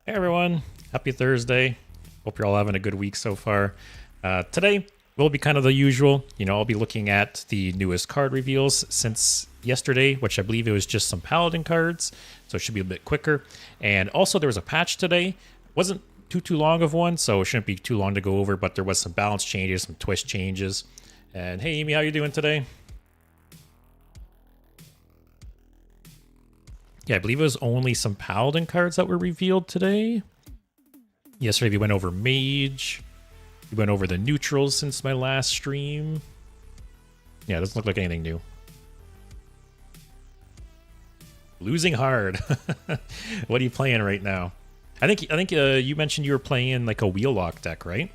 Hey everyone, happy Thursday. Hope you're all having a good week so far. Today will be kind of the usual. I'll be looking at the newest card reveals since yesterday, which I believe it was just some Paladin cards, so it should be a bit quicker. And also there was a patch today. Wasn't too long of one, so it shouldn't be too long to go over, but there was some balance changes, some twist changes. And hey Amy, how you doing today? Yeah, I believe it was only some Paladin cards that were revealed today. Yesterday we went over Mage. We went over the neutrals since my last stream. Yeah, it doesn't look like anything new. Losing hard. What are you playing right now? I think you mentioned you were playing like a Wheellock deck, right?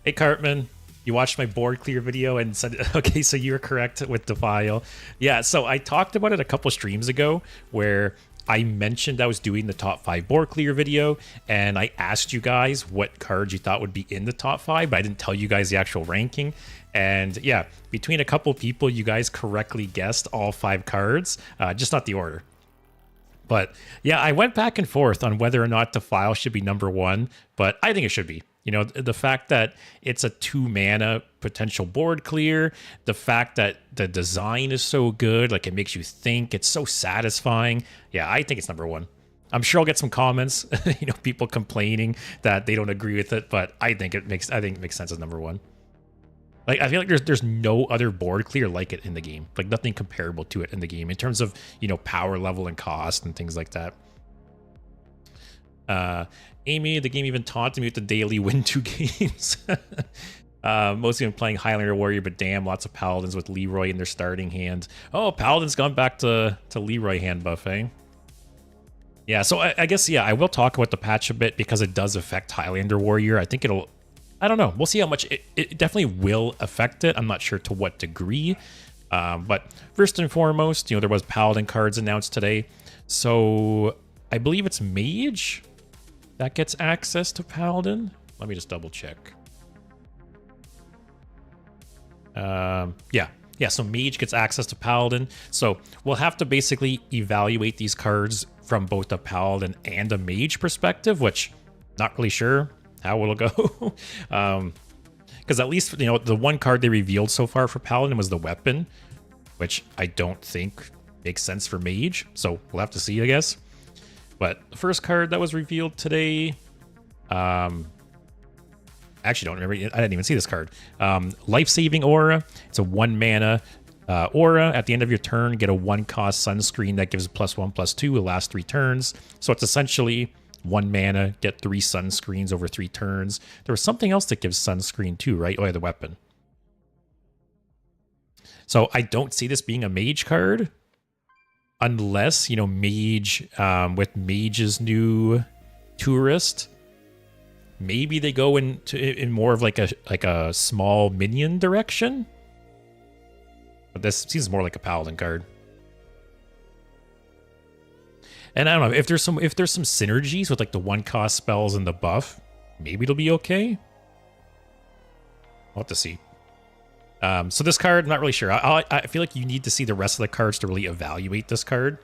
Hey Cartman. You watched my board clear video and said, okay, so you were correct with Defile. Yeah, so I talked about it a couple streams ago where I mentioned I was doing the top 5 board clear video, and I asked you guys what cards you thought would be in the top 5, but I didn't tell you guys the actual ranking. And yeah, between a couple people, you guys correctly guessed all 5 cards, just not the order. But yeah, I went back and forth on whether or not Defile should be number 1, but I think it should be. The fact that it's a 2-mana potential board clear, the fact that the design is so good, like it makes you think, it's so satisfying. Yeah, I think it's number 1. I'm sure I'll get some comments, people complaining that they don't agree with it, but I think it makes sense as number 1. Like, I feel like there's no other board clear like it in the game. Like, nothing comparable to it in the game in terms of, power level and cost and things like that. Amy, the game even taunted me with the daily win 2 games. Mostly I'm playing Highlander Warrior, but damn, lots of Paladins with Leroy in their starting hand. Oh, Paladin's gone back to Leroy hand buff, eh? Yeah, so I guess, yeah, I will talk about the patch a bit because it does affect Highlander Warrior. I think I don't know. We'll see how much it definitely will affect it. I'm not sure to what degree. But first and foremost, there was Paladin cards announced today. So I believe it's Mage that gets access to Paladin. Let me just double check. Yeah, so Mage gets access to Paladin. So we'll have to basically evaluate these cards from both a Paladin and a Mage perspective, which not really sure how it'll go. Because at least, the one card they revealed so far for Paladin was the weapon, which I don't think makes sense for Mage. So we'll have to see, I guess. But the first card that was revealed today, actually don't remember. I didn't even see this card. Life-Saving Aura. It's a 1-mana aura. At the end of your turn, get a 1-cost sunscreen that gives +1/+2 the last 3 turns. So it's essentially 1 mana, get 3 sunscreens over 3 turns. There was something else that gives sunscreen too, right? Oh yeah, the weapon. So I don't see this being a Mage card. Unless, Mage, with Mage's new Tourist, maybe they go in more of like a small minion direction. But this seems more like a Paladin card. And I don't know if there's some synergies with like the 1-cost spells and the buff, maybe it'll be okay. We'll have to see. So this card, I'm not really sure. I feel like you need to see the rest of the cards to really evaluate this card.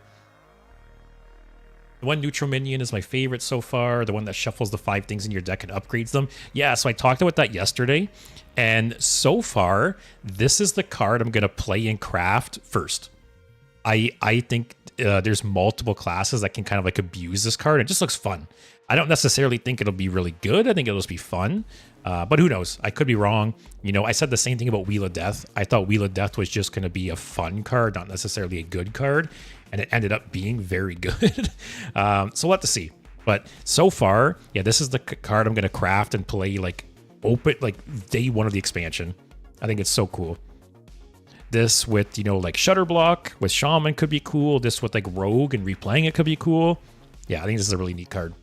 The one neutral minion is my favorite so far. The one that shuffles the 5 things in your deck and upgrades them. Yeah, so I talked about that yesterday. And so far, this is the card I'm going to play in craft first. I think there's multiple classes that can kind of like abuse this card. It just looks fun. I don't necessarily think it'll be really good. I think it'll just be fun. But who knows? I could be wrong. I said the same thing about Wheel of Death. I thought Wheel of Death was just going to be a fun card, not necessarily a good card. And it ended up being very good. So we'll have to see. But so far, yeah, this is the card I'm going to craft and play like day 1 of the expansion. I think it's so cool. This with, like Shutter Block with Shaman could be cool. This with like Rogue and replaying it could be cool. Yeah, I think this is a really neat card.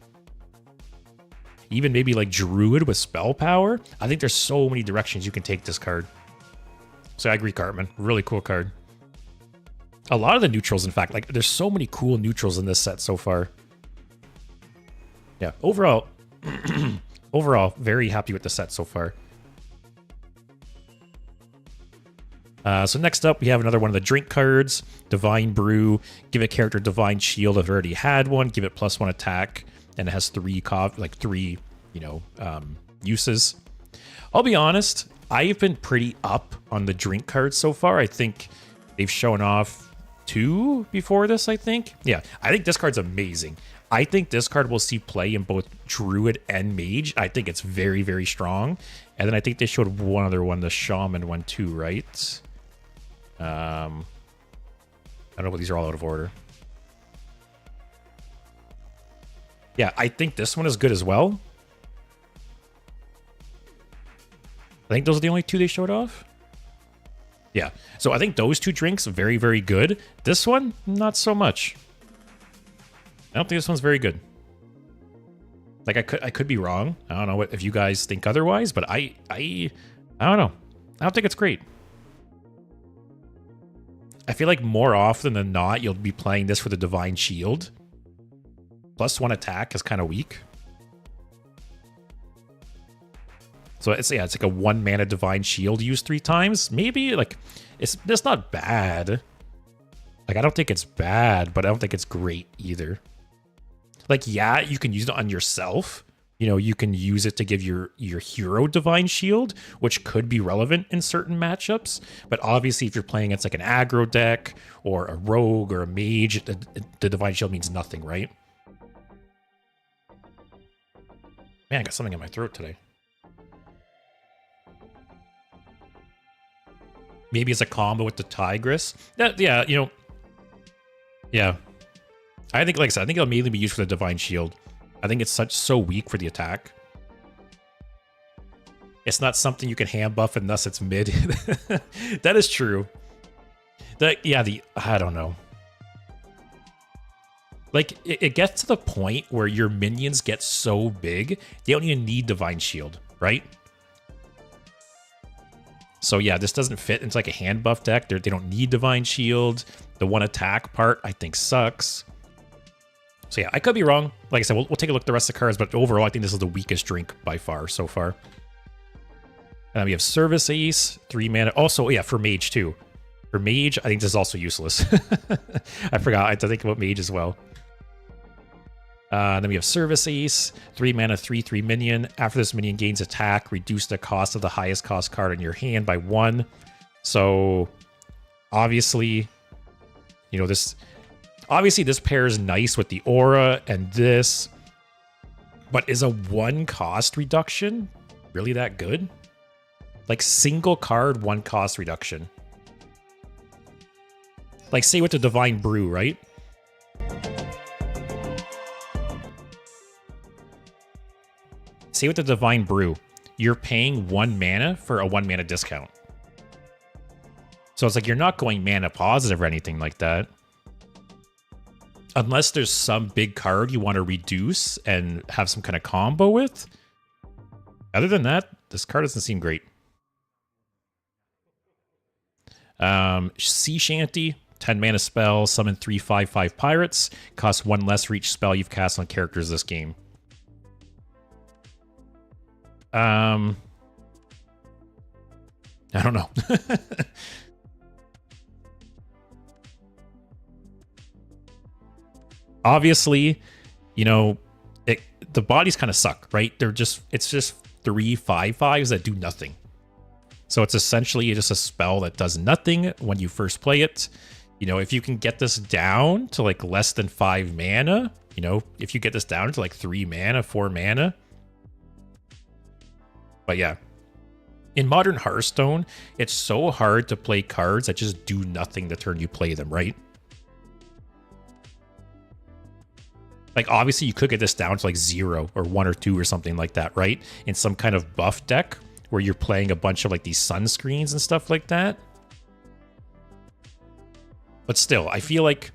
Even maybe like Druid with spell power. I think there's so many directions you can take this card. So I agree, Cartman. Really cool card. A lot of the neutrals, in fact, like there's so many cool neutrals in this set so far. Yeah, overall, very happy with the set so far. So next up, we have another one of the drink cards, Divine Brew. Give a character Divine Shield if it already had one. Give it +1 attack, and it has three, uses. I'll be honest, I've been pretty up on the drink cards so far. I think they've shown off 2 before this, I think. Yeah, I think this card's amazing. I think this card will see play in both Druid and Mage. I think it's very, very strong. And then I think they showed one other one, the Shaman one too, right? I don't know, but these are all out of order. Yeah, I think this one is good as well. I think those are the only 2 they showed off. Yeah, so I think those 2 drinks, very, very good. This one, not so much. I don't think this one's very good. Like, I could be wrong. I don't know if you guys think otherwise, but I don't know. I don't think it's great. I feel like more often than not, you'll be playing this for the Divine Shield. +1 attack is kind of weak. So it's like a 1 mana Divine Shield used 3 times. Maybe, like, it's not bad. Like, I don't think it's bad, but I don't think it's great either. Like, yeah, you can use it on yourself. You know, you can use it to give your hero Divine Shield, which could be relevant in certain matchups. But obviously, if you're playing against like an aggro deck or a rogue or a mage, the Divine Shield means nothing, right? Man, I got something in my throat today. Maybe it's a combo with the Tigress. Yeah, you know. Yeah. I think, like I said, I think it'll mainly be used for the Divine Shield. I think it's so weak for the attack. It's not something you can hand buff unless it's mid. That is true. I don't know. Like, it gets to the point where your minions get so big, they don't even need Divine Shield, right? So yeah, this doesn't fit into like a hand buff deck. They don't need Divine Shield. The 1 attack part, I think, sucks. So yeah, I could be wrong. Like I said, we'll take a look at the rest of the cards, but overall, I think this is the weakest drink by far so far. We have Service Ace, 3 mana. Also, yeah, for Mage too. For Mage, I think this is also useless. I forgot. I had to think about Mage as well. Then we have Service Ace, 3 mana, 3/3 minion. After this minion gains attack, reduce the cost of the highest cost card in your hand by 1. So, obviously, you know, this pairs nice with the aura and this. But is a 1 cost reduction really that good? Like, single card, 1 cost reduction. Like, say with the Divine Brew, right? Say with the Divine Brew, you're paying 1 mana for a 1 mana discount. So it's like you're not going mana positive or anything like that. Unless there's some big card you want to reduce and have some kind of combo with. Other than that, this card doesn't seem great. Sea Shanty, 10 mana spell, summon 3/5/5 pirates. Costs 1 less for each spell you've cast on characters this game. I don't know. Obviously, you know, the bodies kind of suck, right? It's just 3/5/5s that do nothing. So it's essentially just a spell that does nothing when you first play it. You know, if you can get this down to like less than 5 mana, you know, if you get this down to like 3 mana, 4 mana. But yeah, in modern Hearthstone, it's so hard to play cards that just do nothing the turn you play them, right? Like, obviously, you could get this down to like 0 or 1 or 2 or something like that, right? In some kind of buff deck where you're playing a bunch of like these sunscreens and stuff like that. But still, I feel like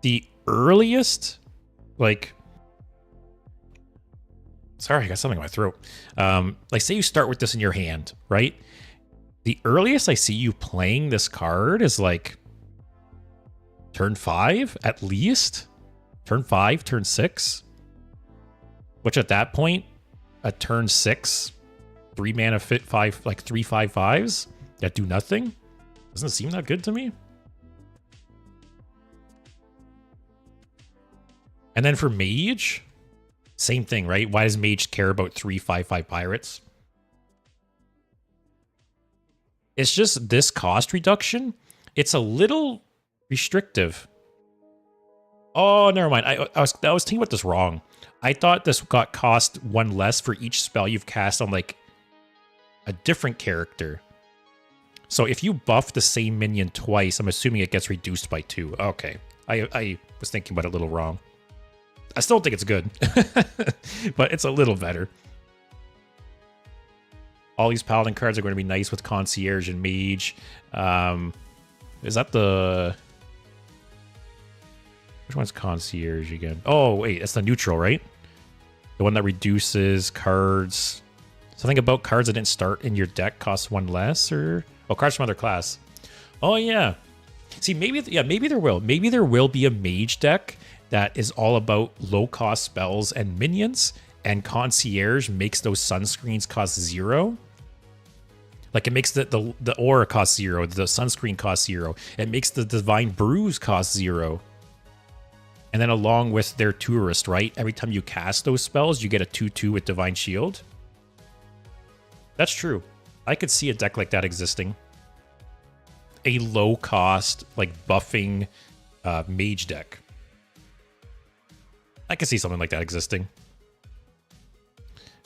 the earliest, like... Sorry, I got something in my throat. Like, say you start with this in your hand, right? The earliest I see you playing this card is like turn 5 at least. Turn 5, turn 6. Which at that point, at turn 6, 3 mana fit 5, like 3/5/5s. that do nothing? Doesn't it seem that good to me? And then for Mage, same thing, right? Why does Mage care about 3/5/5 pirates? It's just this cost reduction. It's a little restrictive. Oh, never mind. I was thinking about this wrong. I thought this got cost 1 less for each spell you've cast on like a different character. So if you buff the same minion twice, I'm assuming it gets reduced by 2. Okay. I was thinking about it a little wrong. I still don't think it's good, but it's a little better. All these Paladin cards are going to be nice with Concierge and Mage. Is that the... Which one's Concierge again? Oh, wait, that's the neutral, right? The one that reduces cards... Something about cards that didn't start in your deck cost 1 less, or... Oh, cards from other class. Oh, yeah. See, maybe there will. Maybe there will be a Mage deck that is all about low-cost spells and minions, and Concierge makes those sunscreens cost 0. Like, it makes the aura cost 0, the sunscreen cost 0. It makes the Divine Brews cost 0. And then along with their Tourist, right? Every time you cast those spells, you get a 2/2 with Divine Shield. That's true. I could see a deck like that existing. A low-cost, like, buffing Mage deck. I can see something like that existing.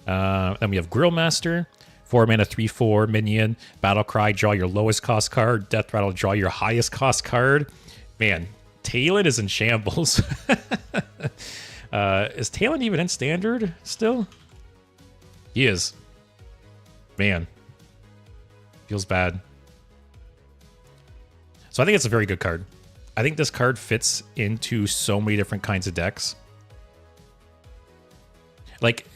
Then we have Grillmaster. 4 mana, 3/4 minion. Battle Cry, draw your lowest cost card. Death Rattle, draw your highest cost card. Man, Talon is in shambles. Is Talon even in Standard still? He is. Man. Feels bad. So I think it's a very good card. I think this card fits into so many different kinds of decks. Like,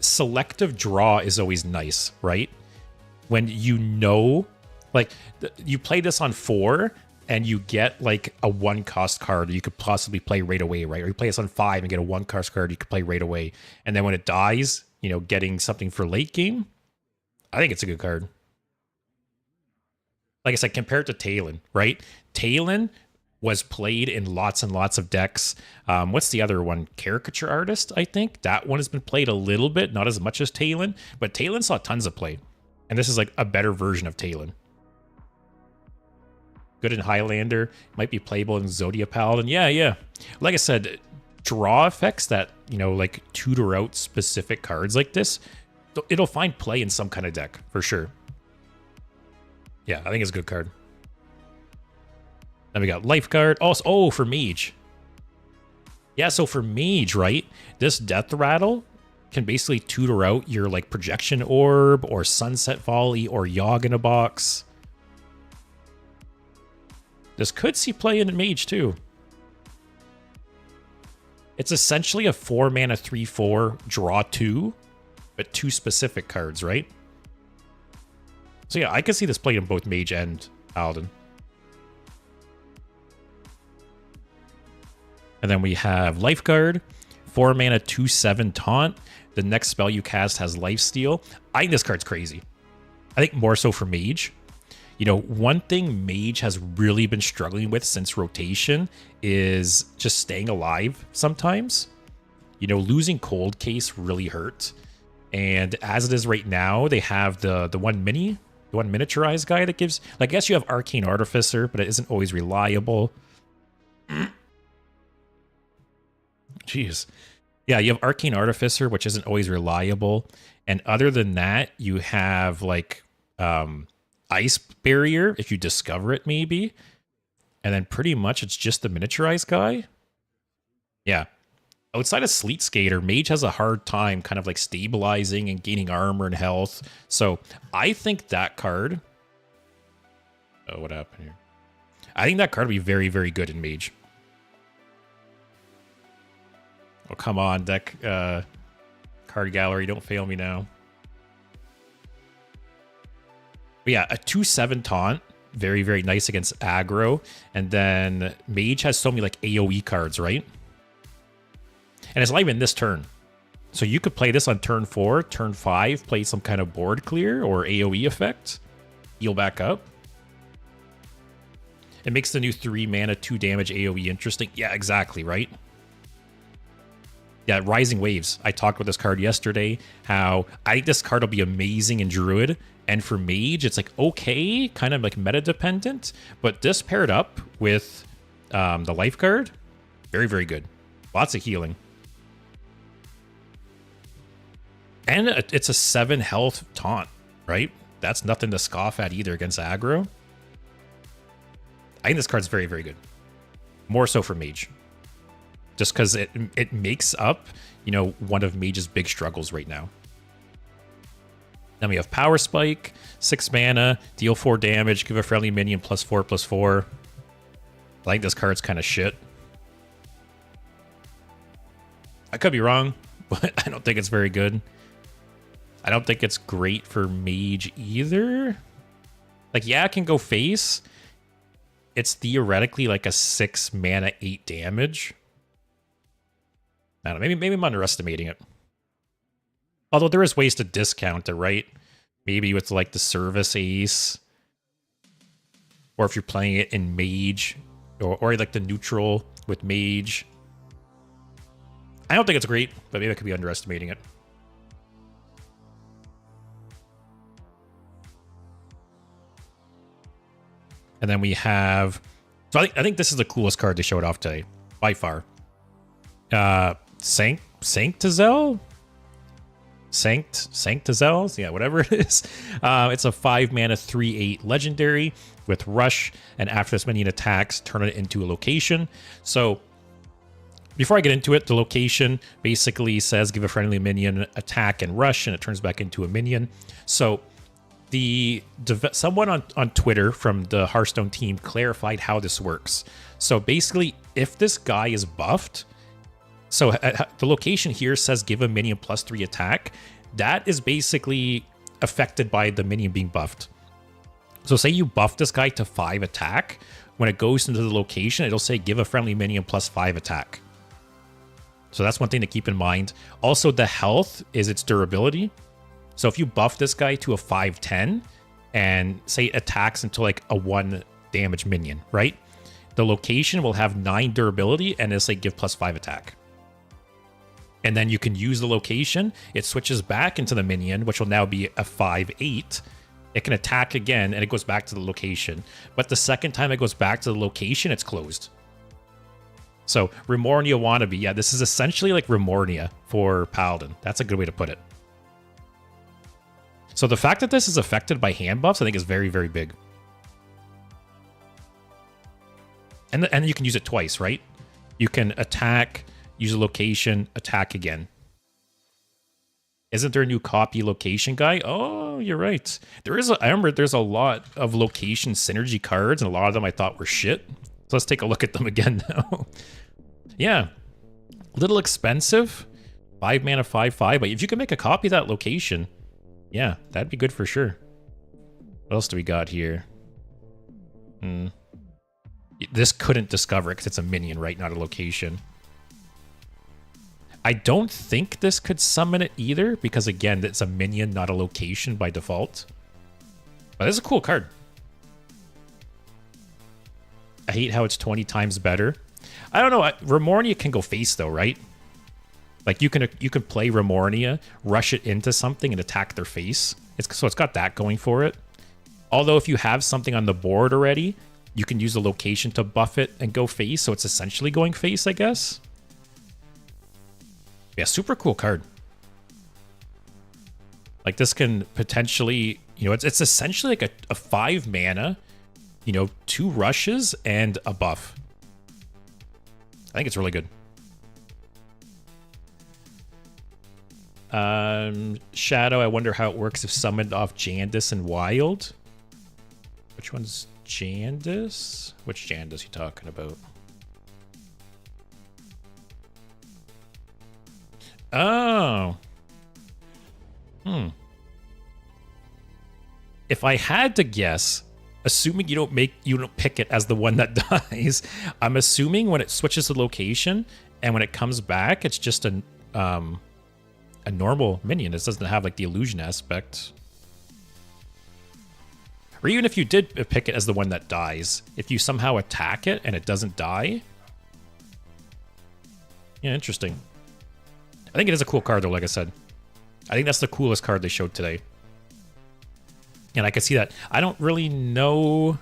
selective draw is always nice, right? When you know, like, you play this on 4 and you get like a 1-cost card you could possibly play right away, right? Or you play this on 5 and get a 1-cost card you could play right away. And then when it dies, you know, getting something for late game, I think it's a good card. Like I said, compared to Talon, right? Talon was played in lots and lots of decks. What's the other one? Caricature Artist, I think. That one has been played a little bit, not as much as Talon, but Talon saw tons of play. And this is like a better version of Talon. Good in Highlander, might be playable in Zodia Paladin. Yeah. Like I said, draw effects that, you know, like tutor out specific cards like this, it'll find play in some kind of deck, for sure. Yeah, I think it's a good card. Then we got Lifeguard. Oh, for Mage. Yeah, so for Mage, right? This Death Rattle can basically tutor out your like Projection Orb or Sunset Volley or Yogg in a Box. This could see play in Mage too. It's essentially a 4 mana 3/4 draw 2, but 2 specific cards, right? So yeah, I can see this played in both Mage and Paladin. And then we have Lifeguard, 4 mana 2/7 taunt. The next spell you cast has Lifesteal. I think this card's crazy. I think more so for Mage. You know, one thing Mage has really been struggling with since rotation is just staying alive sometimes. You know, losing Cold Case really hurt. And as it is right now, they have the one miniaturized guy that gives... Like, I guess you have Arcane Artificer, but it isn't always reliable. Jeez. Yeah, you have Arcane Artificer, which isn't always reliable. And other than that, you have, like, Ice Barrier, if you discover it, maybe. And then pretty much it's just the miniaturized guy. Yeah. Outside of Sleet Skater, Mage has a hard time kind of, like, stabilizing and gaining armor and health. So I think that card... Oh, what happened here? I think that card would be very, very good in Mage. Oh, come on, deck. Card gallery, don't fail me now. But yeah, a 2/7 taunt. Very, very nice against aggro. And then Mage has so many like AoE cards, right? And it's not even this turn. So you could play this on turn 4, turn 5, play some kind of board clear or AoE effect. Heal back up. It makes the new 3 mana, 2 damage AoE interesting. Yeah, exactly, right? Yeah, Rising Waves. I talked about this card yesterday, how I think this card will be amazing in Druid, and for Mage, it's like, okay, kind of like meta-dependent, but this paired up with the Lifeguard, very, very good. Lots of healing. And it's a 7 health taunt, right? That's nothing to scoff at either against aggro. I think this card's very, very good. More so for Mage. Just because it makes up, you know, one of Mage's big struggles right now. Then we have Power Spike, 6 mana, deal 4 damage, give a friendly minion +4/+4. I think this card's kind of shit. I could be wrong, but I don't think it's very good. I don't think it's great for Mage either. Like, yeah, it can go face. It's theoretically like a 6 mana, 8 damage. I don't know, maybe I'm underestimating it. Although there is ways to discount it, right? Maybe with like the service ace. Or if you're playing it in Mage. Or like the neutral with Mage. I don't think it's great, but maybe I could be underestimating it. And then we have... So I think this is the coolest card they showed off today. By far. Sanctizel? Sanctizels? Yeah, whatever it is. It's a 5 mana 3/8 legendary with rush, and after this minion attacks, turn it into a location. So before I get into it, the location basically says give a friendly minion attack and rush, and it turns back into a minion. So someone on Twitter from the Hearthstone team clarified how this works. So basically, if this guy is buffed, so the location here says give a minion +3 attack. That is basically affected by the minion being buffed. So say you buff this guy to 5 attack. When it goes into the location, it'll say give a friendly minion +5 attack. So that's one thing to keep in mind. Also, the health is its durability. So if you buff this guy to a 5/10 and say it attacks into like a 1 damage minion, right? The location will have 9 durability and it'll say give +5 attack. And then you can use the location. It switches back into the minion, which will now be a 5/8. It can attack again, and it goes back to the location. But the second time it goes back to the location, it's closed. So, Remornia Wannabe. Yeah, this is essentially like Remornia for Paladin. That's a good way to put it. So the fact that this is affected by hand buffs, I think is very, very big. And you can use it twice, right? You can attack, use a location, attack again. Isn't there a new copy location guy? Oh, you're right. I remember there's a lot of location synergy cards, and a lot of them I thought were shit. So let's take a look at them again now. Yeah. A little expensive. 5 mana, 5/5. But if you can make a copy of that location, yeah, that'd be good for sure. What else do we got here? This couldn't discover it because it's a minion, right? Not a location. I don't think this could summon it either because, again, it's a minion, not a location by default. But this is a cool card. I hate how it's 20 times better. I don't know. Remornia can go face, though, right? Like, you can play Remornia, rush it into something, and attack their face. So it's got that going for it. Although, if you have something on the board already, you can use the location to buff it and go face. So it's essentially going face, I guess. Yeah, super cool card. Like, this can potentially, it's essentially like a 5 mana, 2 rushes and a buff. I think it's really good. Shadow, I wonder how it works if summoned off Jandis and Wild. Which one's Jandis? Which Jandis you talking about? Oh. If I had to guess, assuming you don't pick it as the one that dies, I'm assuming when it switches the location and when it comes back, it's just a normal minion. It doesn't have like the illusion aspect. Or even if you did pick it as the one that dies, if you somehow attack it and it doesn't die. Yeah, interesting. I think it is a cool card though, like I said. I think that's the coolest card they showed today. And I can see that. I don't really know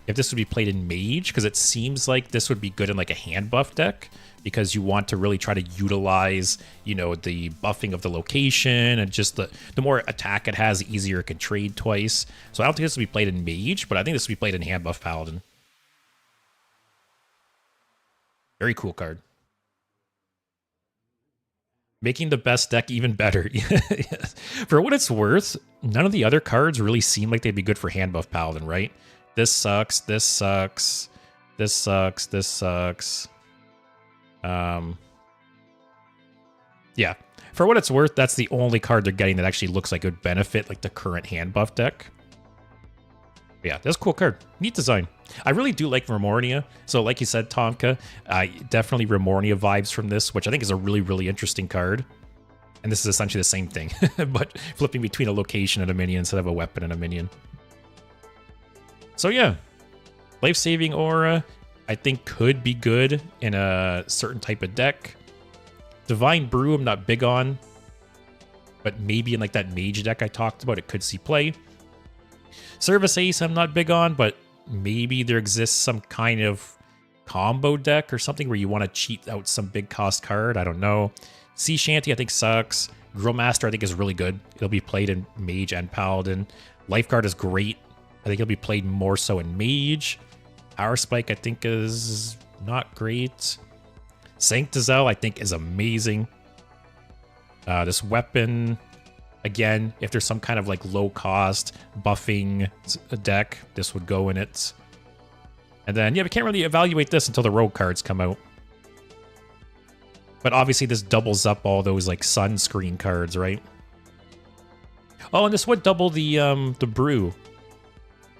if this would be played in Mage, because it seems like this would be good in like a hand buff deck, because you want to really try to utilize, you know, the buffing of the location, and just the more attack it has, the easier it can trade twice. So I don't think this would be played in Mage, but I think this would be played in hand buff Paladin. Very cool card. Making the best deck even better. Yes. For what it's worth, none of the other cards really seem like they'd be good for hand buff Paladin, right? This sucks, this sucks, this sucks, this sucks. Yeah. For what it's worth, that's the only card they're getting that actually looks like it would benefit like the current hand buff deck. But yeah, that's a cool card. Neat design. I really do like Remornia. So like you said, Tomka, definitely Remornia vibes from this, which I think is a really, really interesting card. And this is essentially the same thing, but flipping between a location and a minion instead of a weapon and a minion. So yeah, Life-Saving Aura, I think could be good in a certain type of deck. Divine Brew, I'm not big on, but maybe in like that mage deck I talked about, it could see play. Service Ace, I'm not big on, but maybe there exists some kind of combo deck or something where you want to cheat out some big cost card. I don't know. Sea Shanty, I think sucks. Grillmaster, I think is really good. It'll be played in Mage and Paladin. Lifeguard is great. I think it'll be played more so in Mage. Power Spike, I think, is not great. Sanctizel, I think, is amazing. This weapon, again, if there's some kind of like low cost buffing deck, this would go in it. And then, yeah, we can't really evaluate this until the rogue cards come out. But obviously this doubles up all those like sunscreen cards, right? Oh, and this would double the brew.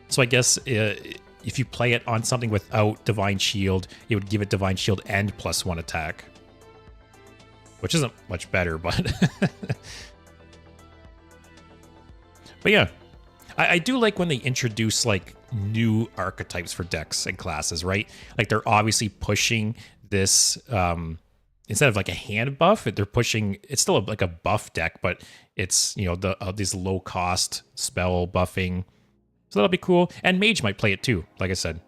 So I guess if you play it on something without Divine Shield, it would give it Divine Shield and +1 attack. Which isn't much better, but... But yeah, I do like when they introduce like new archetypes for decks and classes, right? Like they're obviously pushing this, instead of like a hand buff, they're pushing, it's still like a buff deck, but it's, you know, these low cost spell buffing. So that'll be cool. And Mage might play it too, like I said.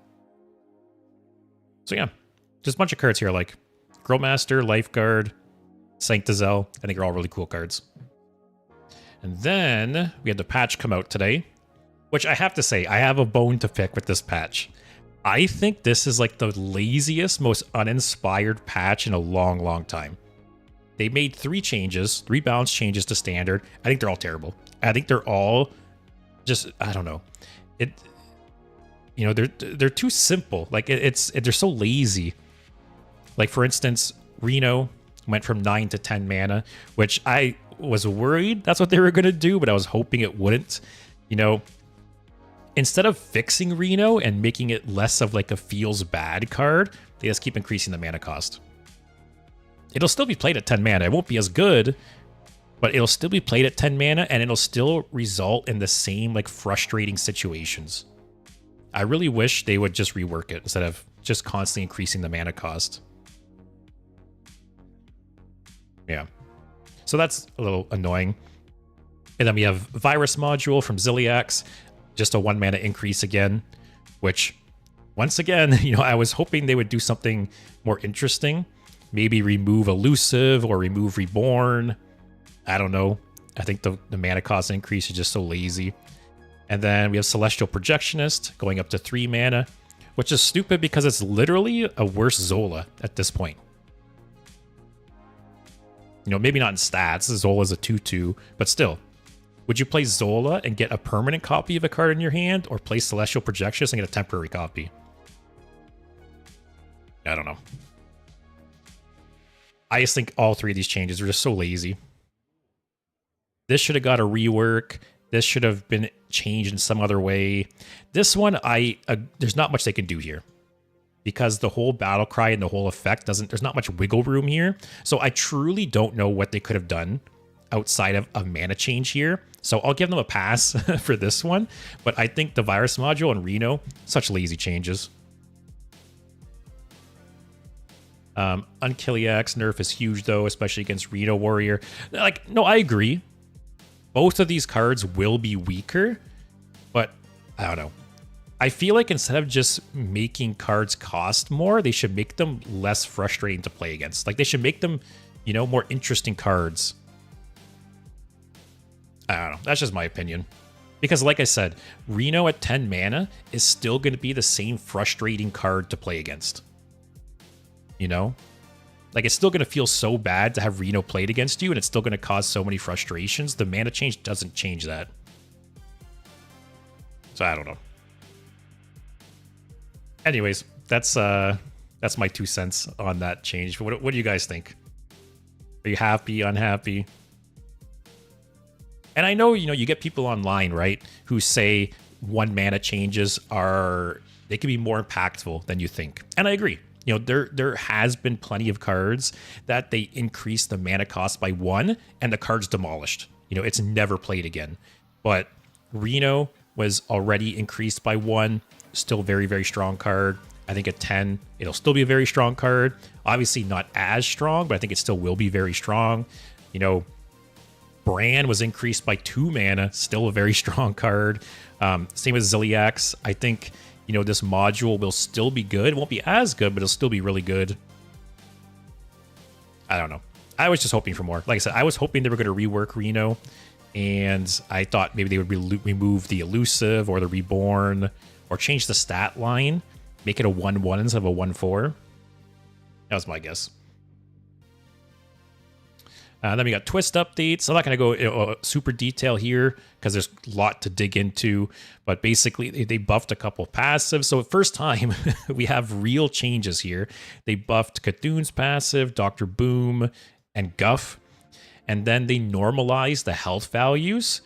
So yeah, just a bunch of cards here like Grillmaster, Lifeguard, Sanctizel. I think are all really cool cards. And then we had the patch come out today, which I have to say, I have a bone to pick with this patch. I think this is like the laziest, most uninspired patch in a long, long time. They made 3 balance changes to standard. I think they're all terrible. I think they're all just, I don't know. You know, they're too simple. Like they're so lazy. Like for instance, Reno went from 9 to 10 mana, which I was worried that's what they were going to do, but I was hoping it wouldn't. You know, instead of fixing Reno and making it less of like a feels bad card, they just keep increasing the mana cost. It'll still be played at 10 mana. It won't be as good, but it'll still be played at 10 mana, and it'll still result in the same like frustrating situations. I really wish they would just rework it instead of just constantly increasing the mana cost. Yeah. So that's a little annoying. And then we have Virus Module from Ziliax, just a 1 mana increase again, which once again, you know, I was hoping they would do something more interesting. Maybe remove Elusive or remove Reborn. I don't know. I think the mana cost increase is just so lazy. And then we have Celestial Projectionist going up to 3 mana, which is stupid because it's literally a worse Zola at this point. You know, maybe not in stats. Zola's a 2/2, but still. Would you play Zola and get a permanent copy of a card in your hand, or play Celestial Projectionist and get a temporary copy? I don't know. I just think all 3 of these changes are just so lazy. This should have got a rework. This should have been changed in some other way. This one, there's not much they can do here, because the whole battle cry and the whole effect there's not much wiggle room here. So I truly don't know what they could have done outside of a mana change here. So I'll give them a pass for this one. But I think the Virus Module and Reno, such lazy changes. Unkiliax nerf is huge, though, especially against Reno Warrior. Like, no, I agree. Both of these cards will be weaker, but I don't know. I feel like instead of just making cards cost more, they should make them less frustrating to play against. Like, they should make them, you know, more interesting cards. I don't know. That's just my opinion. Because like I said, Reno at 10 mana is still going to be the same frustrating card to play against. You know? Like, it's still going to feel so bad to have Reno played against you, and it's still going to cause so many frustrations. The mana change doesn't change that. So I don't know. Anyways, that's my 2 cents on that change. What do you guys think? Are you happy, unhappy? And I know, you know, you get people online, right, who say 1 mana changes they can be more impactful than you think. And I agree. You know, there has been plenty of cards that they increase the mana cost by 1 and the card's demolished. You know, it's never played again. But Reno was already increased by 1. Still very, very strong card. I think at 10, it'll still be a very strong card. Obviously not as strong, but I think it still will be very strong. You know, Bran was increased by 2 mana. Still a very strong card. Same with Ziliax. I think, you know, this module will still be good. It won't be as good, but it'll still be really good. I don't know. I was just hoping for more. Like I said, I was hoping they were going to rework Reno, and I thought maybe they would remove the Elusive or the Reborn, or change the stat line, make it a 1/1 instead of a 1/4. That was my guess. Then we got twist updates. I'm not going to go super detail here because there's a lot to dig into. But basically, they buffed a couple passives. So first time, we have real changes here. They buffed Cthulhu's passive, Dr. Boom, and Guff. And then they normalized the health values,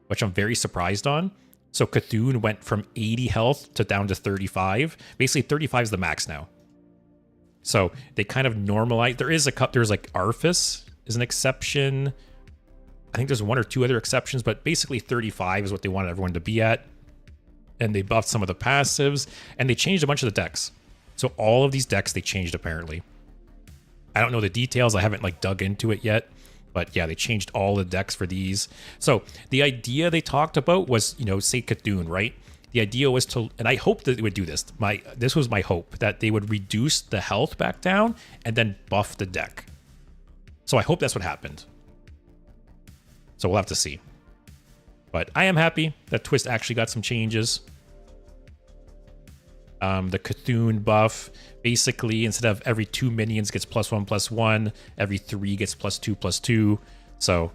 which I'm very surprised on. So Cthulhu went from 80 health to down to 35. Basically, 35 is the max now. So they kind of normalized. There's like Arthas is an exception. I think there's 1 or 2 other exceptions, but basically 35 is what they wanted everyone to be at. And they buffed some of the passives, and they changed a bunch of the decks. So all of these decks they changed apparently. I don't know the details. I haven't like dug into it yet. But yeah, they changed all the decks for these. So the idea they talked about was, you know, say Cthulhu, right? The idea was to, and I hope that they would do this. This was my hope, that they would reduce the health back down and then buff the deck. So I hope that's what happened. So we'll have to see. But I am happy that Twist actually got some changes. The Cthulhu buff, basically, instead of every 2 minions gets +1/+1, every 3 gets +2/+2. So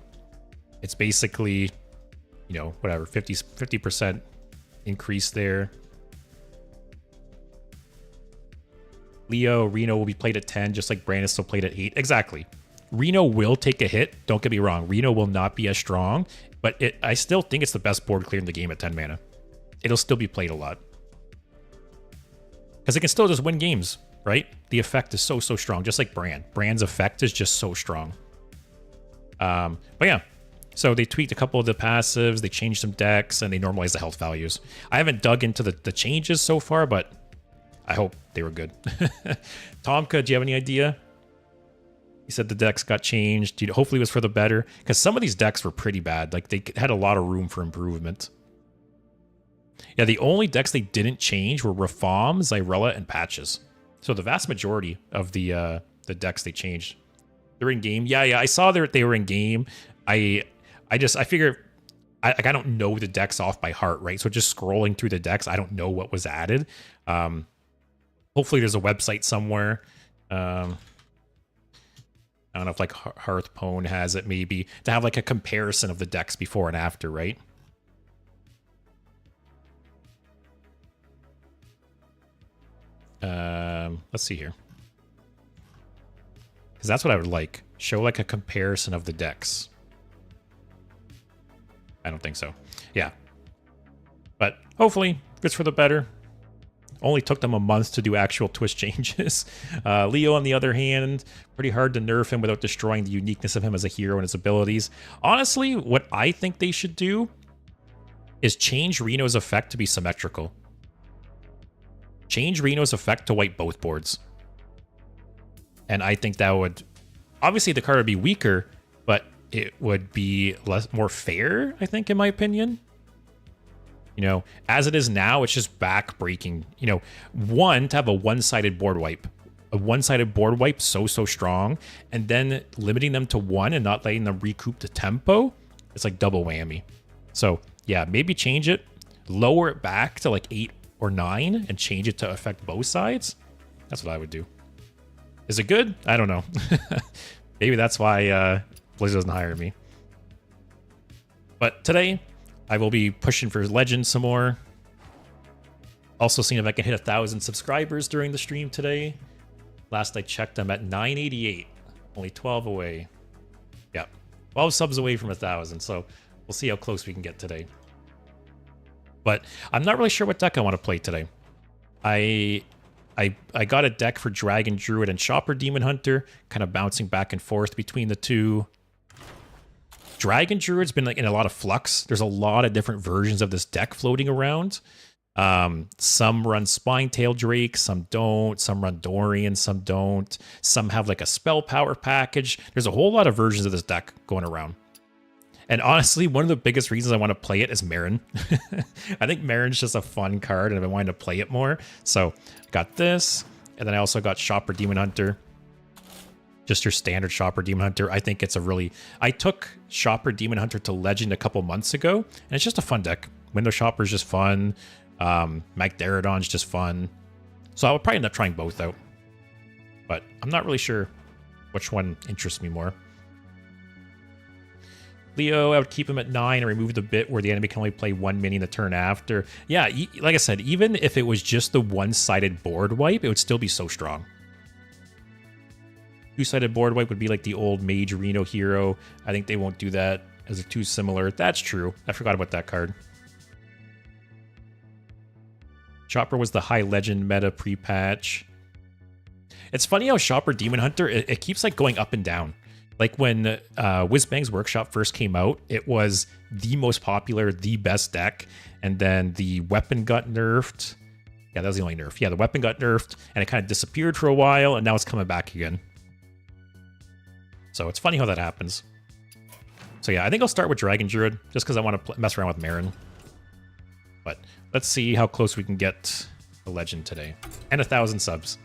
it's basically, you know, whatever, 50% increase there. Reno will be played at 10, just like Brandis still played at 8. Exactly. Reno will take a hit. Don't get me wrong. Reno will not be as strong, but I still think it's the best board clear in the game at 10 mana. It'll still be played a lot. Because it can still just win games, right? The effect is so strong, just like Bran. Bran's effect is just so strong. But yeah, so they tweaked a couple of the passives, they changed some decks, and they normalized the health values. I haven't dug into the changes so far, but I hope they were good. Tomka, do you have any idea? He said the decks got changed. Hopefully it was for the better, because some of these decks were pretty bad. Like, they had a lot of room for improvement. Yeah, the only decks they didn't change were Rafam, Zyrella, and Patches. So the vast majority of the decks they changed. They're in game. Yeah, I saw they were in game. I figure I don't know the decks off by heart, right? So just scrolling through the decks, I don't know what was added. Hopefully there's a website somewhere. I don't know if like Hearthstone has it, maybe, to have like a comparison of the decks before and after, right? Let's see here. Because that's what I would like. Show like a comparison of the decks. I don't think so. Yeah. But hopefully it's for the better. Only took them a month to do actual twist changes. Leo, on the other hand, pretty hard to nerf him without destroying the uniqueness of him as a hero and his abilities. Honestly, what I think they should do is change Reno's effect to be symmetrical. Change Reno's effect to wipe both boards. And I think that would... Obviously, the card would be weaker, but it would be more fair, I think, in my opinion. You know, as it is now, it's just back-breaking. You know, to have a one-sided board wipe. A one-sided board wipe so strong, and then limiting them to one and not letting them recoup the tempo, it's like double whammy. So, yeah, maybe change it. Lower it back to like 8 or 9 and change it to affect both sides. That's what I would do. Is it good? I don't know. Maybe that's why Blizzard doesn't hire me. But today, I will be pushing for Legends some more. Also seeing if I can hit 1,000 subscribers during the stream today. Last I checked, I'm at 988. Only 12 away. Yeah, 12 subs away from 1,000. So we'll see how close we can get today. But I'm not really sure what deck I want to play today. I got a deck for Dragon Druid and Chopper Demon Hunter, kind of bouncing back and forth between the two. Dragon Druid's been like in a lot of flux. There's a lot of different versions of this deck floating around. Some run Spinetail Drake, some don't. Some run Dorian, some don't. Some have like a spell power package. There's a whole lot of versions of this deck going around. And honestly, one of the biggest reasons I want to play it is Marin. I think Marin's just a fun card, and I've been wanting to play it more. So, got this, and then I also got Chopper Demon Hunter. Just your standard Chopper Demon Hunter. I think it's a really... I took Chopper Demon Hunter to Legend a couple months ago, and it's just a fun deck. Window Chopper's just fun. Magdarodon's just fun. So I would probably end up trying both out. But I'm not really sure which one interests me more. Leo, I would keep him at 9 and remove the bit where the enemy can only play one minion the turn after. Yeah, like I said, even if it was just the one-sided board wipe, it would still be so strong. Two-sided board wipe would be like the old Mage Reno hero. I think they won't do that as they're too similar. That's true. I forgot about that card. Chopper was the high legend meta pre-patch. It's funny how Chopper Demon Hunter, it keeps like going up and down. Like when Whizbang's Workshop first came out, it was the most popular, the best deck. And then the weapon got nerfed. Yeah, that was the only nerf. Yeah, the weapon got nerfed and it kind of disappeared for a while and now it's coming back again. So it's funny how that happens. So yeah, I think I'll start with Dragon Druid just because I want to mess around with Marin. But let's see how close we can get the Legend today. And 1,000 subs.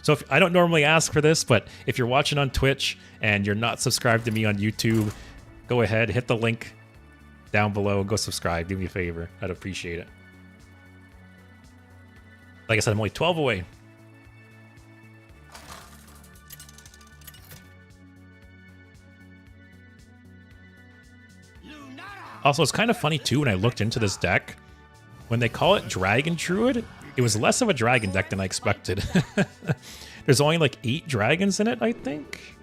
So if, I don't normally ask for this, but if you're watching on Twitch and you're not subscribed to me on YouTube, go ahead, hit the link down below, and go subscribe. Do me a favor. I'd appreciate it. Like I said, I'm only 12 away. Also, it's kind of funny, too, when I looked into this deck. When they call it Dragon Druid, it was less of a dragon deck than I expected. There's only like 8 dragons in it, I think.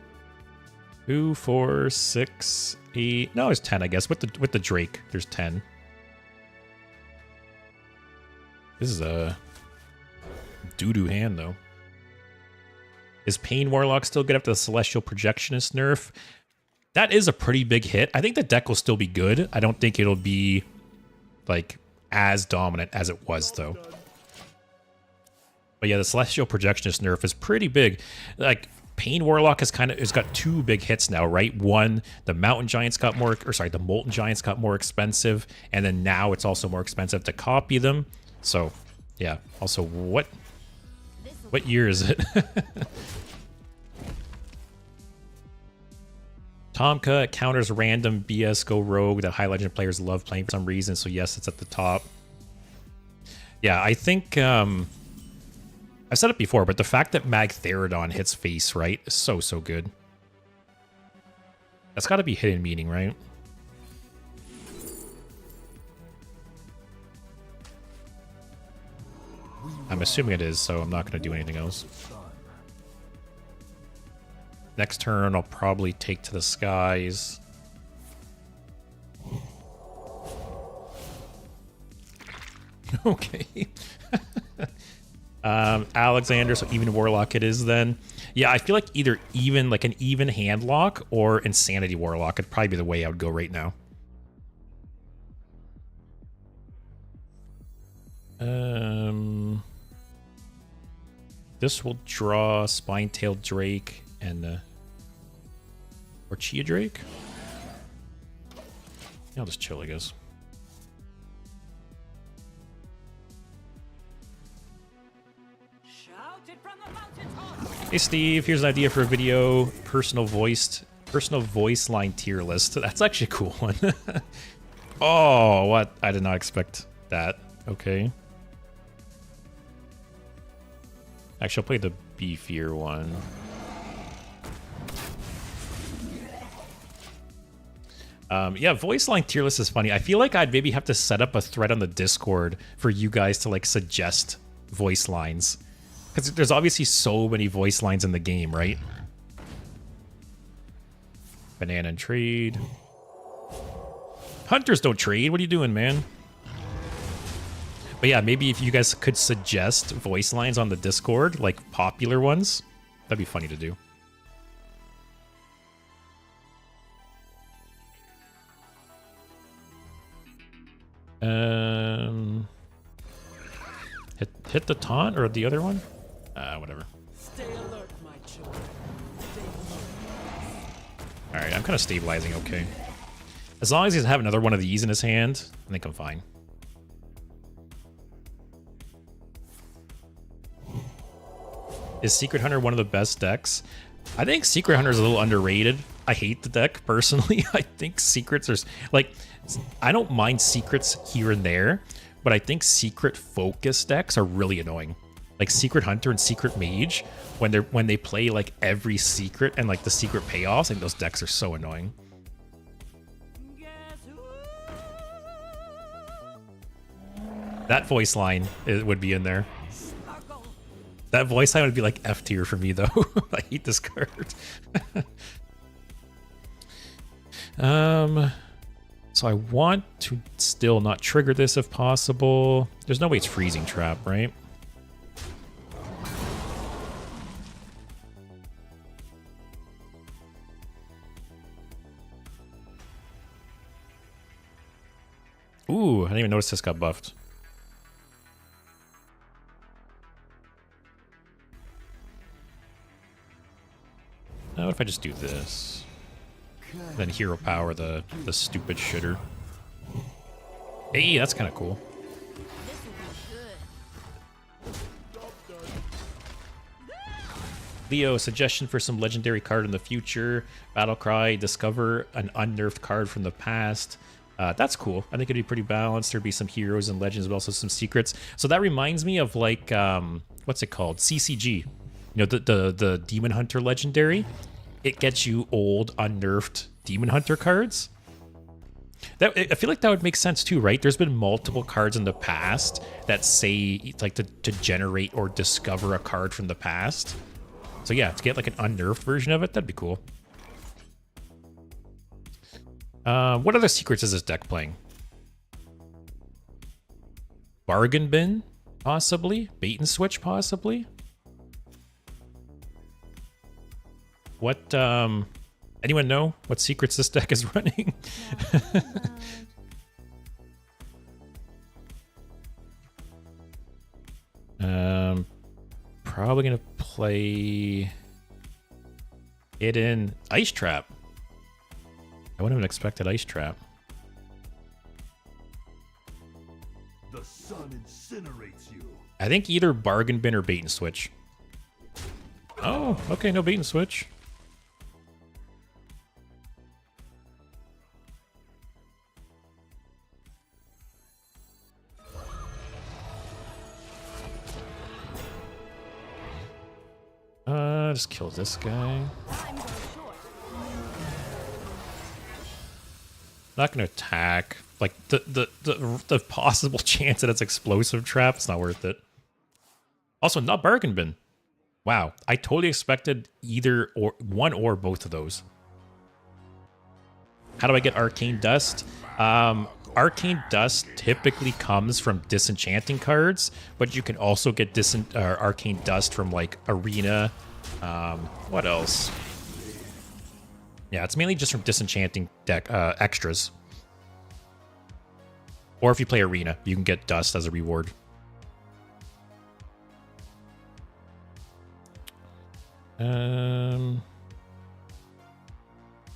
2, 4, 6, 8. No, there's 10, I guess. With the Drake, there's 10. This is a doo-doo hand, though. Is Pain Warlock still good after the Celestial Projectionist nerf? That is a pretty big hit. I think the deck will still be good. I don't think it'll be like as dominant as it was, though. But yeah, the Celestial Projectionist nerf is pretty big. Like, Pain Warlock has got 2 big hits now, right? One, the Mountain Giants got more, or sorry, the Molten Giants got more expensive, and then now it's also more expensive to copy them. So, yeah. Also, what year is it? Tomka counters random BS Go Rogue that high legend players love playing for some reason, so yes, it's at the top. Yeah, I think I've said it before, but the fact that Magtherodon hits face, right, is so good. That's got to be hidden meaning, right? I'm assuming it is, so I'm not going to do anything else. Next turn, I'll probably take to the skies. Okay. Alexander, so even Warlock it is then. Yeah, I feel like either even, like an even Handlock or Insanity Warlock would probably be the way I would go right now. This will draw Spine-tailed Drake and or Chia Drake. I'll just chill, I guess. Hey Steve, here's an idea for a video: personal voice line tier list. That's actually a cool one. Oh, what? I did not expect that. Okay. Actually, I'll play the beefier one. Yeah, voice line tier list is funny. I feel like I'd maybe have to set up a thread on the Discord for you guys to like suggest voice lines. Because there's obviously so many voice lines in the game, right? Banana and trade. Hunters don't trade. What are you doing, man? But yeah, maybe if you guys could suggest voice lines on the Discord, like popular ones, that'd be funny to do. Hit the taunt or the other one? Whatever. Stay alert, my children. All right, I'm kind of stabilizing okay. As long as he doesn't have another one of these in his hand, I think I'm fine. Is Secret Hunter one of the best decks? I think Secret Hunter is a little underrated. I hate the deck personally. I think secrets are like, I don't mind secrets here and there, but I think secret focus decks are really annoying. Like Secret Hunter and Secret Mage, when they play like every secret and like the secret payoffs, I think those decks are so annoying. That voice line would be in there. That voice line would be like F tier for me though. I hate this card. So I want to still not trigger this if possible. There's no way it's freezing trap, right? Ooh, I didn't even notice this got buffed. Now what if I just do this? Then hero power the stupid shitter. Hey, that's kind of cool. Leo, suggestion for some legendary card in the future. Battlecry, discover an unnerfed card from the past. That's cool. I think it'd be pretty balanced. There'd be some heroes and legends, but also some secrets. So that reminds me of like, what's it called? CCG. You know, the Demon Hunter legendary. It gets you old, unnerfed Demon Hunter cards. I feel like that would make sense too, right? There's been multiple cards in the past that say like to generate or discover a card from the past. So yeah, to get like an unnerfed version of it, that'd be cool. What other secrets is this deck playing? Bargain Bin, possibly. Bait and Switch, possibly. What, anyone know what secrets this deck is running? Probably gonna play it in Ice Trap. I wouldn't have expected Ice Trap. The sun incinerates you. I think either Bargain Bin or Bait and Switch. Oh, okay, no Bait and Switch. Just kill this guy. Not gonna attack. Like the possible chance that it's explosive trap, it's not worth it. Also, not Bargain Bin. Wow, I totally expected either or one or both of those. How do I get Arcane Dust? Arcane Dust typically comes from disenchanting cards, but you can also get Arcane Dust from like Arena. What else? Yeah, it's mainly just from disenchanting deck extras. Or if you play Arena, you can get Dust as a reward.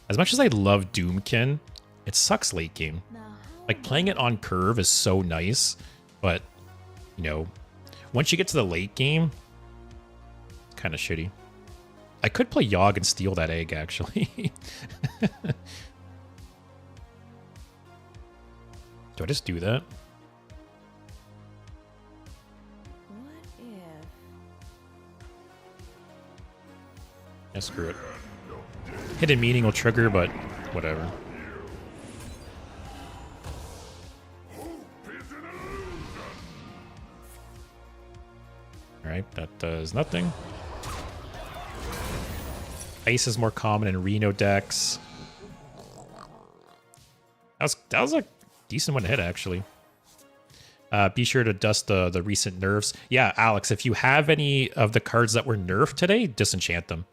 As much as I love Doomkin, it sucks late game. Like, playing it on curve is so nice, but, you know, once you get to the late game, it's kind of shitty. I could play Yogg and steal that egg, actually. Do I just do that? What if? Yeah, screw it. Hidden meaning will trigger, but whatever. Alright, that does nothing. Ice is more common in Reno decks. That was a decent one to hit, actually. Be sure to dust the recent nerfs. Yeah, Alex, if you have any of the cards that were nerfed today, disenchant them.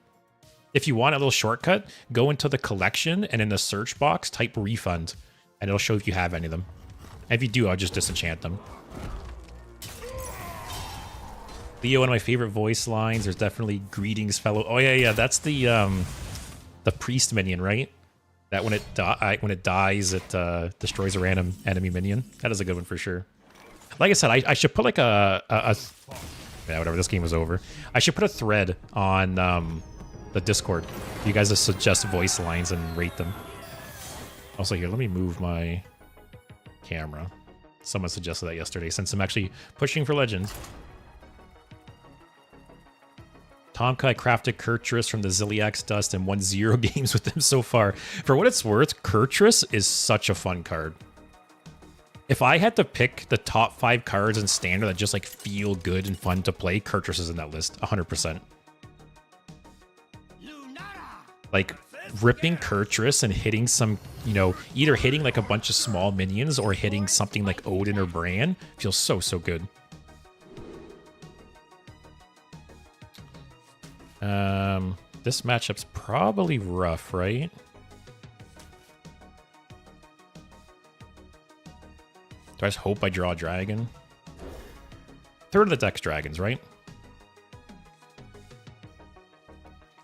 If you want a little shortcut, go into the collection and in the search box, type refund, and it'll show if you have any of them. And if you do, I'll just disenchant them. Leo, one of my favorite voice lines. There's definitely greetings, fellow. Oh yeah, that's the priest minion, right? That when it dies, it destroys a random enemy minion. That is a good one for sure. Like I said, I should put like yeah, whatever. This game was over. I should put a thread on the Discord. You guys just suggest voice lines and rate them. Also, here, let me move my camera. Someone suggested that yesterday, since I'm actually pushing for Legends. Tomkai crafted Kurtrus from the Ziliax Dust and won 0 games with them so far. For what it's worth, Kurtrus is such a fun card. If I had to pick the top 5 cards in Standard that just like feel good and fun to play, Kurtrus is in that list, 100%. Like, ripping Kurtrus and hitting some, you know, either hitting like a bunch of small minions or hitting something like Odin or Bran feels so good. This matchup's probably rough, right? Do I just hope I draw a dragon? Third of the deck's dragons, right?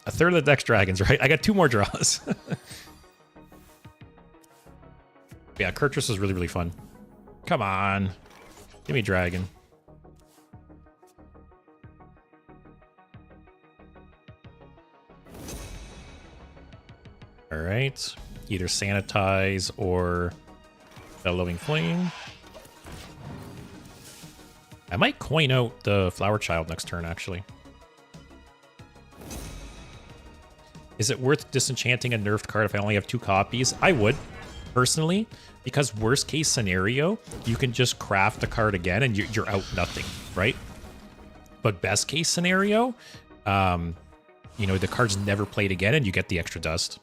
A third of the deck's dragons, right? I got 2 more draws. Yeah, Kurtrus is really fun. Come on. Give me a dragon. Alright. Either Sanitize or Bellowing Flame. I might coin out the Flower Child next turn, actually. Is it worth disenchanting a nerfed card if I only have 2 copies? I would, personally, because worst case scenario, you can just craft the card again and you're out nothing, right? But best case scenario, you know, the card's never played again and you get the extra dust.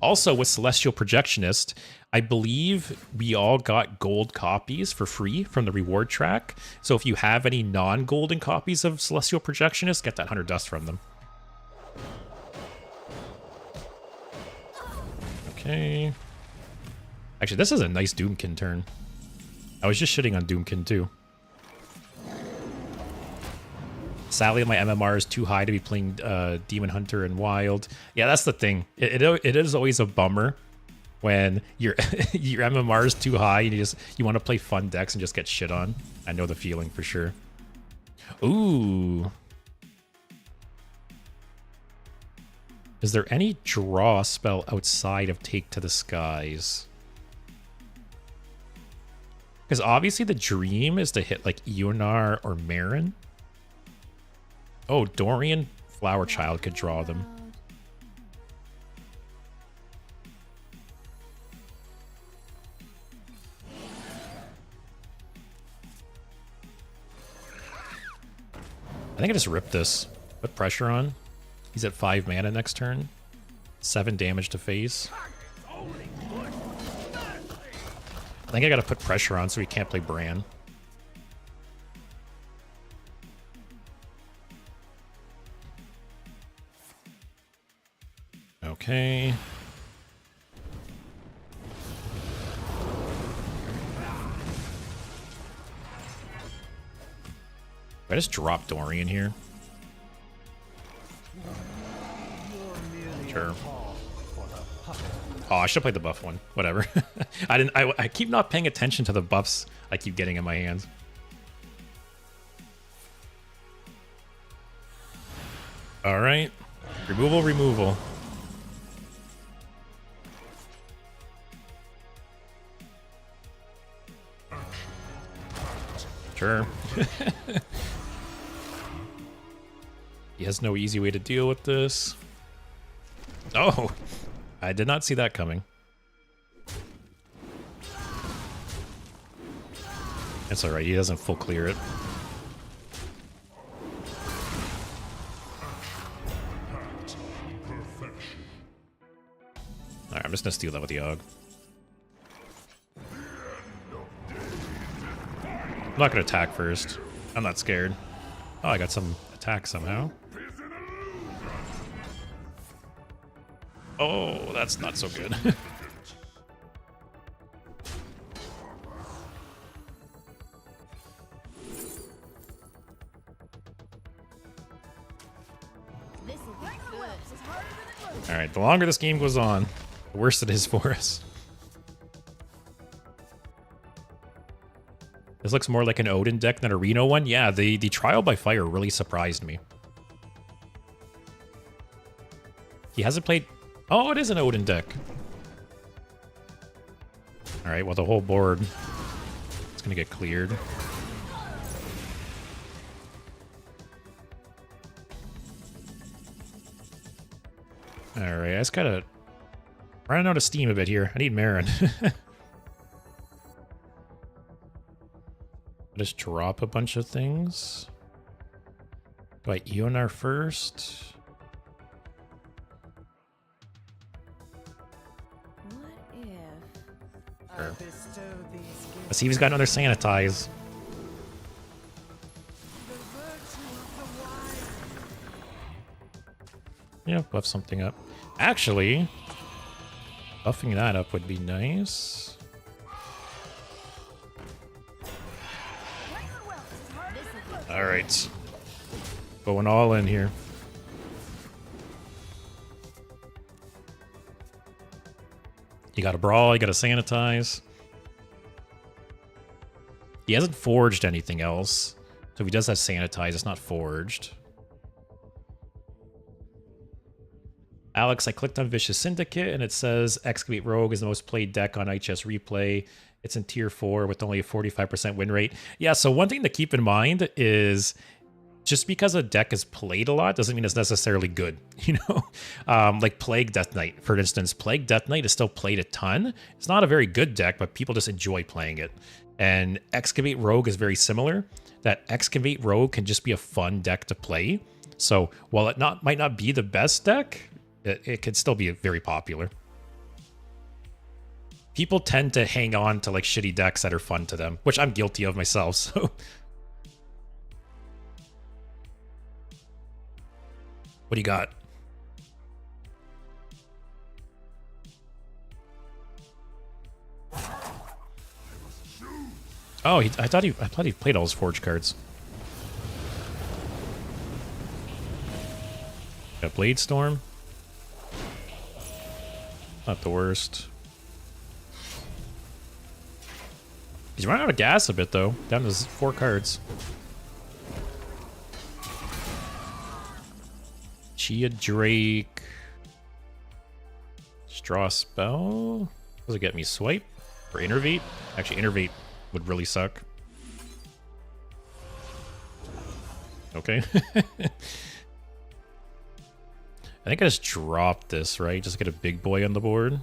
Also, with Celestial Projectionist, I believe we all got gold copies for free from the reward track. So if you have any non-golden copies of Celestial Projectionist, get that 100 dust from them. Okay. Actually, this is a nice Doomkin turn. I was just shitting on Doomkin too. Sadly, my MMR is too high to be playing Demon Hunter and Wild. Yeah, that's the thing. It is always a bummer when your MMR is too high and you want to play fun decks and just get shit on. I know the feeling for sure. Ooh. Is there any draw spell outside of Take to the Skies? Because obviously the dream is to hit like Ionar or Marin. Oh, Dorian Flower Child could draw them. I think I just ripped this. Put pressure on. He's at 5 mana next turn. 7 damage to face. I think I gotta put pressure on so he can't play Bran. Okay. I just drop Dorian here. Sure. Oh, I should have played the buff one. Whatever. I keep not paying attention to the buffs I keep getting in my hands. All right. Removal, removal. Sure. He has no easy way to deal with this. Oh, I did not see that coming. It's alright, he doesn't full clear it. Alright, I'm just gonna steal that with the Og. I'm not gonna attack first. I'm not scared. Oh, I got some attack somehow. Oh, that's not so good. Alright, the longer this game goes on, the worse it is for us. This looks more like an Odin deck than a Reno one. Yeah, the Trial by Fire really surprised me. He hasn't played... Oh, it is an Odin deck. Alright, well, the whole board is going to get cleared. Alright, I just gotta... running out of steam a bit here. I need Marin. Just drop a bunch of things. Do I Eonar first? What if Sure. Let's see if he's got another Sanitize. Yeah, buff something up. Actually, buffing that up would be nice. Alright. Going all in here. You got a Brawl, you got a Sanitize. He hasn't forged anything else. So if he does have Sanitize, it's not forged. Alex, I clicked on Vicious Syndicate and it says Excavate Rogue is the most played deck on IHS Replay. It's in tier 4 with only a 45% win rate. Yeah, so one thing to keep in mind is just because a deck is played a lot doesn't mean it's necessarily good, you know? Like Plague Death Knight, for instance. Plague Death Knight is still played a ton. It's not a very good deck, but people just enjoy playing it. And Excavate Rogue is very similar. That Excavate Rogue can just be a fun deck to play. So while it might not be the best deck, it can still be very popular. People tend to hang on to like shitty decks that are fun to them, which I'm guilty of myself, so. What do you got? Oh, I thought he played all his Forge cards. Got Blade Storm. Not the worst. He's running out of gas a bit, though. Down to 4 cards. Chia Drake. Straw Spell. Does it get me Swipe? Or Innervate? Actually, Innervate would really suck. Okay. I think I just dropped this, right? Just get a big boy on the board.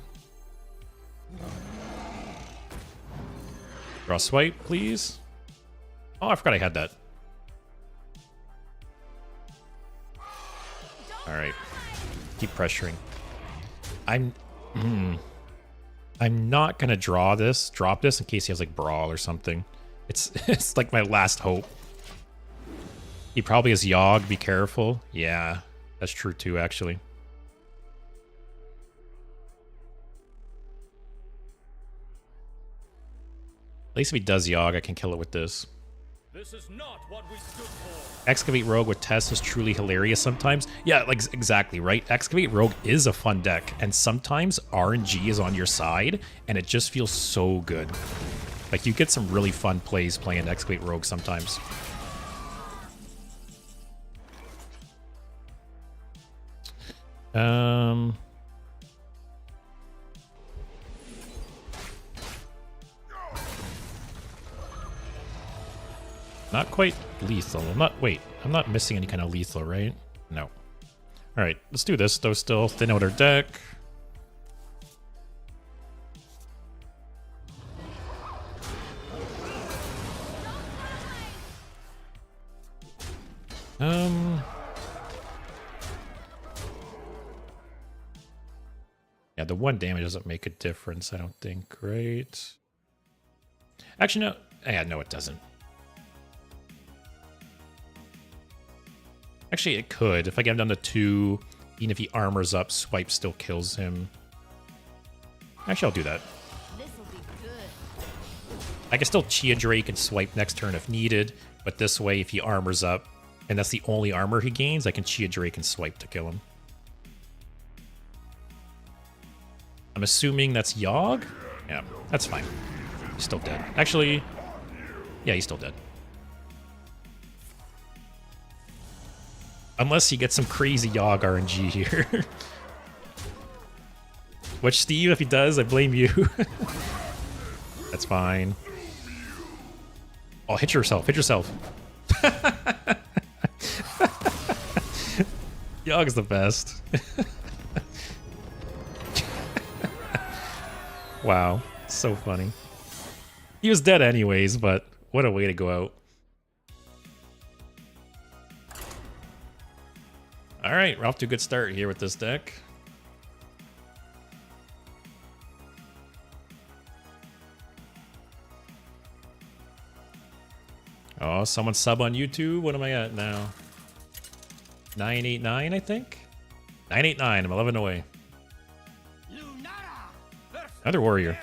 Draw Swipe, please. Oh, I forgot I had that. Alright. Keep pressuring. I'm not gonna drop this in case he has like Brawl or something. It's it's like my last hope. He probably has Yogg, be careful. Yeah, that's true too, actually. At least if he does Yogg, I can kill it with this. This is not what we stood for. Excavate Rogue with Test is truly hilarious sometimes. Yeah, like exactly, right? Excavate Rogue is a fun deck, and sometimes RNG is on your side, and it just feels so good. Like, you get some really fun plays playing Excavate Rogue sometimes. Not quite lethal. I'm not missing any kind of lethal, right? No. Alright, let's do this, though, still. Thin out our deck. Yeah, the 1 damage doesn't make a difference, I don't think, right? Actually, no. Yeah, no, it doesn't. Actually, it could. If I get him down to 2, even if he armors up, Swipe still kills him. Actually, I'll do that. This'll be good. I can still Chia Drake and Swipe next turn if needed, but this way, if he armors up, and that's the only armor he gains, I can Chia Drake and Swipe to kill him. I'm assuming that's Yogg? Yeah, that's fine. He's still dead. Actually, yeah, he's still dead. Unless he gets some crazy Yogg RNG here. Which, Steve, if he does, I blame you. That's fine. Oh, hit yourself. Hit yourself. Yogg's the best. Wow. So funny. He was dead anyways, but what a way to go out. Alright, we're off to a good start here with this deck. Oh, someone sub on YouTube? What am I at now? 989, I think? 989, I'm 11 away. Another Warrior.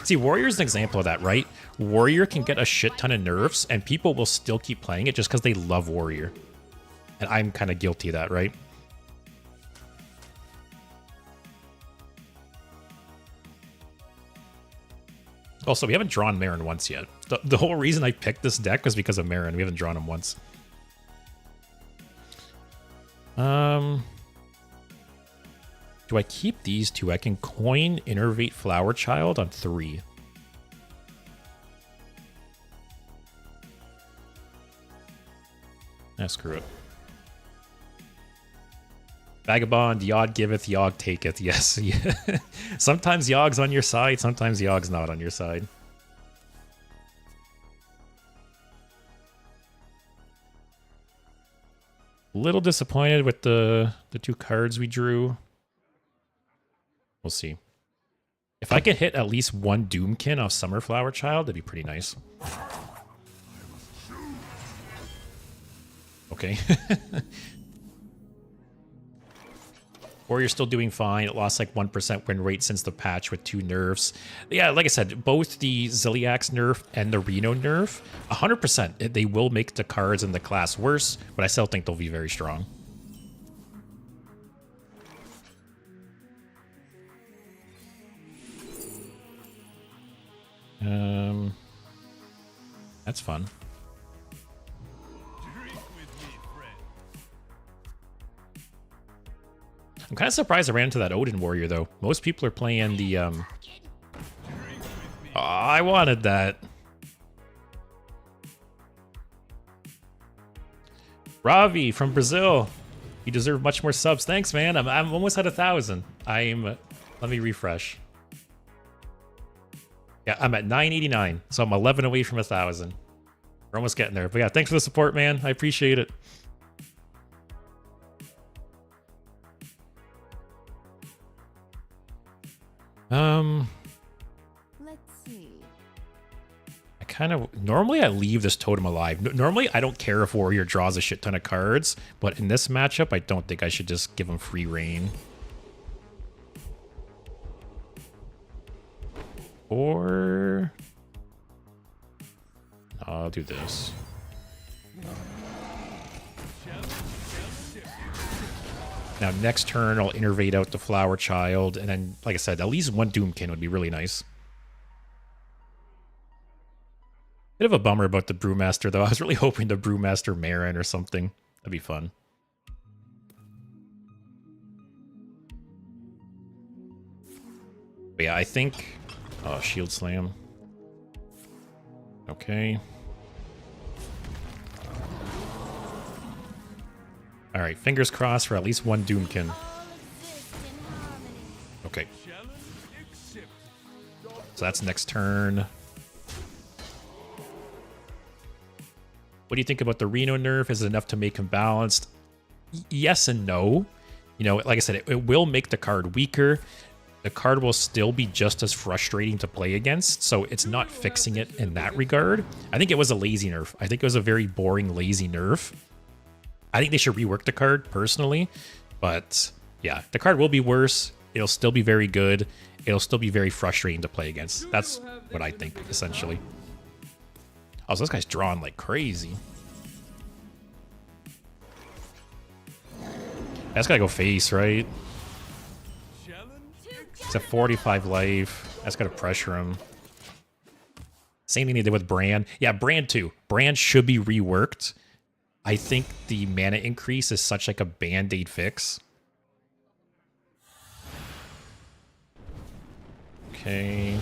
See, Warrior's an example of that, right? Warrior can get a shit ton of nerfs, and people will still keep playing it just because they love Warrior. And I'm kind of guilty of that, right? Also, we haven't drawn Marin once yet. The whole reason I picked this deck was because of Marin. We haven't drawn him once. Do I keep these two? I can coin Innervate Flower Child on 3. Ah, screw it. Vagabond, Yogg giveth, Yogg taketh. Yes, yeah. Sometimes Yogg's on your side, sometimes Yogg's not on your side. Little disappointed with the 2 cards we drew. We'll see. If I can hit at least 1 Doomkin off Summerflower Child, that'd be pretty nice. Okay. Warrior's still doing fine. It lost like 1% win rate since the patch with 2 nerfs. Yeah, like I said, both the Ziliax nerf and the Reno nerf, 100%. They will make the cards in the class worse, but I still think they'll be very strong. That's fun. I'm kind of surprised I ran into that Odin Warrior, though. Most people are playing the, Oh, I wanted that. Ravi from Brazil. You deserve much more subs. Thanks, man. I'm almost at 1,000. Let me refresh. Yeah, I'm at 989, so I'm 11 away from 1,000. We're almost getting there. But yeah, thanks for the support, man. I appreciate it. Let's see. I kind of normally I leave this totem alive. Normally I don't care if warrior draws a shit ton of cards, but in this matchup I don't think I should just give him free reign. Or I'll do this. Now next turn I'll innervate out the Flower Child, and then like I said, at least one Doomkin would be really nice. Bit of a bummer about the Brewmaster though. I was really hoping the Brewmaster Marin or something. That'd be fun. But yeah, I think Shield Slam. Okay. Alright, fingers crossed for at least one Doomkin. All exist in harmony. Okay. So that's next turn. What do you think about the Reno nerf? Is it enough to make him balanced? Yes and no. You know, like I said, it will make the card weaker. The card will still be just as frustrating to play against, so it's not fixing it in that regard. I think it was a lazy nerf. I think it was a very boring, lazy nerf. I think they should rework the card, personally. But, yeah, the card will be worse. It'll still be very good. It'll still be very frustrating to play against. That's what I think, essentially. Oh, so this guy's drawing like crazy. That's gotta go face, right? It's at 45 life. That's gotta pressure him. Same thing they did with Bran. Yeah, Bran too. Bran should be reworked. I think the mana increase is such like a band-aid fix. Okay.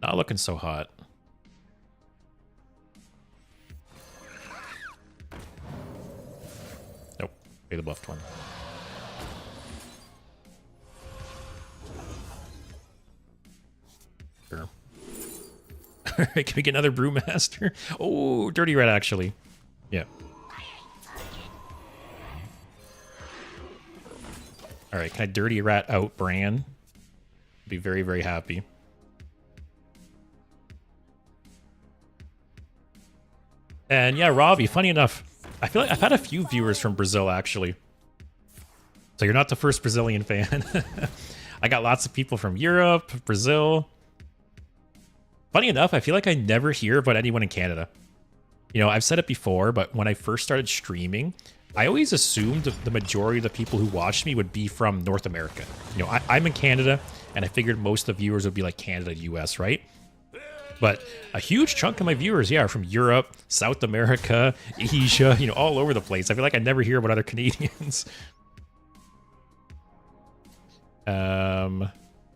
Not looking so hot. Nope. Pay the buffed one. Sure. Alright, can we get another Brewmaster? Oh, Dirty Red, actually. Yeah. Alright, can I Dirty Rat out Bran? Be very, very happy. And yeah, Ravi, funny enough, I feel like I've had a few viewers from Brazil, actually. So you're not the first Brazilian fan. I got lots of people from Europe, Brazil. Funny enough, I feel like I never hear about anyone in Canada. You know, I've said it before, but when I first started streaming, I always assumed the majority of the people who watched me would be from North America. You know, I'm in Canada, and I figured most of the viewers would be like Canada, US, right? But a huge chunk of my viewers, yeah, are from Europe, South America, Asia, you know, all over the place. I feel like I never hear about other Canadians.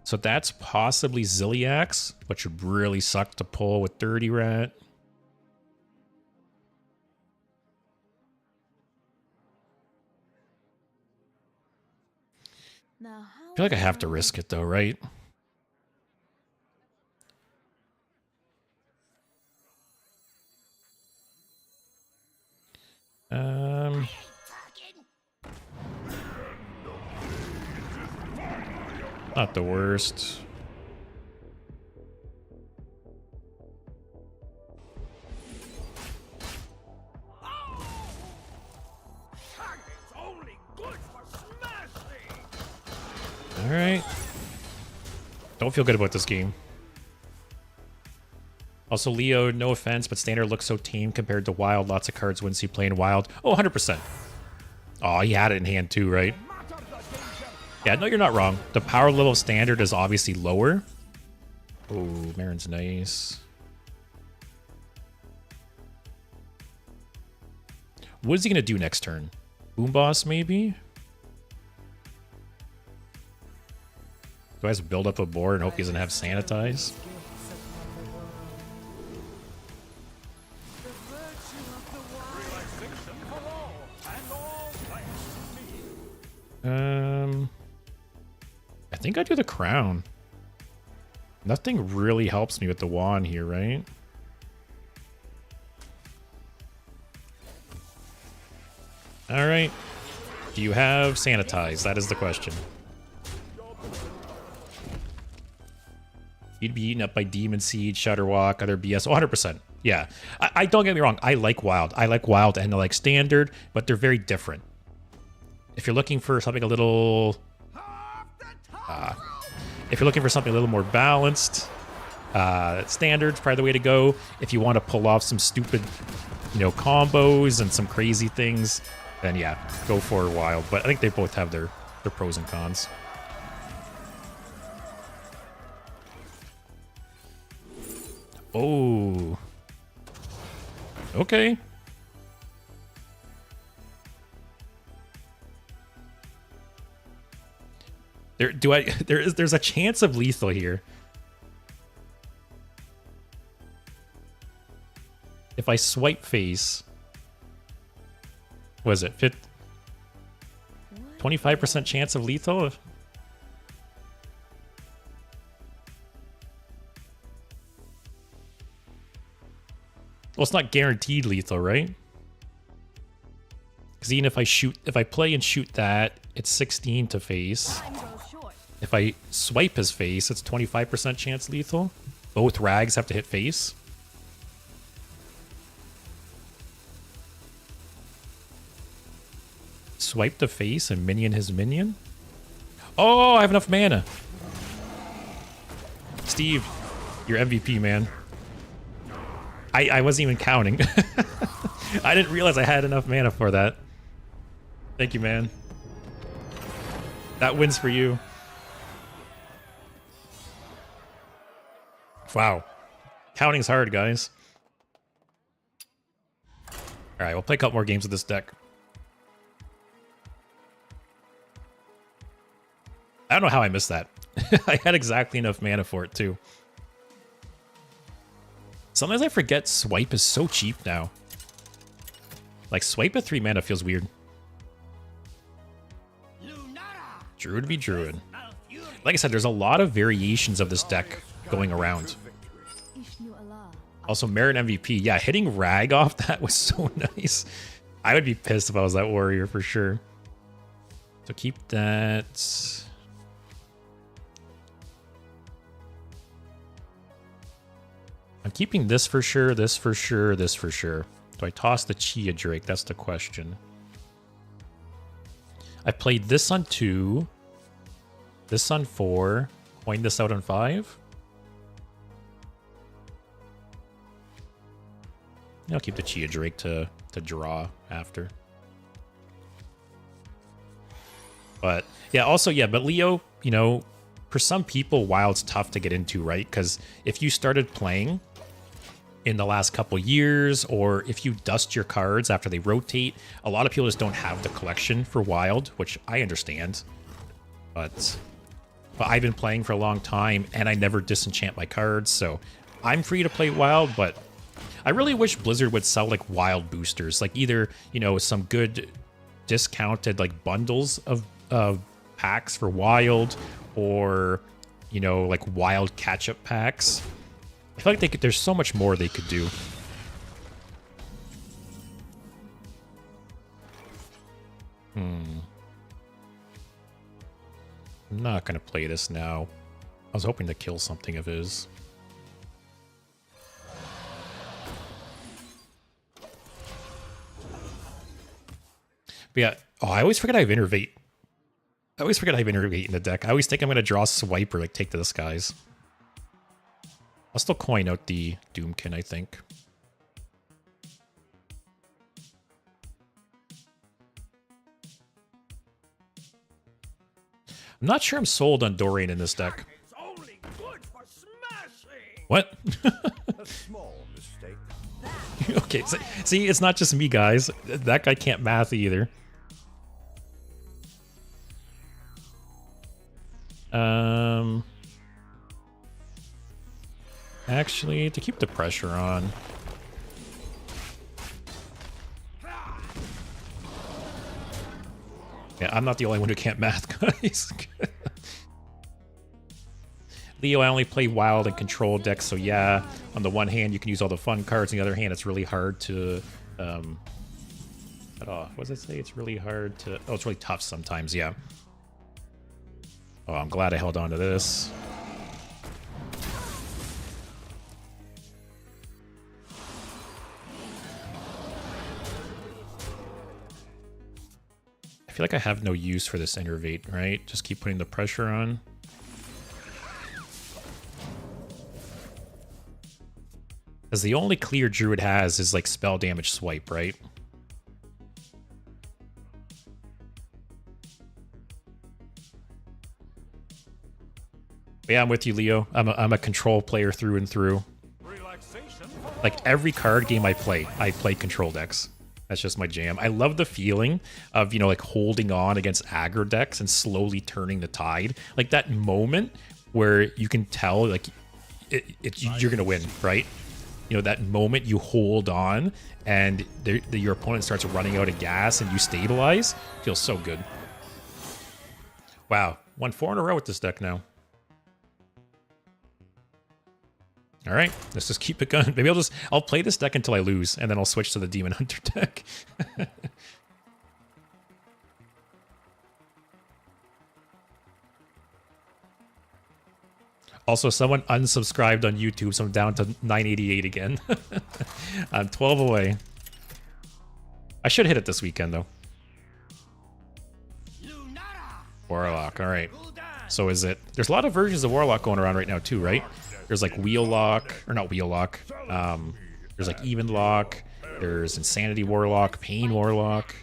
So that's possibly Ziliax, which would really suck to pull with Dirty Rat. Now, I feel like I have to risk it though, right? Not the worst. All right. Don't feel good about this game. Also, Leo, no offense, but Standard looks so tame compared to Wild. Lots of cards wins he playing Wild. Oh, 100%. Oh, he had it in hand too, right? Yeah, no, you're not wrong. The power level of Standard is obviously lower. Oh, Marin's nice. What is he going to do next turn? Boom Boss, maybe? Do I just build up a board and hope he doesn't have Sanitize? I think I do the crown. Nothing really helps me with the wand here, right? All right. Do you have sanitize? That is the question. You'd be eaten up by Demon Seed, Shudderwalk, other BS. 100%. Yeah. I don't get me wrong. I like Wild. I like Wild and I like Standard, but they're very different. If you're looking for something a little... if you're looking for something a little more balanced, Standard's probably the way to go. If you want to pull off some stupid, combos and some crazy things, then yeah, go for Wild. But I think they both have their pros and cons. Oh. Okay. There's a chance of lethal here. If I swipe face, what is it? 25% chance of lethal? Well, it's not guaranteed lethal, right? Because even if I play and shoot that, it's 16 to face. If I swipe his face, it's 25% chance lethal. Both rags have to hit face. Swipe the face and minion his minion? Oh, I have enough mana. Steve, you're MVP, man. I wasn't even counting. I didn't realize I had enough mana for that. Thank you, man. That wins for you. Wow. Counting's hard, guys. Alright, we'll play a couple more games with this deck. I don't know how I missed that. I had exactly enough mana for it, too. Sometimes I forget swipe is so cheap now. Like, swipe at 3 mana feels weird. Druid v Druid. Like I said, there's a lot of variations of this deck going around. Also, Merit MVP. Yeah, hitting Rag off that was so nice. I would be pissed if I was that warrior for sure. So keep that. I'm keeping this for sure, this for sure, this for sure. Do I toss the Chia Drake? That's the question. I played this on 2, this on 4, coined this out on 5. I'll keep the Chia Drake to draw after. But yeah, also, yeah, but Leo, for some people, Wild's tough to get into, right? Because if you started playing in the last couple years, or if you dust your cards after they rotate, a lot of people just don't have the collection for Wild, which I understand. But I've been playing for a long time, and I never disenchant my cards, so I'm free to play Wild, but I really wish Blizzard would sell, like, Wild boosters. Like, either, some good discounted, like, bundles of packs for Wild, or, like, Wild catch-up packs. I feel like there's so much more they could do. I'm not going to play this now. I was hoping to kill something of his. But yeah, I always forget I have Innervate. I always forget I have Innervate in the deck. I always think I'm going to draw Swipe or, like, take to the skies. I'll still coin out the Doomkin, I think. I'm not sure I'm sold on Dorian in this deck. It's only good for smashing. What? A small mistake. Okay, see, it's not just me, guys. That guy can't math either. Actually, to keep the pressure on. Yeah, I'm not the only one who can't math, guys. Leo, I only play Wild and Control decks, so yeah, on the one hand, you can use all the fun cards, on the other hand, it's really hard to that off. What does it say? It's really hard to... Oh, it's really tough sometimes, yeah. Oh, I'm glad I held on to this. I feel like I have no use for this Innervate, right? Just keep putting the pressure on. Because the only clear Druid has is like spell damage swipe, right? Yeah, I'm with you, Leo. I'm a control player through and through. Like every card game I play control decks. That's just my jam. I love the feeling of, you know, like holding on against aggro decks and slowly turning the tide. Like that moment where you can tell, like, you're going to win, right? You know, that moment you hold on and your opponent starts running out of gas and you stabilize. Feels so good. Wow. Won 4 in a row with this deck now. All right, let's just keep it going. Maybe I'll play this deck until I lose, and then I'll switch to the Demon Hunter deck. Also, someone unsubscribed on YouTube, so I'm down to 988 again. I'm 12 away. I should hit it this weekend, though. Warlock, all right. So is it... There's a lot of versions of Warlock going around right now, too, right? There's like Wheel Lock, or not Wheel Lock. There's like Even Lock. There's Insanity Warlock, Pain Warlock.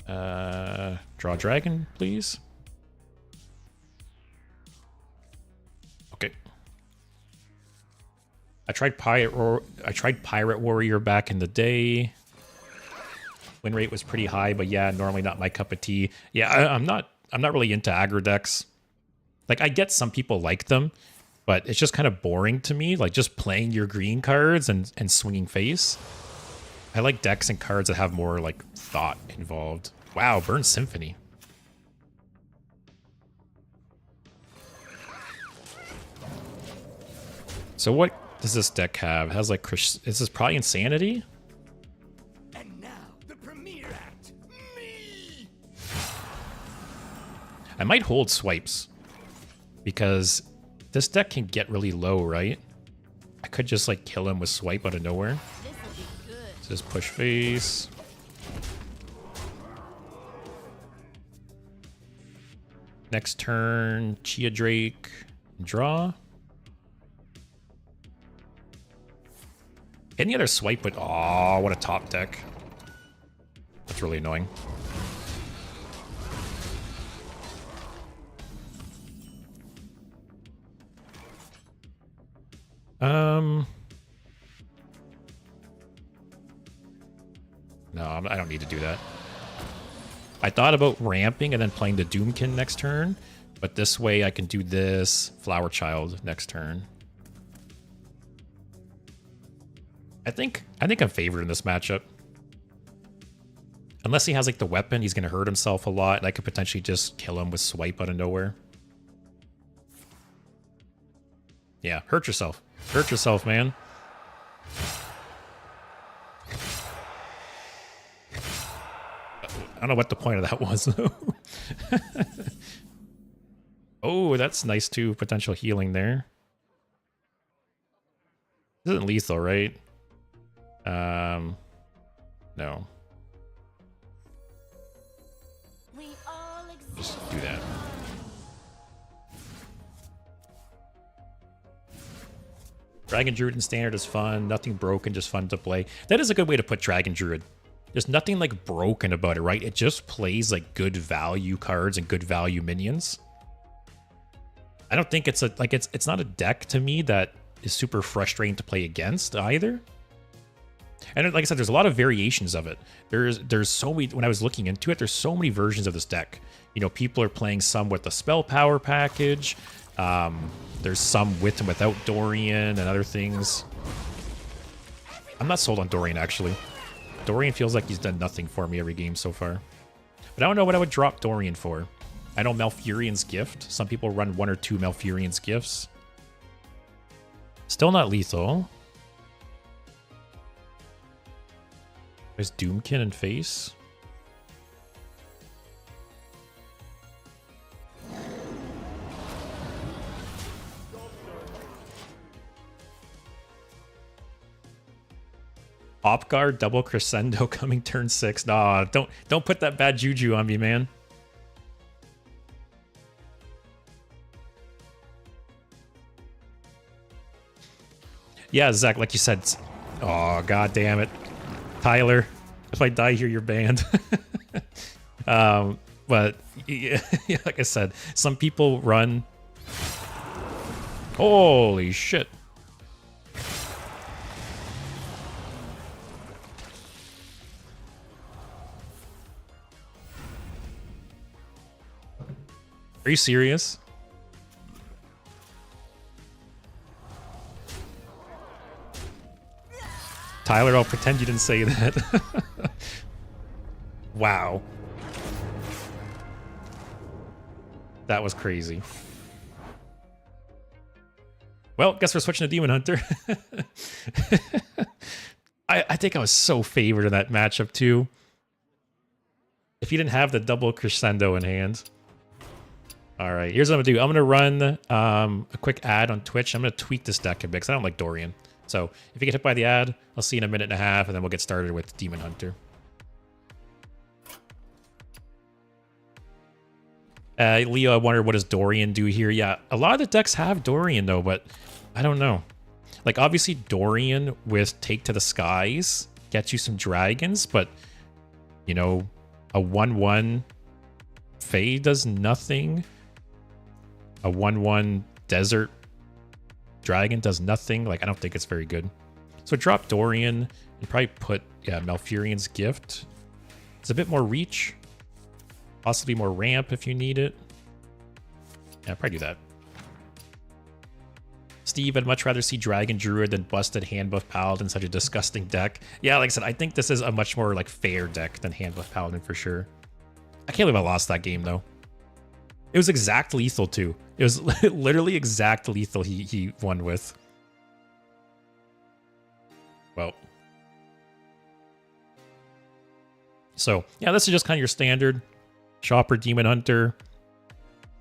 Draw Dragon, please. Okay. I tried Pirate Warrior back in the day. Win rate was pretty high, but yeah, normally not my cup of tea. Yeah, I'm not really into aggro decks. Like, I get some people like them, but it's just kind of boring to me. Like, just playing your green cards and swinging face. I like decks and cards that have more, like, thought involved. Wow, Burn Symphony. So what does this deck have? It has, like, is this probably Insanity? And now, the premiere act, me! I might hold Swipes. Because this deck can get really low, right? I could just like kill him with Swipe out of nowhere. So just push face. Next turn, Chia Drake, draw. Any other swipe would... Oh, what a top deck. That's really annoying. No, I don't need to do that. I thought about ramping and then playing the Doomkin next turn, but this way I can do this Flower Child next turn. I think I'm favored in this matchup. Unless he has like the weapon, he's gonna hurt himself a lot, and I could potentially just kill him with Swipe out of nowhere. Yeah, hurt yourself. Hurt yourself, man. I don't know what the point of that was, though. Oh, that's nice, too. Potential healing there. This isn't lethal, right? No. Just do that. Dragon Druid in Standard is fun. Nothing broken, just fun to play. That is a good way to put Dragon Druid. There's nothing like broken about it, right? It just plays like good value cards and good value minions. I don't think it's a it's not a deck to me that is super frustrating to play against either. And like I said, there's a lot of variations of it. There's so many. When I was looking into it, there's so many versions of this deck. You know, people are playing some with the spell power package. There's some with and without Dorian and other things. I'm not sold on Dorian, actually. Dorian feels like he's done nothing for me every game so far. But I don't know what I would drop Dorian for. I know Malfurion's Gift. Some people run 1 or 2 Malfurion's Gifts. Still not lethal. There's Doomkin in face. Op guard, double crescendo coming turn 6. Nah, don't put that bad juju on me, man. Yeah, Zach, like you said. Oh, god damn it. Tyler, if I die here, you're banned. But yeah, like I said, some people run. Holy shit. Are you serious? Tyler, I'll pretend you didn't say that. Wow. That was crazy. Well, guess we're switching to Demon Hunter. I think I was so favored in that matchup too. If you didn't have the double crescendo in hand. All right, here's what I'm gonna do. I'm gonna run a quick ad on Twitch. I'm gonna tweak this deck a bit because I don't like Dorian. So if you get hit by the ad, I'll see you in a minute and a half, and then we'll get started with Demon Hunter. Leo, I wonder what does Dorian do here? Yeah, a lot of the decks have Dorian though, but I don't know. Like obviously Dorian with Take to the Skies gets you some dragons, but you know, a 1/1 Fae does nothing. A 1/1 Desert Dragon does nothing. Like I don't think it's very good. So drop Dorian and probably put Malfurion's Gift. It's a bit more reach. Possibly more ramp if you need it. Yeah, I'll probably do that. Steve, I'd much rather see Dragon Druid than busted Handbuff Paladin, such a disgusting deck. Yeah, like I said, I think this is a much more like fair deck than Handbuff Paladin for sure. I can't believe I lost that game though. It was exact lethal too. It was literally exact lethal he won with. Well. So, yeah, this is just kind of your standard Chopper Demon Hunter.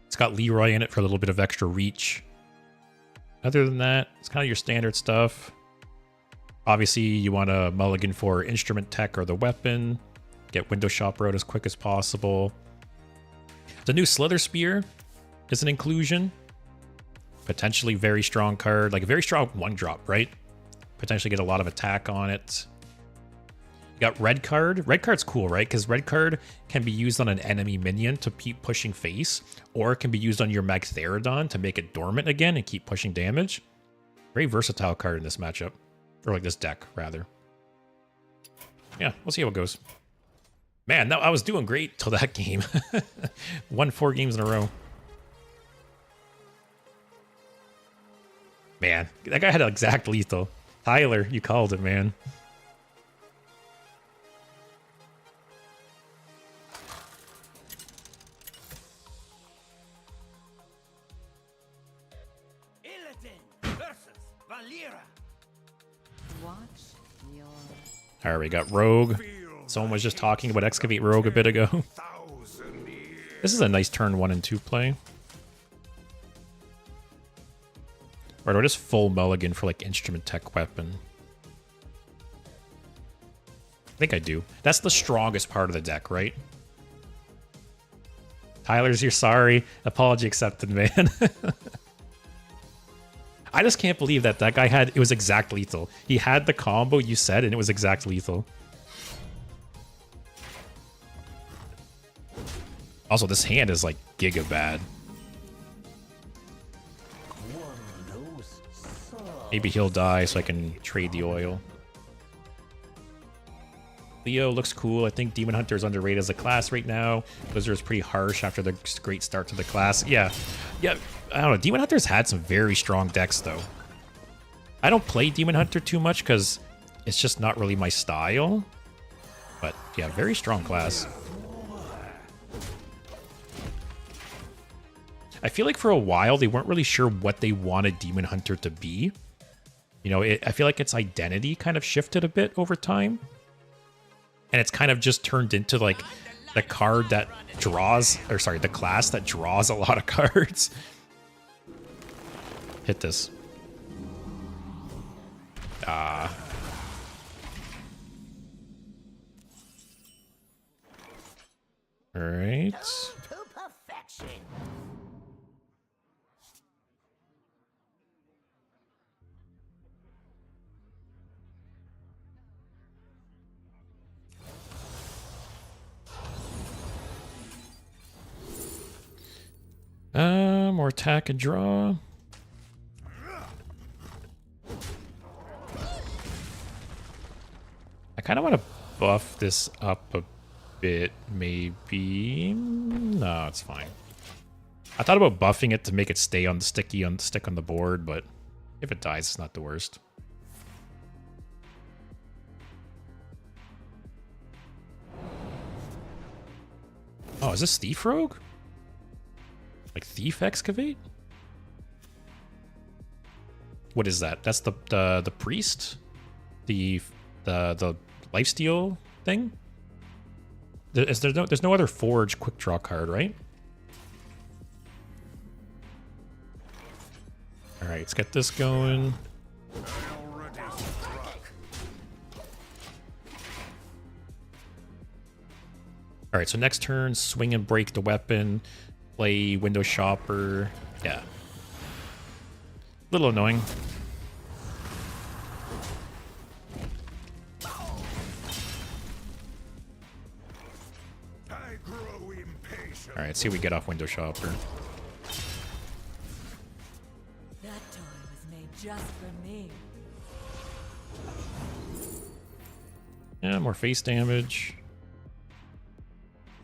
It's got Leroy in it for a little bit of extra reach. Other than that, it's kind of your standard stuff. Obviously, you want to mulligan for Instrument Tech or the weapon. Get Window Shopper out as quick as possible. The new Slither Spear is an inclusion. Potentially very strong card. Like a very strong 1-drop, right? Potentially get a lot of attack on it. You got Red Card. Red Card's cool, right? Because Red Card can be used on an enemy minion to keep pushing face, or it can be used on your Magtheridon to make it dormant again and keep pushing damage. Very versatile card in this matchup. Or like this deck, rather. Yeah, we'll see how it goes. Man, no, I was doing great till that game. Won 4 games in a row. Man, that guy had exact lethal. Tyler, you called it, man. Alright, we got Rogue. Someone was just talking about Excavate Rogue a bit ago. This is a nice turn 1 and 2 play. Or do I just full mulligan for like Instrument Tech weapon? I think I do. That's the strongest part of the deck, right? Tyler's here, sorry. Apology accepted, man. I just can't believe that guy had, it was exact lethal. He had the combo you said, and it was exact lethal. Also, this hand is like giga bad. Maybe he'll die so I can trade the oil. Leo looks cool. I think Demon Hunter is underrated as a class right now. Blizzard's pretty harsh after the great start to the class. Yeah, I don't know. Demon Hunter's had some very strong decks, though. I don't play Demon Hunter too much because it's just not really my style. But yeah, very strong class. I feel like for a while they weren't really sure what they wanted Demon Hunter to be. You know, I feel like its identity kind of shifted a bit over time. And it's kind of just turned into like the card that draws, or sorry, the class that draws a lot of cards. Hit this. Ah. All right. To perfection. More attack and draw. I kind of want to buff this up a bit, maybe. No, it's fine. I thought about buffing it to make it stay on the stick on the board, but if it dies, it's not the worst. Oh, is this Thief Rogue? Like Thief Excavate? What is that? That's the priest? The lifesteal thing? There's no other forge quick draw card, right? All right, let's get this going. All right, so next turn, swing and break the weapon, play window shopper. Yeah. A little annoying. All right, see what we get off window shopper. That toy was made just for me. Yeah, more face damage.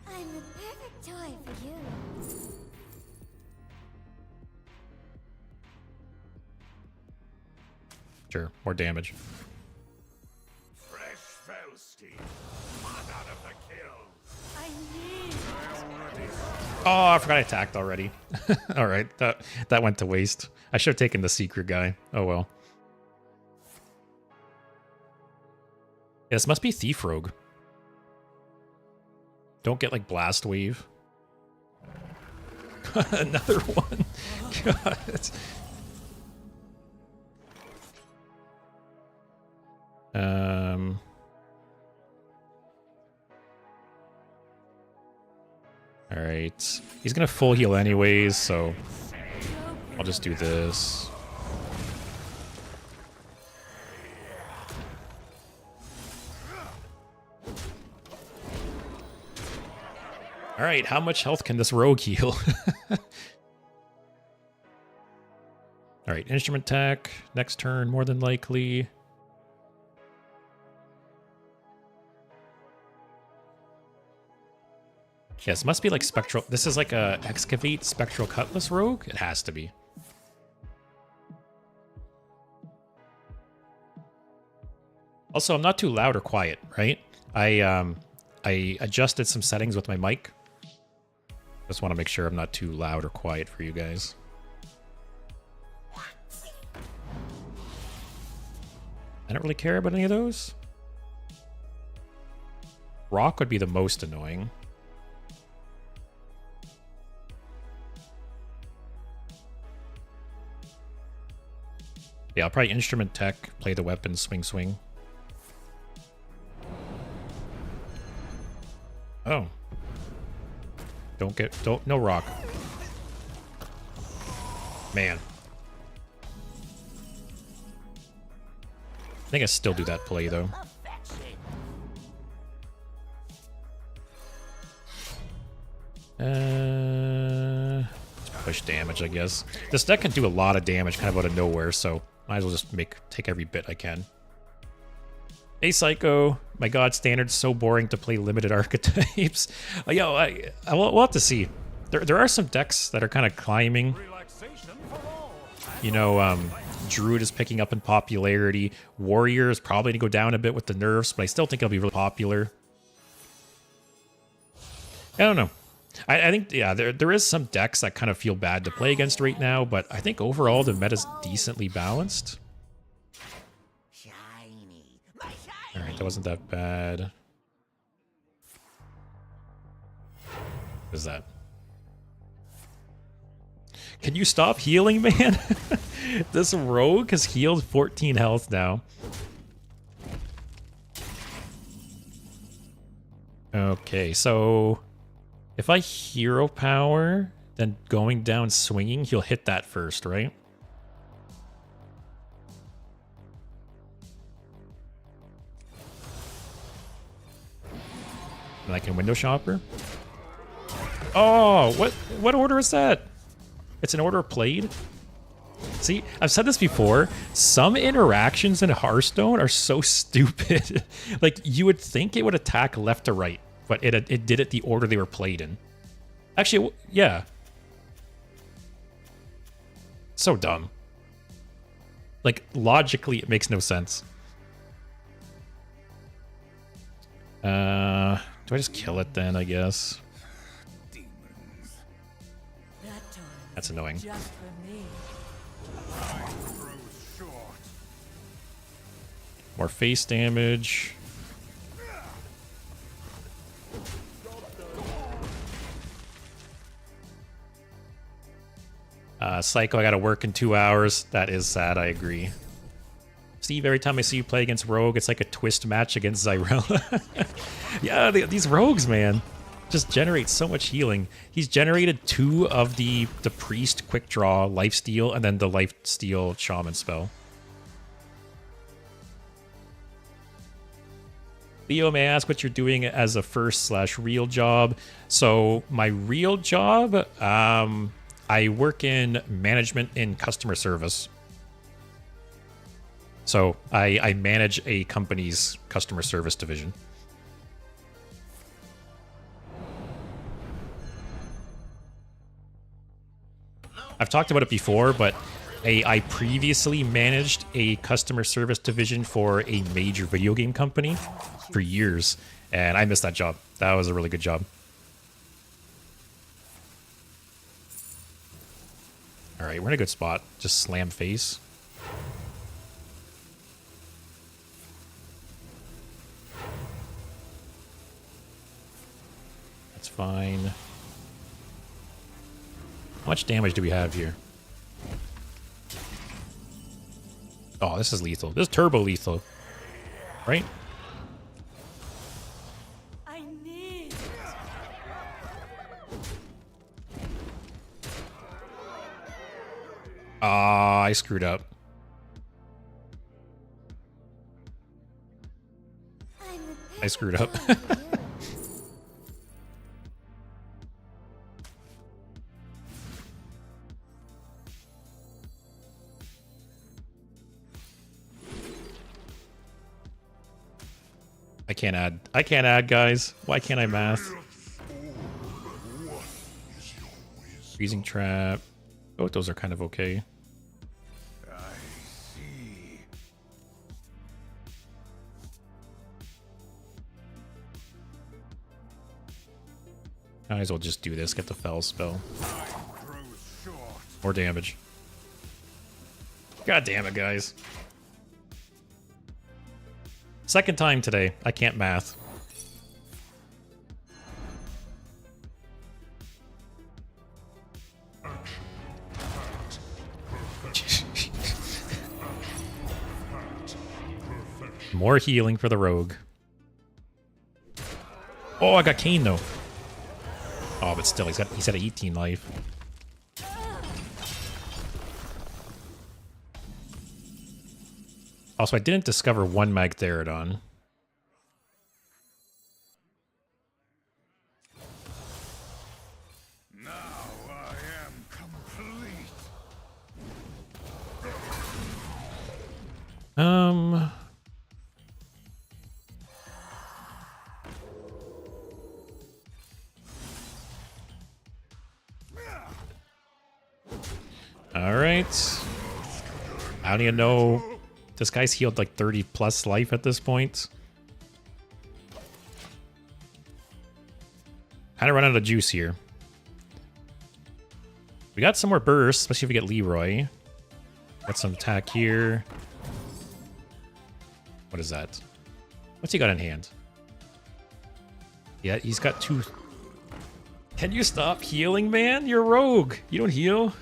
I'm the perfect toy for you. Sure, more damage. Fresh Felstein. Hot out of the kiln. I need Oh, I forgot I attacked already. All right, that went to waste. I should have taken the secret guy. Oh well. Yeah, this must be Thief Rogue. Don't get like Blast Wave. Another one. God. All right. He's gonna full heal anyways, so I'll just do this. All right, how much health can this rogue heal? All right, instrument attack. Next turn, more than likely. Yes, must be like spectral. This is like a excavate spectral cutlass rogue. It has to be. Also, I'm not too loud or quiet, right? I adjusted some settings with my mic. Just want to make sure I'm not too loud or quiet for you guys. I don't really care about any of those. Rock would be the most annoying. Yeah, I'll probably instrument tech, play the weapon, swing, swing. Oh. No rock. Man. I think I still do that play, though. Let's push damage, I guess. This deck can do a lot of damage kind of out of nowhere, so might as well just take every bit I can. Hey, Psycho. My god, Standard's so boring to play limited archetypes. Yo, we'll have to see. There are some decks that are kind of climbing. You know, Druid is picking up in popularity. Warrior is probably going to go down a bit with the nerfs, but I still think it'll be really popular. I don't know. I think, yeah, there is some decks that kind of feel bad to play against right now, but I think overall the meta's decently balanced. Shiny. All right, that wasn't that bad. What is that? Can you stop healing, man? This rogue has healed 14 health now. Okay, so if I hero power, then going down swinging, he'll hit that first, right? And I can window shopper. Oh, what order is that? It's an order played? See, I've said this before. Some interactions in Hearthstone are so stupid. Like, you would think it would attack left to right, but it did it the order they were played in. Actually, yeah. So dumb. Like, logically, it makes no sense. Do I just kill it then, I guess? That's annoying. Just for me. More face damage. Psycho, I gotta work in 2 hours. That is sad, I agree. Steve, every time I see you play against Rogue, it's like a twist match against Zyrella. Yeah, these Rogues, man, just generate so much healing. He's generated 2 of the Priest Quick Draw Lifesteal and then the Lifesteal Shaman spell. Leo, may I ask what you're doing as a first/real job? So my real job, I work in management in customer service. So I manage a company's customer service division. I've talked about it before, but I previously managed a customer service division for a major video game company for years, and I missed that job. That was a really good job. All right, we're in a good spot. Just slam face. That's fine. How much damage do we have here? Oh, this is lethal. This is turbo lethal. Right? I need. Ah, I screwed up. I screwed up. I can't add, guys. Why can't I math? Freezing trap. Both those are kind of okay. I see. Might as well just do this. Get the fell spell. More damage. God damn it, guys. Second time today. I can't math. More healing for the rogue. Oh, I got Kane though. Oh, but still, he's at 18 life. Also, I didn't discover one Magtheridon. Now I am complete. All right. I don't even know. This guy's healed like 30 plus life at this point. Kind of run out of juice here. We got some more bursts, especially if we get Leroy. Got some attack here. What is that? What's he got in hand? Yeah, he's got two. Can you stop healing, man? You're a rogue. You don't heal.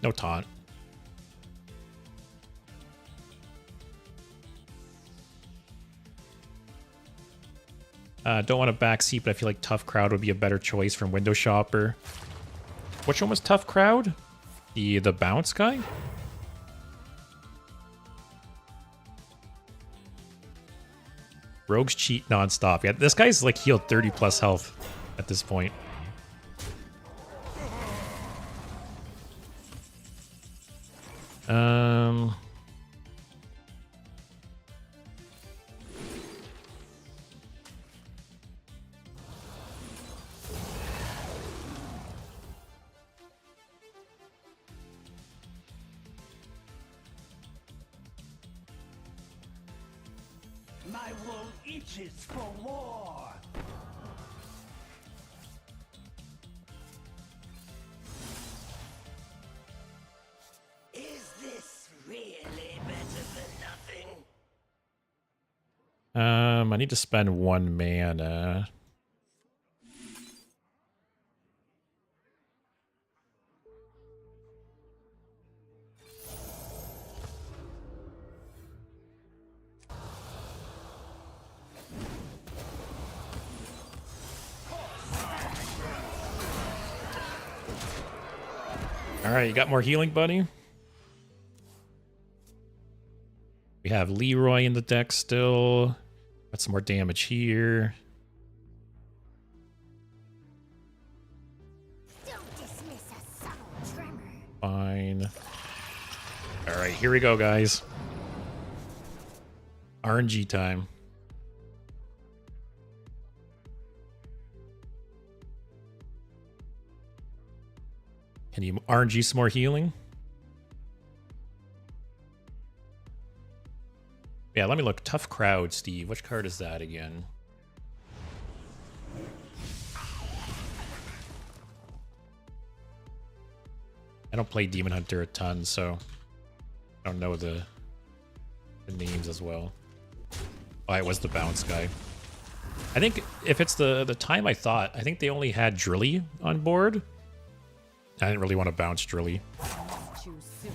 No taunt. Don't want a backseat, but I feel like Tough Crowd would be a better choice from Window Shopper. Which one was Tough Crowd? The bounce guy? Rogues cheat nonstop. Yeah, this guy's like healed 30 plus health at this point. My wool itches for war. Is this really better than nothing? I need to spend 1 mana. Alright, you got more healing, buddy? We have Leroy in the deck still. Got some more damage here. Don't dismiss a subtle tremor. Fine. Alright, here we go, guys. RNG time. Can you RNG some more healing? Yeah, let me look. Tough Crowd, Steve. Which card is that again? I don't play Demon Hunter a ton, so I don't know the names as well. Oh, it was the bounce guy. I think if it's the time I thought, I think they only had Drilly on board. I didn't really want to bounce Drilly. Too soon.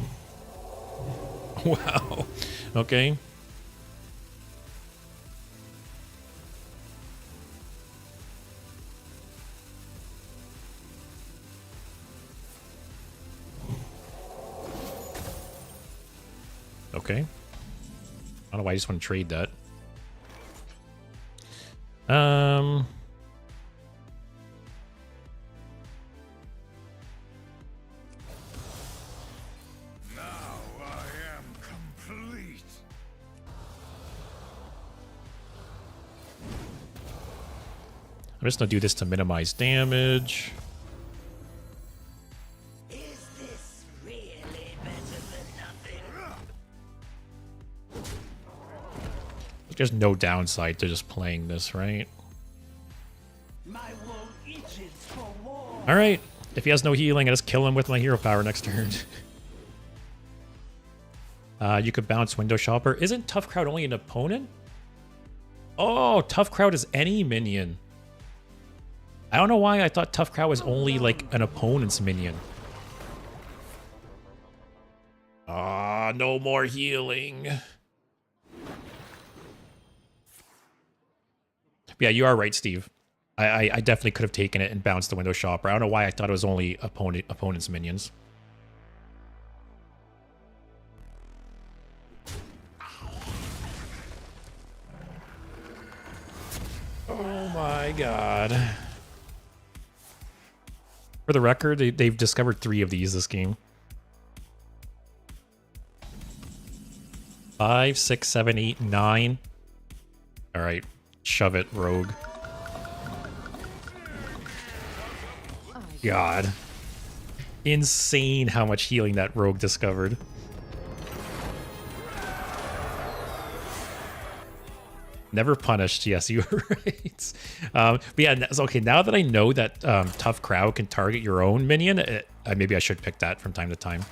Wow. Okay. Okay. I don't know why I just want to trade that. Now I am complete. I'm just gonna do this to minimize damage. Is this really better than nothing? There's no downside to just playing this, right? My wool itches for war. All right. If he has no healing, I just kill him with my hero power next turn. You could bounce Window Shopper. Isn't Tough Crowd only an opponent? Oh, Tough Crowd is any minion. I don't know why I thought Tough Crowd was only like an opponent's minion. Ah, no more healing. Yeah, you are right, Steve. I definitely could have taken it and bounced the Window Shopper. I don't know why I thought it was only opponent's minions. Oh my god. For the record, they've discovered 3 of these this game. 5, 6, 7, 8, 9. Alright, shove it, rogue. God. Insane how much healing that rogue discovered. Never punished. Yes, you were right. But yeah, so, okay, now that I know that Tough Crowd can target your own minion, maybe I should pick that from time to time.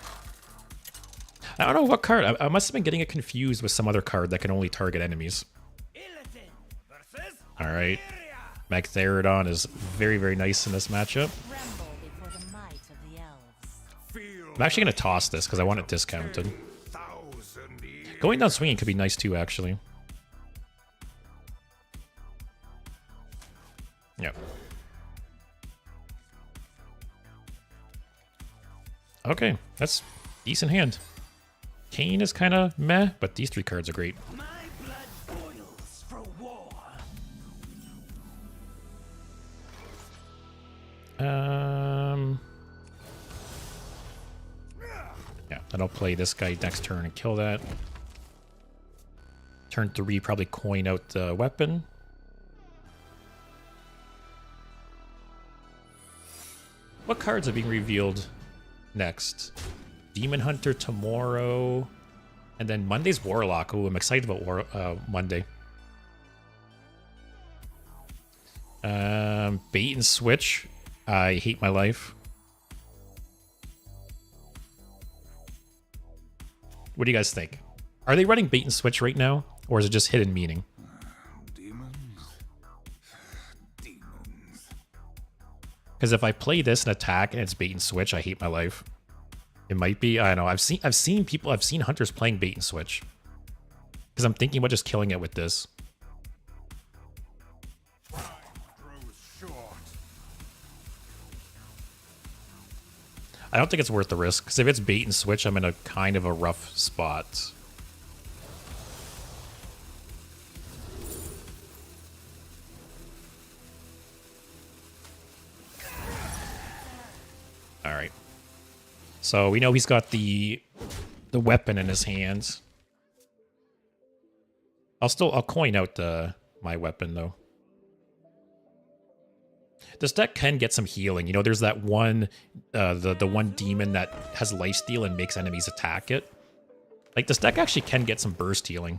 I don't know what card. I must have been getting it confused with some other card that can only target enemies. Alright. Magtheridon is very, very nice in this matchup. Tremble before the might of the elves. I'm actually going to toss this because I want it discounted. Going down swinging could be nice too, actually. Yep. Okay, that's decent hand. Kane is kind of meh, but these 3 cards are great. My blood boils for war. Yeah, then I'll play this guy next turn and kill that. Turn 3, probably coin out the weapon. What cards are being revealed next? Demon Hunter tomorrow. And then Monday's Warlock. Oh, I'm excited about Monday. Bait and switch. I hate my life. What do you guys think? Are they running bait and switch right now? Or is it just hidden meaning? Demons. Because if I play this and attack and it's bait and switch, I hate my life. It might be. I don't know. I've seen hunters playing bait and switch. Because I'm thinking about just killing it with this. I don't think it's worth the risk. Because if it's bait and switch, I'm in a kind of a rough spot. All right. So we know he's got the weapon in his hands. I'll coin out my weapon though. This deck can get some healing. You know, there's that one the one demon that has lifesteal and makes enemies attack it. Like this deck actually can get some burst healing.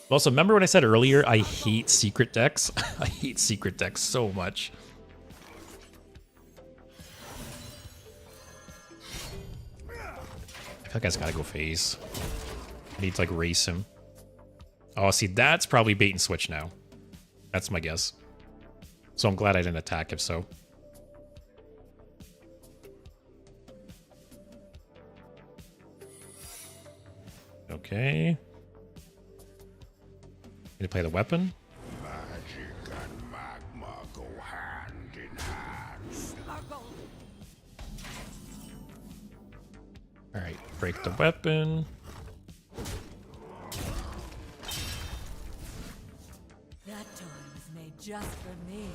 Also, remember when I said earlier I hate secret decks? I hate secret decks so much. I feel like I just gotta go phase. I need to like race him. Oh, see, that's probably bait and switch now. That's my guess. So I'm glad I didn't attack if so. Okay. Need to play the weapon. Magic and magma go hand in hand. Alright, break the weapon. That toy was made just for me.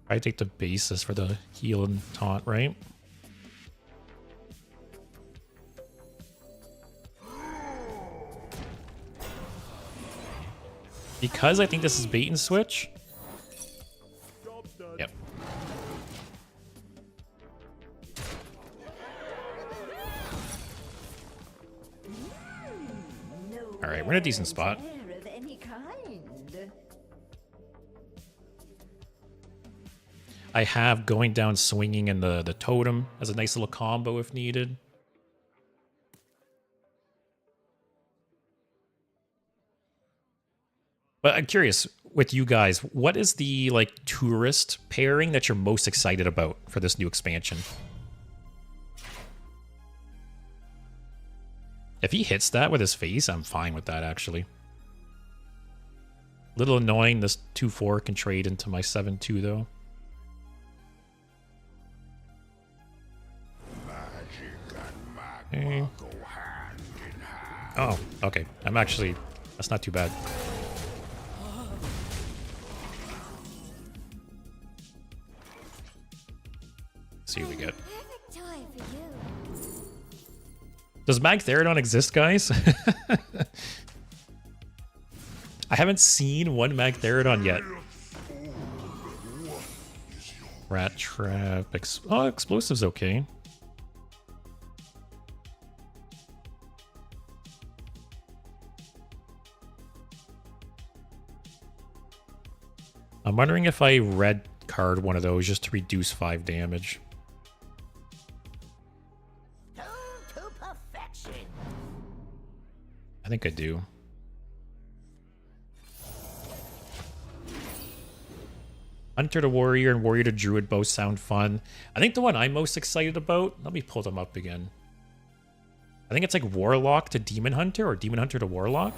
I take the basis for the heal and taunt, right? Because I think this is bait and switch. Yep. All right, we're in a decent spot. Air of any kind. I have going down swinging and the totem as a nice little combo if needed. But I'm curious with you guys, what is the like tourist pairing that you're most excited about for this new expansion? If he hits that with his face, I'm fine with that actually. Little annoying this 2/4 can trade into my 7/2 though. Okay. Oh, okay. I'm actually... That's not too bad. Let's see what we get. Perfect toy for you. Does Magtheridon exist, guys? I haven't seen one Magtheridon yet. Rat Trap. Oh, Explosive's okay. I'm wondering if I red card one of those just to reduce 5 damage. Don't think I do. Hunter to Warrior and Warrior to Druid both sound fun. I think the one I'm most excited about, let me pull them up again. I think it's like Warlock to Demon Hunter or Demon Hunter to Warlock.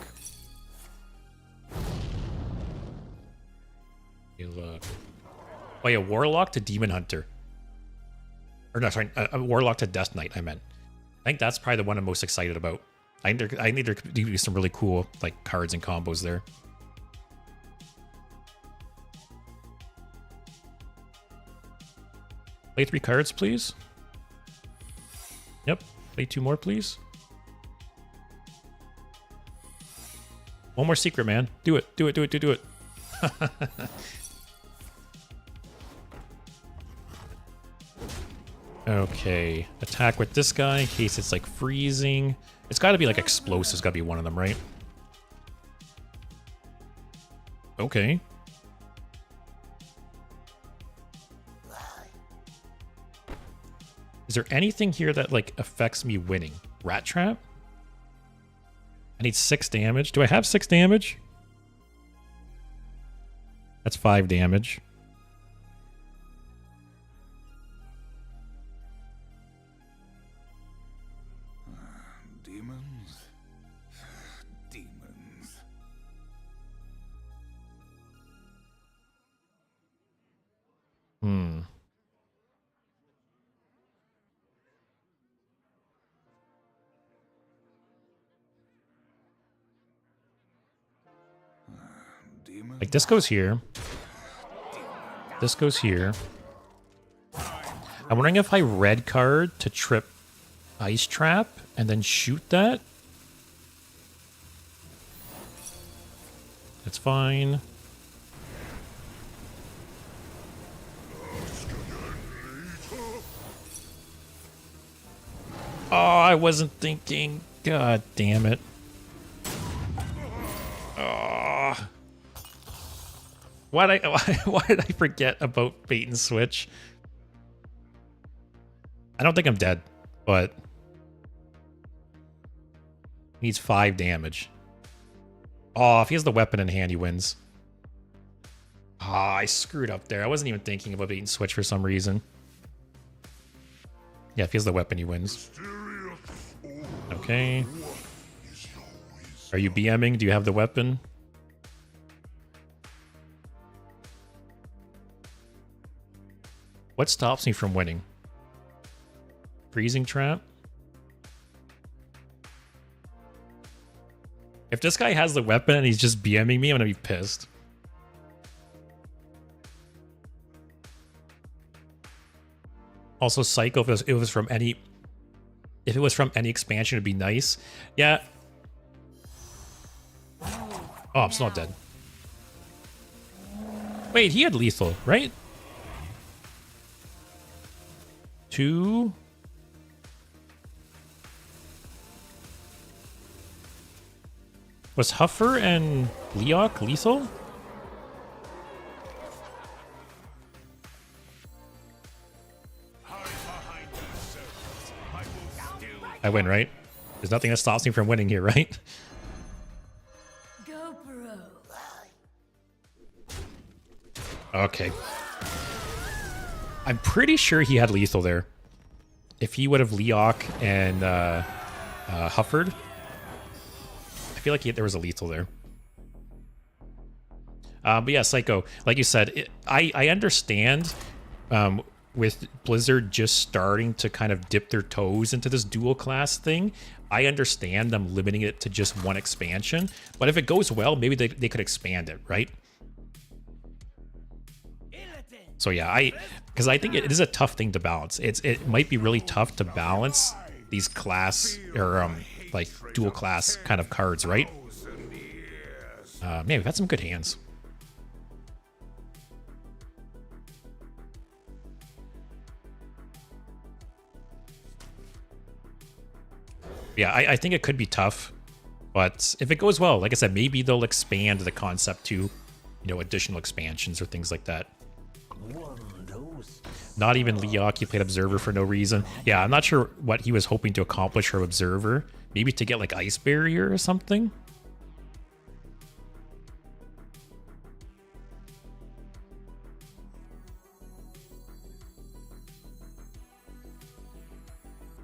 Look. Oh yeah, Warlock to Demon Hunter. Or no, sorry, Warlock to Death Knight, I meant. I think that's probably the one I'm most excited about. I think there could be some really cool like cards and combos there. Play 3 cards, please. Yep. Play 2 more, please. One more secret, man. Do it. Do it. Do it. Do it. Okay. Attack with this guy in case it's like freezing. It's got to be like explosives. Got to be one of them, right? Okay. Is there anything here that like affects me winning? Rat Trap? I need 6 damage. Do I have 6 damage? That's 5 damage. Demons. Demons. Hmm. Demons. Like this goes here. This goes here. I'm wondering if I red card to trip Ice Trap and then shoot that. That's fine. Oh, I wasn't thinking. God damn it. Oh. Why did I forget about bait and switch? I don't think I'm dead, but he needs 5 damage. Oh, if he has the weapon in hand, he wins. Ah, I screwed up there. I wasn't even thinking about bait and switch for some reason. Yeah, if he has the weapon, he wins. Okay. Are you BMing? Do you have the weapon? What stops me from winning? Freezing trap? If this guy has the weapon and he's just BMing me, I'm gonna be pissed. Also, Psycho, if it was from any expansion, it'd be nice. Yeah. Oh, I'm still not dead. Wait, he had lethal, right? 2. Was Huffer and Leok lethal? I win, right? There's nothing that stops me from winning here, right? Go pro. Okay. I'm pretty sure he had lethal there. If he would have Leok and Huffered, I feel like there was a lethal there. But yeah, Psycho, like you said, I understand with Blizzard just starting to kind of dip their toes into this dual class thing. I understand them limiting it to just one expansion, but if it goes well, maybe they could expand it, right? So yeah, because I think it is a tough thing to balance. It might be really tough to balance these class or like dual class kind of cards, right? Man, we've had some good hands. Yeah, I think it could be tough, but if it goes well, like I said, maybe they'll expand the concept to, you know, additional expansions or things like that. Not even Leok, he played Observer for no reason. Yeah, I'm not sure what he was hoping to accomplish from Observer. Maybe to get like Ice Barrier or something?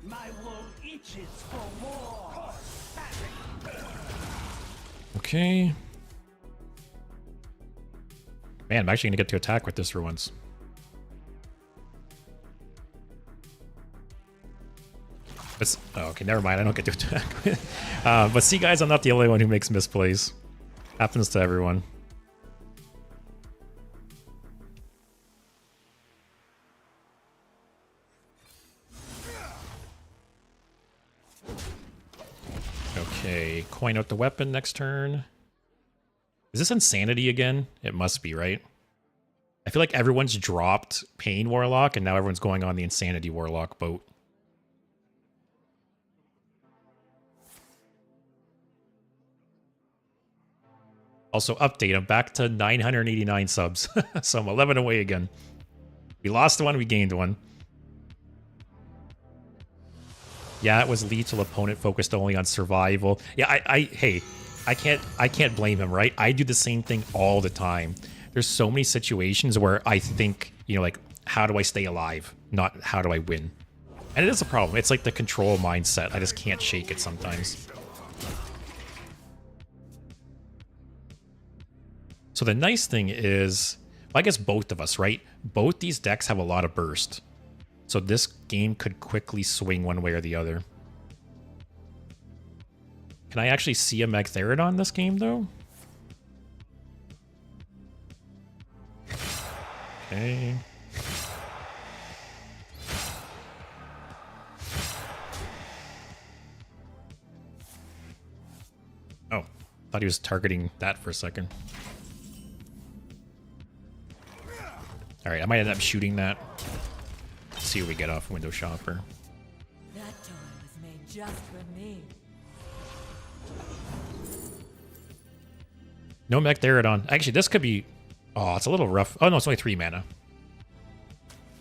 My wool itches for more. Okay. Man, I'm actually gonna get to attack with this for once. Oh, okay, never mind. I don't get to attack. But see, guys, I'm not the only one who makes misplays. Happens to everyone. Okay, coin out the weapon next turn. Is this Insanity again? It must be, right? I feel like everyone's dropped Pain Warlock, and now everyone's going on the Insanity Warlock boat. Also, update, I'm back to 989 subs. So I'm 11 away again. We lost one, we gained one. Yeah, it was lethal opponent focused only on survival. Yeah, hey, I can't blame him, right? I do the same thing all the time. There's so many situations where I think, you know, like, how do I stay alive? Not how do I win? And it is a problem. It's like the control mindset. I just can't shake it sometimes. So the nice thing is, well, I guess both of us, right? Both these decks have a lot of burst. So this game could quickly swing one way or the other. Can I actually see a Magtheridon this game, though? Okay. Oh, thought he was targeting that for a second. Alright, I might end up shooting that. Let's see what we get off Window Shopper. That toy was made just for me. No Magtheridon. Actually, this could be... Oh, it's a little rough. Oh, no, it's only 3 mana.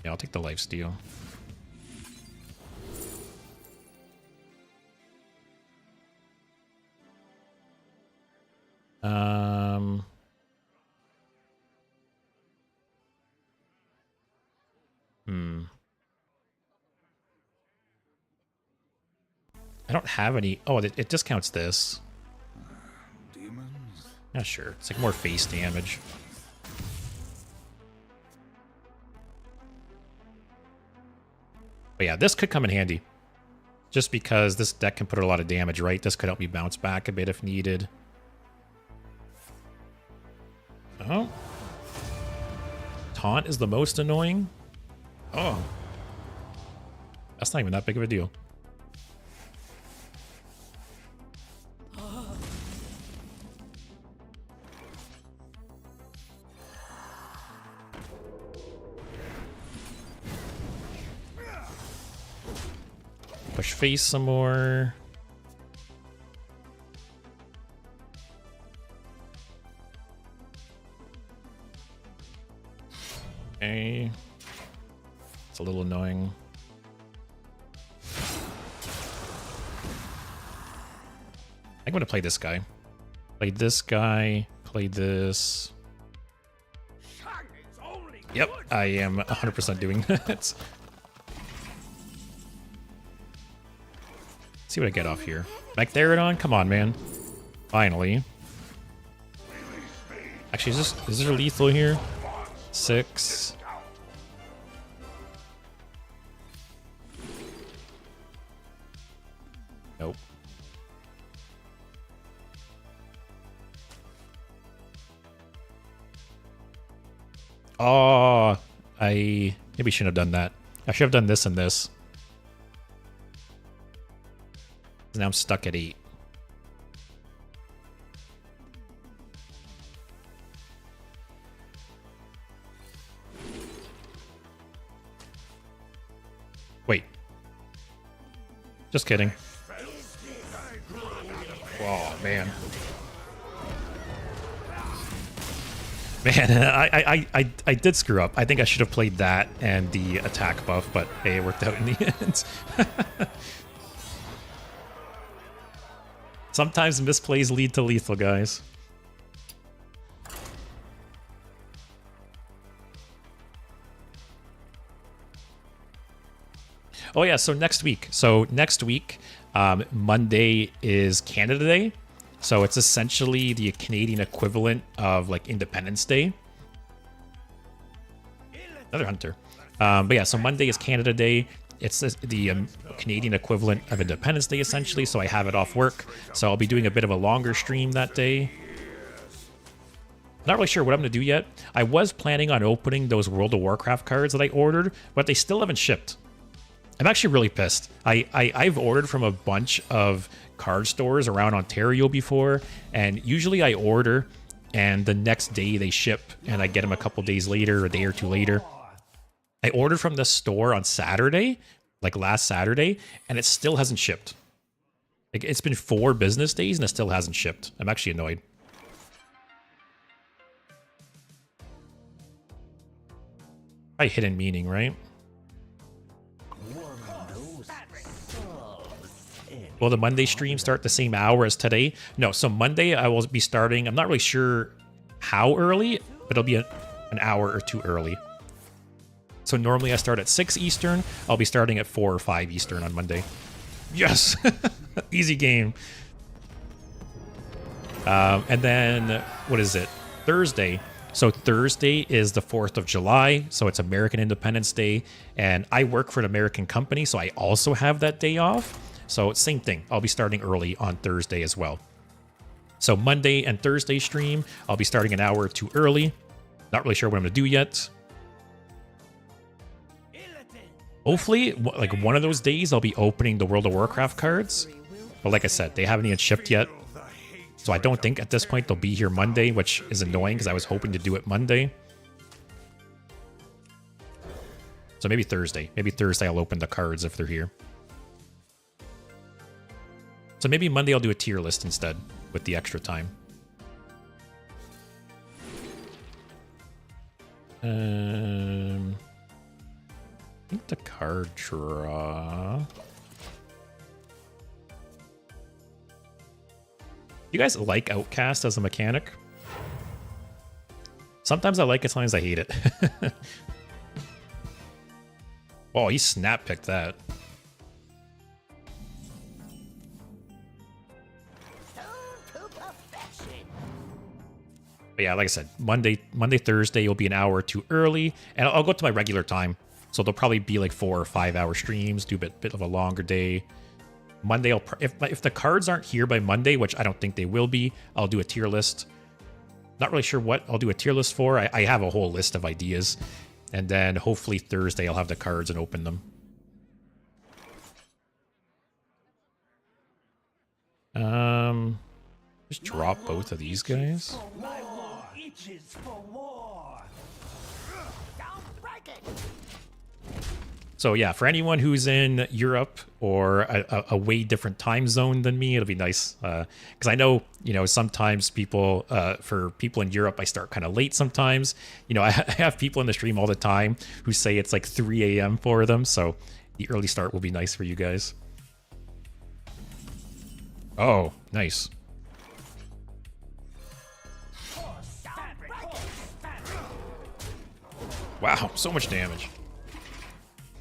Yeah, I'll take the lifesteal. I don't have any... Oh, it discounts this. Demons? Yeah, sure. It's like more face damage. But yeah, this could come in handy. Just because this deck can put a lot of damage, right? This could help me bounce back a bit if needed. Oh. Taunt is the most annoying. Oh. That's not even that big of a deal. Push face some more. Okay. It's a little annoying. I'm gonna play this guy. Play this guy. Play this. Yep, I am 100% doing that. See what I get off here. Magtheridon? Come on, man. Finally. Actually, is there lethal here? 6. Nope. Oh, I maybe shouldn't have done that. I should have done this and this. Now I'm stuck at 8. Wait. Just kidding. Oh, man. Man, I did screw up. I think I should have played that and the attack buff, but hey, it worked out in the end. Sometimes misplays lead to lethal, guys. Oh yeah, so next week. Monday is Canada Day. So it's essentially the Canadian equivalent of like Independence Day. Another hunter. But yeah, so Monday is Canada Day. It's the Canadian equivalent of Independence Day, essentially. So I have it off work. So I'll be doing a bit of a longer stream that day. Not really sure what I'm going to do yet. I was planning on opening those World of Warcraft cards that I ordered, but they still haven't shipped. I'm actually really pissed. I've ordered from a bunch of card stores around Ontario before, and usually I order and the next day they ship and I get them a couple days later, a day or two later. I ordered from this store on Saturday, like last Saturday, and it still hasn't shipped. Like, it's been 4 business days and it still hasn't shipped. I'm actually annoyed. Probably hidden meaning, right? Will the Monday stream start the same hour as today? No, so Monday I will be starting, I'm not really sure how early, but it'll be an hour or 2 early. So normally I start at 6 Eastern, I'll be starting at 4 or 5 Eastern on Monday. Yes! Easy game. And then, what is it? Thursday. So Thursday is the 4th of July, so it's American Independence Day, and I work for an American company, so I also have that day off. So same thing, I'll be starting early on Thursday as well. So Monday and Thursday stream, I'll be starting an hour or 2 early. Not really sure what I'm going to do yet. Hopefully, like one of those days, I'll be opening the World of Warcraft cards. But like I said, they haven't even shipped yet. So I don't think at this point they'll be here Monday, which is annoying because I was hoping to do it Monday. So maybe Thursday. Maybe Thursday I'll open the cards if they're here. So maybe Monday I'll do a tier list instead with the extra time. I think the card draw. You guys like Outcast as a mechanic? Sometimes I like it, sometimes I hate it. Oh, he snap picked that. But yeah, like I said, Monday, Thursday will be an hour or 2 early, and I'll go to my regular time. So they'll probably be like 4 or 5 hour streams, do a bit of a longer day. Monday, if the cards aren't here by Monday, which I don't think they will be, I'll do a tier list. Not really sure what I'll do a tier list for. I have a whole list of ideas. And then hopefully Thursday I'll have the cards and open them. Just drop both of these guys. So yeah, for anyone who's in Europe or a way different time zone than me, it'll be nice. Because I know, sometimes people, for people in Europe, I start kind of late sometimes. I have people in the stream all the time who say it's like 3 a.m. for them. So the early start will be nice for you guys. Oh, nice. Wow, so much damage.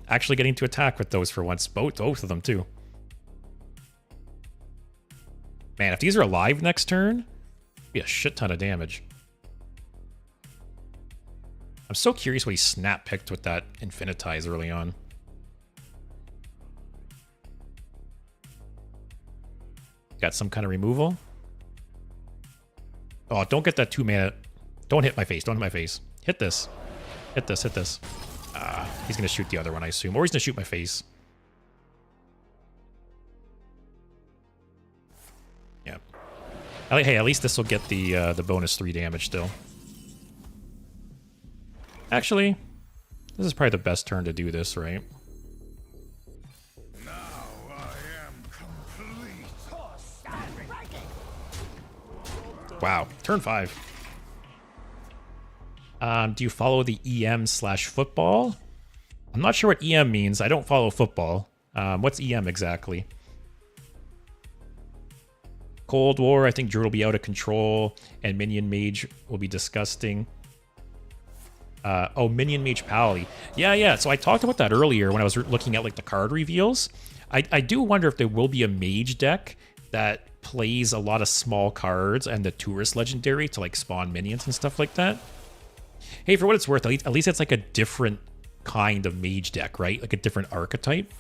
Actually getting to attack with those for once. Both of them, too. Man, if these are alive next turn, it'd be a shit ton of damage. I'm so curious what he snap picked with that Infinitize early on. Got some kind of removal. Oh, don't get that 2-mana. Don't hit my face. Don't hit my face. Hit this. Hit this. Hit this. He's going to shoot the other one, I assume. Or he's going to shoot my face. Yeah. Hey, at least this will get the bonus 3 damage still. Actually, this is probably the best turn to do this, right? Now I am complete. Wow. Turn 5. Do you follow the EM/football? I'm not sure what EM means. I don't follow football. What's EM exactly? Cold War, I think Druid will be out of control, and Minion Mage will be disgusting. Oh, Minion Mage Pally. Yeah. So I talked about that earlier when I was looking at like the card reveals. I do wonder if there will be a Mage deck that plays a lot of small cards and the Tourist Legendary to like spawn minions and stuff like that. Hey, for what it's worth, at least it's like a different kind of Mage deck, right? Like a different archetype.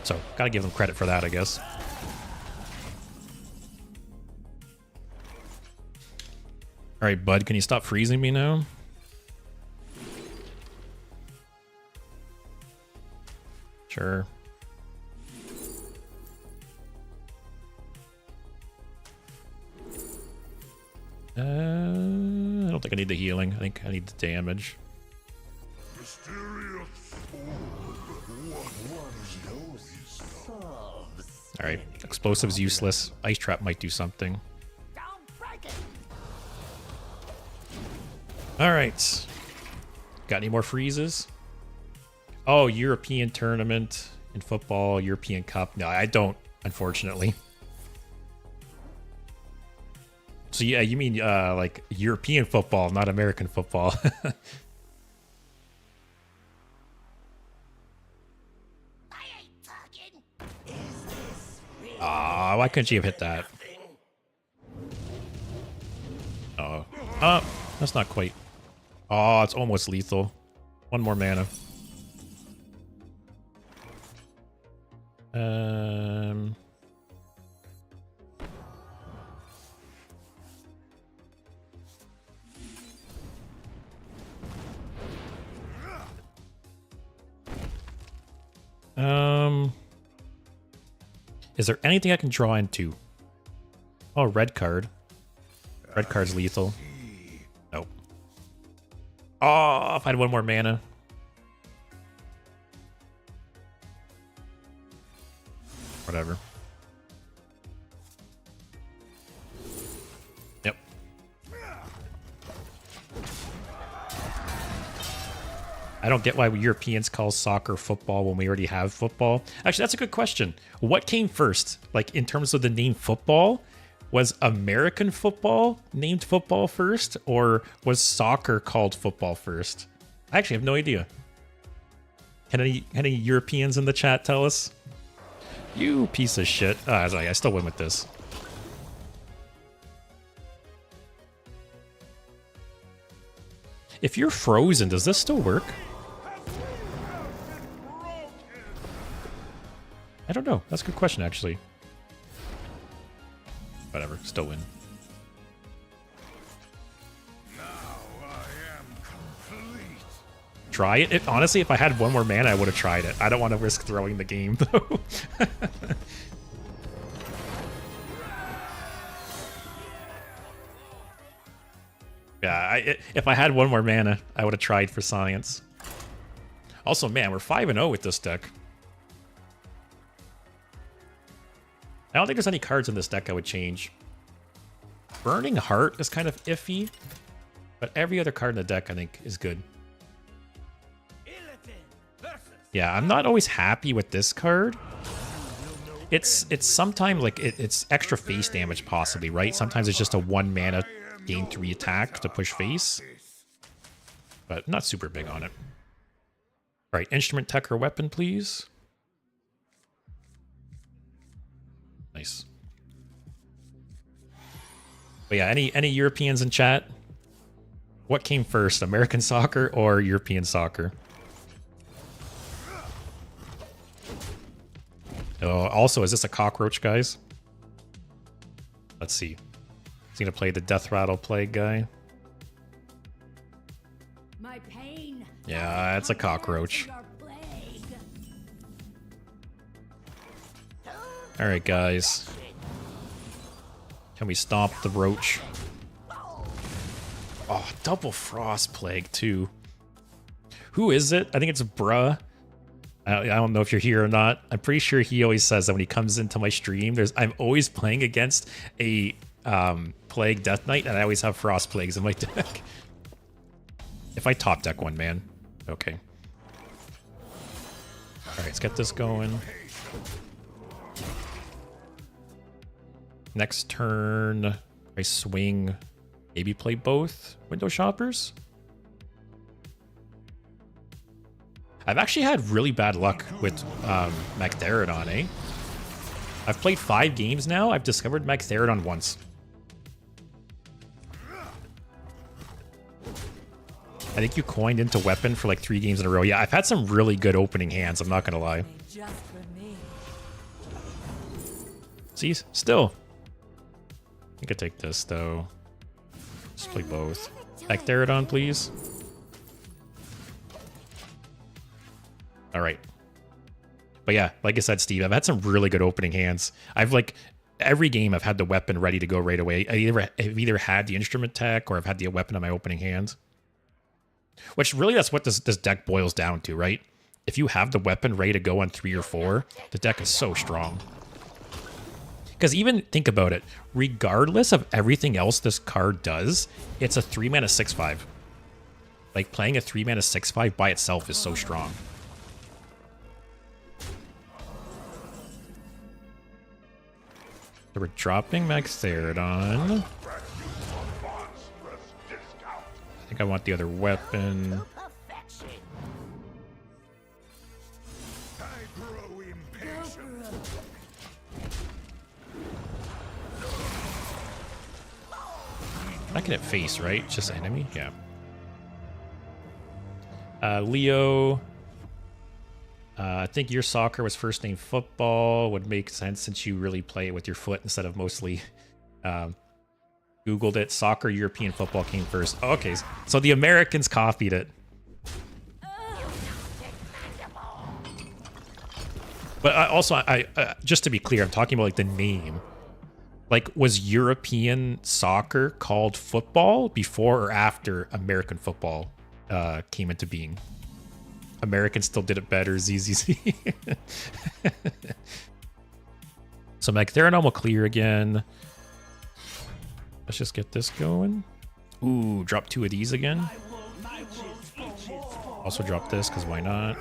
So, gotta give them credit for that, I guess. Alright, bud, can you stop freezing me now? Sure. I don't think I need the healing. I think I need the damage. Alright, explosive's useless. Ice trap might do something. Alright. Got any more freezes? Oh, European tournament in football, European Cup. No, I don't, unfortunately. So yeah, you mean like European football, not American football. Ah, why couldn't you have hit that? Oh. That's not quite. Oh, it's almost lethal. One more mana. Is there anything I can draw into? Oh, red card. Red card's lethal. Nope. Oh, if I had one more mana. Whatever. Yep. I don't get why Europeans call soccer football when we already have football. Actually, that's a good question. What came first? Like, in terms of the name football? Was American football named football first? Or was soccer called football first? I actually have no idea. Can any Europeans in the chat tell us? You piece of shit. I still win with this. If you're frozen, does this still work? I don't know. That's a good question, actually. Whatever. Still win. Now I am complete. Try it. Honestly, if I had one more mana, I would have tried it. I don't want to risk throwing the game, though. Yeah, if I had one more mana, I would have tried for science. Also, man, we're 5-0 with this deck. I don't think there's any cards in this deck I would change. Burning Heart is kind of iffy, but every other card in the deck I think is good. Yeah, I'm not always happy with this card. It's sometimes like it's extra face damage possibly, right? Sometimes it's just a 1 mana gain 3 attack to push face, but not super big on it. All right, instrument tech or weapon, please. Nice. But yeah, any Europeans in chat? What came first, American soccer or European soccer? Oh, also, is this a cockroach, guys? Let's see. Is he gonna play the Death Rattle Plague guy? My pain. Yeah, it's a cockroach. Alright, guys. Can we stomp the roach? Oh, double Frost Plague, too. Who is it? I think it's Bruh. I don't know if you're here or not. I'm pretty sure he always says that when he comes into my stream, I'm always playing against a Plague Death Knight, and I always have Frost Plagues in my deck. If I top deck one, man. Okay. Alright, let's get this going. Next turn, I swing, maybe play both window shoppers. I've actually had really bad luck with Magtheridon, eh? I've played 5 games now. I've discovered Magtheridon once. I think you coined into weapon for like 3 games in a row. Yeah, I've had some really good opening hands, I'm not gonna lie. Just for me. See, still. I could take this though. Just play both. Magtheridon, please. Alright. But yeah, like I said, Steve, I've had some really good opening hands. I've like every game I've had the weapon ready to go right away. I've either had the instrument tech or I've had the weapon on my opening hand. Which really that's what this deck boils down to, right? If you have the weapon ready to go on 3 or 4, the deck is so strong. Because even think about it, regardless of everything else this card does, it's a 3-mana 6/5. Like playing a 3-mana 6/5 by itself is so strong. So we're dropping Magtheridon. I think I want the other weapon. Perfection. I grow impatient. Not gonna face, right? Just enemy? Yeah. Leo. I think your soccer was first name football. Would make sense since you really play it with your foot instead of mostly Googled it. Soccer, European football came first. Okay, so the Americans copied it. But I just to be clear, I'm talking about like the name. Like, was European soccer called football before or after American football came into being? Americans still did it better, ZZZ. So Magtheridon will clear again. Let's just get this going. Ooh, drop 2 of these again. Also drop this, because why not?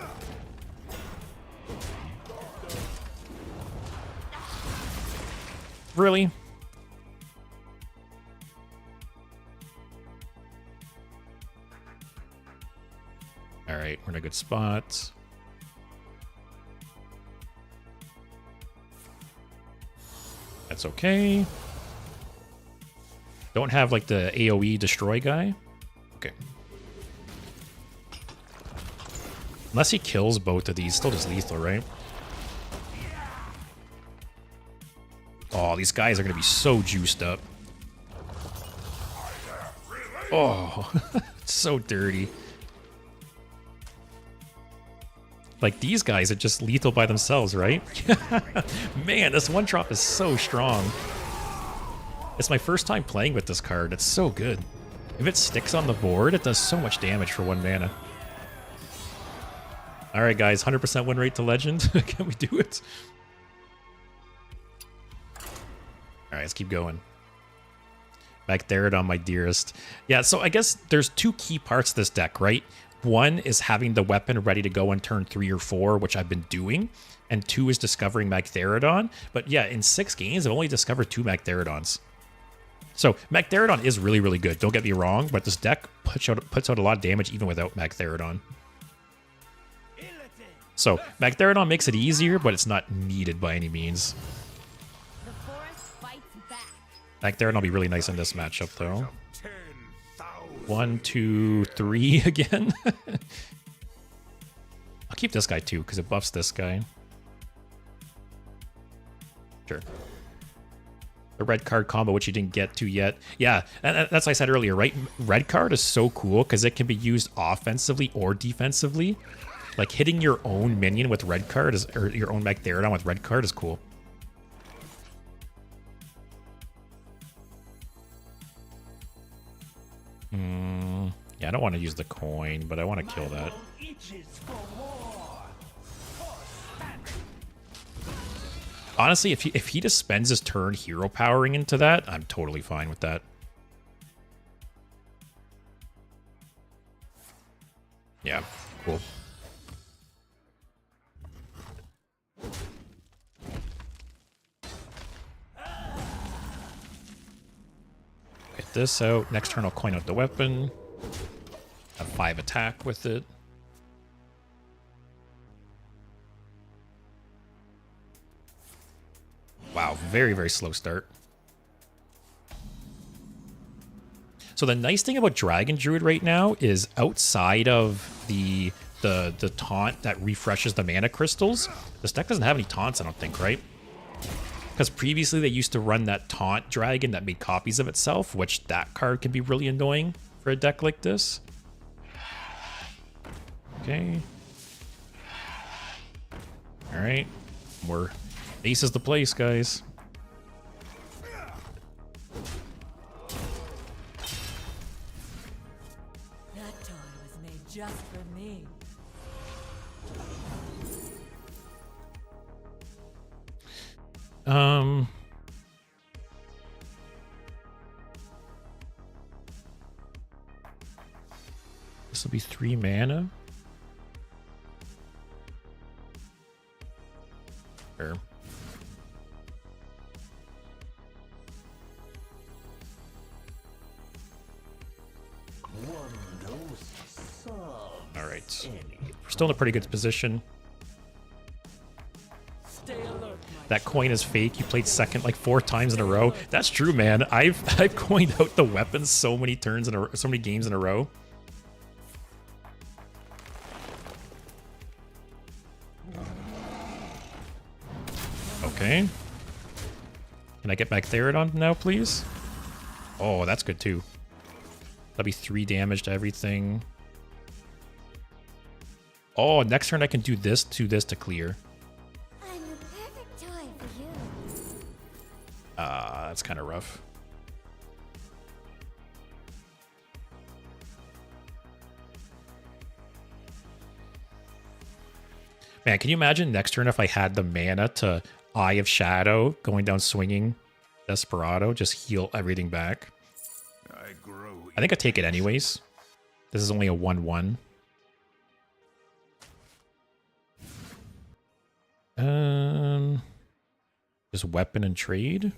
Really? Alright, we're in a good spot. That's okay. Don't have like the AoE destroy guy. Okay. Unless he kills both of these, still just lethal, right? Oh, these guys are gonna be so juiced up. Oh, it's so dirty. Like, these guys are just lethal by themselves, right? Man, this one drop is so strong. It's my first time playing with this card. It's so good. If it sticks on the board, it does so much damage for 1 mana. Alright, guys, 100% win rate to Legend. Can we do it? Alright, let's keep going. Magtheridon, my dearest. Yeah, so I guess there's 2 key parts to this deck, right? One is having the weapon ready to go on turn 3 or 4, which I've been doing. And 2 is discovering Magtheridon. But yeah, in 6 games, I've only discovered 2 Magtheridons. So Magtheridon is really, really good. Don't get me wrong, but this deck puts out a lot of damage even without Magtheridon. So Magtheridon makes it easier, but it's not needed by any means. The forest fights back. Magtheridon will be really nice in this matchup, though. 10,000. 1, 2, 3 again. I'll keep this guy too, because it buffs this guy. Sure. The red card combo, which you didn't get to yet. Yeah, and that's what I said earlier, right? Red card is so cool because it can be used offensively or defensively. Like, hitting your own minion with red card is, or your own Magtheridon with red card is cool. Yeah, I don't want to use the coin, but I want to kill that. Honestly, if he just spends his turn hero powering into that, I'm totally fine with that. Yeah, cool. Get this out. Next turn I'll coin out the weapon. Have 5 attack with it. Wow, very, very slow start. So the nice thing about Dragon Druid right now is outside of the taunt that refreshes the mana crystals, this deck doesn't have any taunts, I don't think, right? Because previously they used to run that taunt dragon that made copies of itself, which that card can be really annoying for a deck like this. Okay. Alright. More ace is the place, guys. That toy was made just for me. This will be 3 mana. Sure. All right. We're still in a pretty good position. That coin is fake. You played second like 4 times in a row. That's true, man. I've coined out the weapons so many turns in so many games in a row. Okay. Can I get back Therodon now, please? Oh, that's good too. That'll be 3 damage to everything. Oh, next turn I can do this to clear. I'm the perfect toy for you. That's kind of rough. Man, can you imagine next turn if I had the mana to Eye of Shadow going down swinging Desperado, just heal everything back? I grow. I think I take it anyways. This is only a 1/1. Just weapon and trade.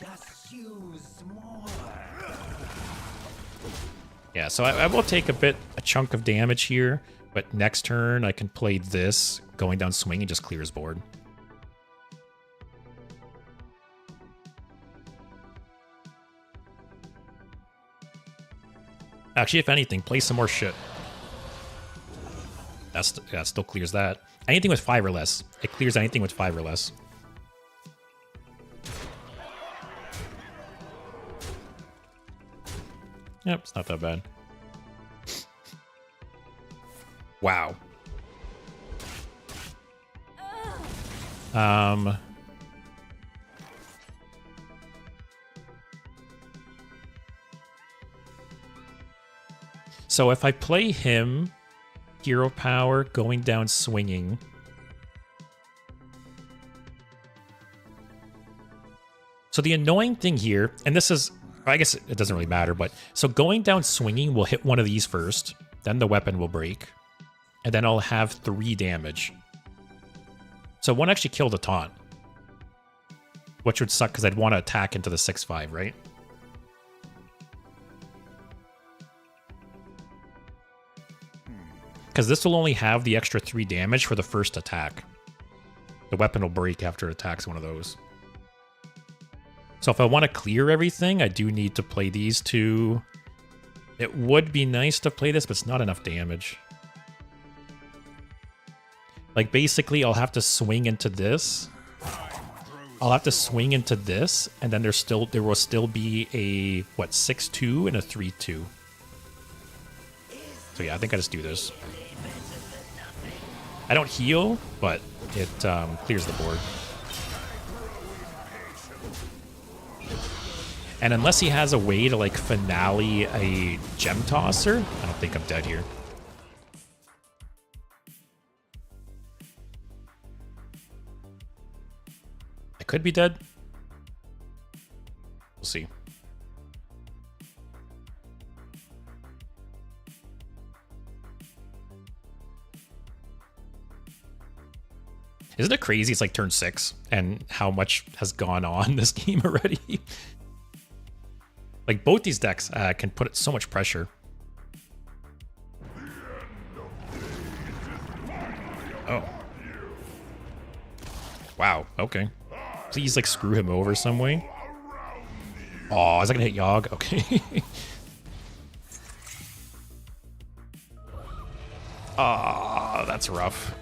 Just use more. Yeah, so I will take a chunk of damage here, but next turn I can play this, going down swing and just clear his board. Actually, if anything, play some more shit. That still clears that. Anything with 5 or less. It clears anything with 5 or less. Yep, it's not that bad. Wow. So if I play him, hero power, going down swinging. So the annoying thing here, and this is, I guess it doesn't really matter, but so going down swinging will hit one of these first, then the weapon will break, and then I'll have 3 damage. So it won't actually kill the taunt, which would suck because I'd want to attack into the 6/5, right? Because this will only have the extra 3 damage for the first attack. The weapon will break after it attacks one of those. So if I want to clear everything, I do need to play these 2. It would be nice to play this, but it's not enough damage. Like, basically, I'll have to swing into this. I'll have to swing into this, and then there will still be a, what, 6/2 and a 3/2. So yeah, I think I just do this. I don't heal, but it clears the board. And unless he has a way to, like, finale a gem tosser, I don't think I'm dead here. I could be dead. We'll see. Isn't it crazy? It's like turn 6 and how much has gone on this game already. Like both these decks can put so much pressure. Oh. Wow, okay. Please like screw him over some way. Oh, is that gonna hit Yogg? Okay. Ah, that's rough.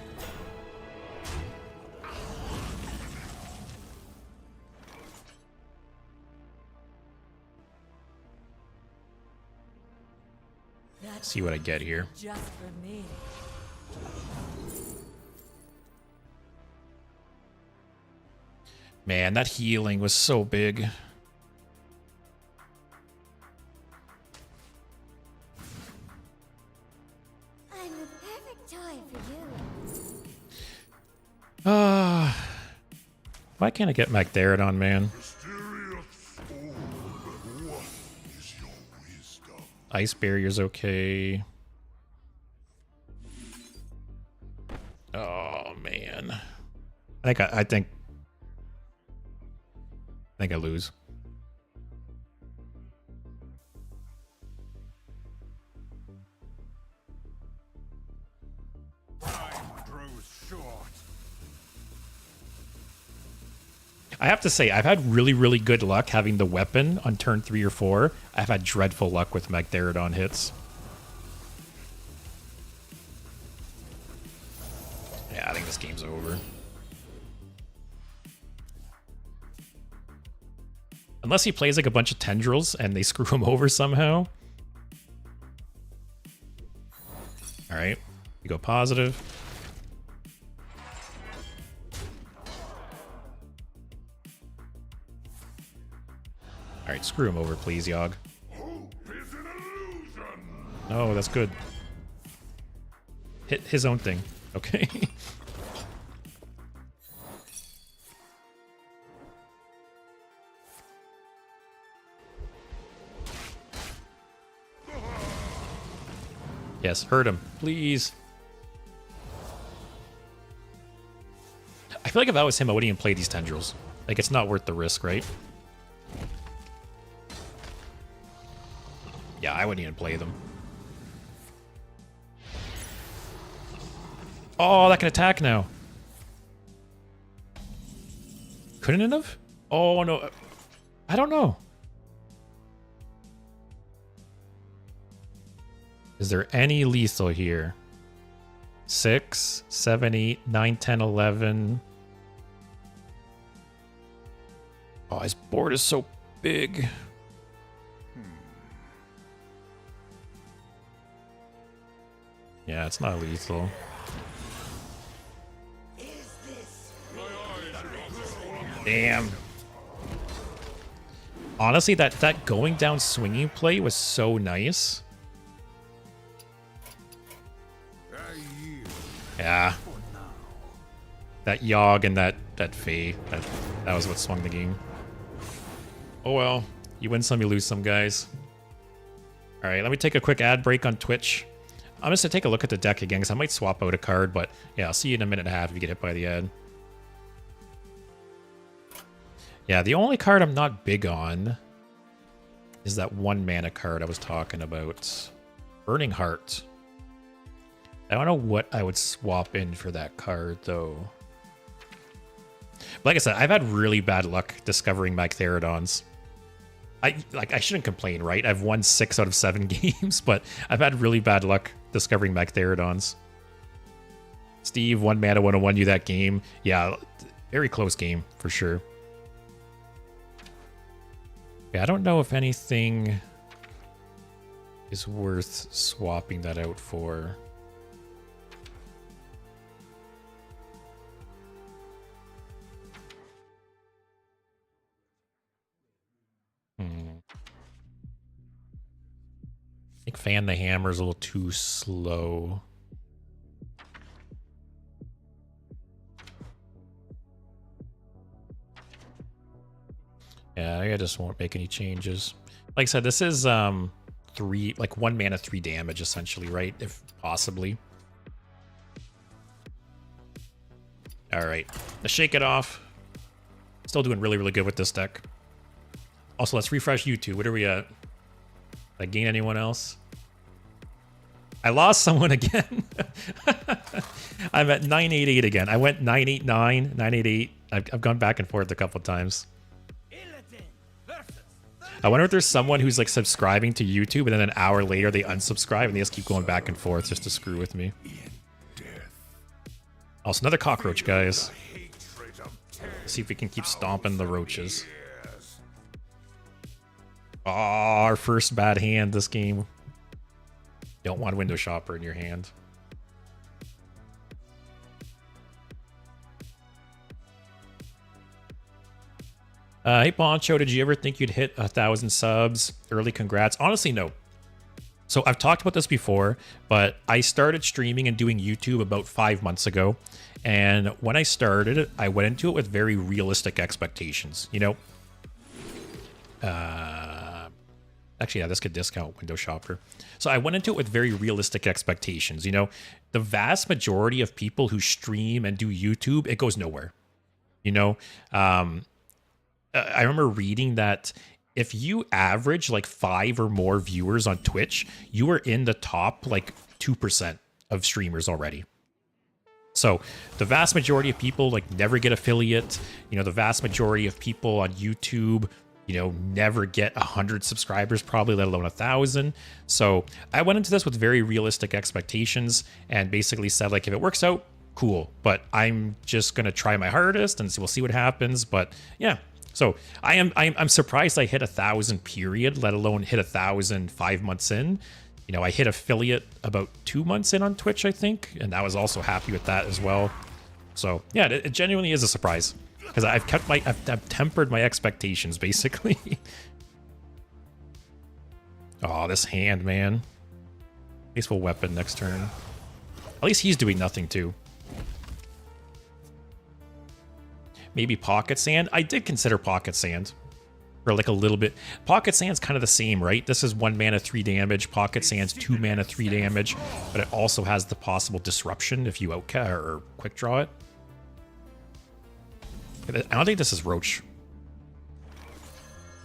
See what I get here. Just for me. Man, that healing was so big. I'm the perfect toy for you. Why can't I get Magtheridon, man? Is your wisdom? Ice Barrier's okay. Oh man. I think I lose. Time grows short. I have to say, I've had really, really good luck having the weapon on turn 3 or 4. I've had dreadful luck with Magtheridon hits. Yeah, I think this game's over. Unless he plays like a bunch of tendrils and they screw him over somehow. Alright, we go positive. Alright, screw him over, please, Yogg. Hope is an illusion. No, that's good. Hit his own thing. Okay. Yes, hurt him, please. I feel like if I was him, I wouldn't even play these tendrils. Like, it's not worth the risk, right? Yeah, I wouldn't even play them. Oh, that can attack now. Couldn't it have? Oh, no. I don't know. Is there any lethal here? 6, 7, 8, 9, 10, 11. Oh, his board is so big. Yeah, it's not lethal. Damn. Honestly, that going down swinging play was so nice. Yeah. That Yogg and that Fae, that was what swung the game. Oh well, you win some, you lose some, guys. All right, let me take a quick ad break on Twitch. I'm just gonna take a look at the deck again because I might swap out a card, but yeah, I'll see you in a minute and a half if you get hit by the ad. Yeah, the only card I'm not big on is that 1 mana card I was talking about. Burning Heart. I don't know what I would swap in for that card, though. But like I said, I've had really bad luck discovering Magtheridons. I shouldn't complain, right? I've won 6 out of 7 games, but I've had really bad luck discovering Magtheridons. Steve, 1 mana would have won you that game. Yeah, very close game, for sure. Yeah, I don't know if anything is worth swapping that out for. I think Fan the Hammer is a little too slow. Yeah, I just won't make any changes. Like I said, this is 1 mana 3 damage essentially, right? If possibly. All right, let's shake it off. Still doing really, really good with this deck. Also, let's refresh YouTube. What are we at? Did I gain anyone else? I lost someone again. I'm at 988 again. I went 989, 988. I've gone back and forth a couple times. I wonder if there's someone who's like subscribing to YouTube and then an hour later they unsubscribe and they just keep going back and forth just to screw with me. Also, another cockroach, guys. Let's see if we can keep stomping the roaches. Oh, our first bad hand this game. Don't want Window Shopper in your hand. Hey Poncho, did you ever think you'd hit 1,000 subs? Early congrats. Honestly, no. So I've talked about this before, but I started streaming and doing YouTube about 5 months ago. And when I started, I went into it with very realistic expectations. You know, actually, yeah, this could discount Window Shopper. So I went into it with very realistic expectations. You know, the vast majority of people who stream and do YouTube, it goes nowhere. You know, I remember reading that if you average like 5 or more viewers on Twitch, you are in the top like 2% of streamers already. So the vast majority of people like never get affiliate. You know, the vast majority of people on YouTube, you know, never get 100 subscribers, probably, let alone 1,000. So I went into this with very realistic expectations and basically said, like, if it works out, cool. But I'm just gonna try my hardest and we'll see what happens. But yeah. So I'm surprised I hit 1,000 period, let alone hit 1,000 5 months in. You know, I hit affiliate about 2 months in on Twitch, I think, and I was also happy with that as well. So yeah, it genuinely is a surprise because I've tempered my expectations basically. Oh, this hand, man. Peaceful weapon next turn. At least he's doing nothing too. Maybe Pocket Sand. I did consider Pocket Sand. Or like a little bit. Pocket Sand's kind of the same, right? This is 1 mana 3 damage. Pocket Sand's 2 mana 3 damage. But it also has the possible disruption if you outcast or quick draw it. I don't think this is Roach.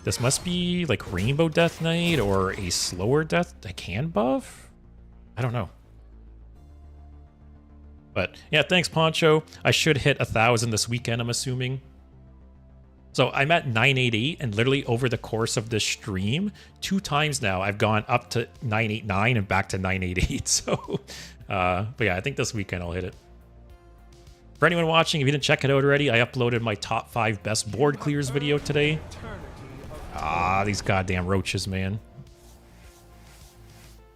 This must be like Rainbow Death Knight or a slower death. I can buff? I don't know. But yeah, thanks, Poncho. I should hit 1,000 this weekend, I'm assuming. So I'm at 988, and literally over the course of this stream, 2 times now, I've gone up to 989 and back to 988. So, but yeah, I think this weekend I'll hit it. For anyone watching, if you didn't check it out already, I uploaded my top 5 best board clears video today. Ah, these goddamn roaches, man.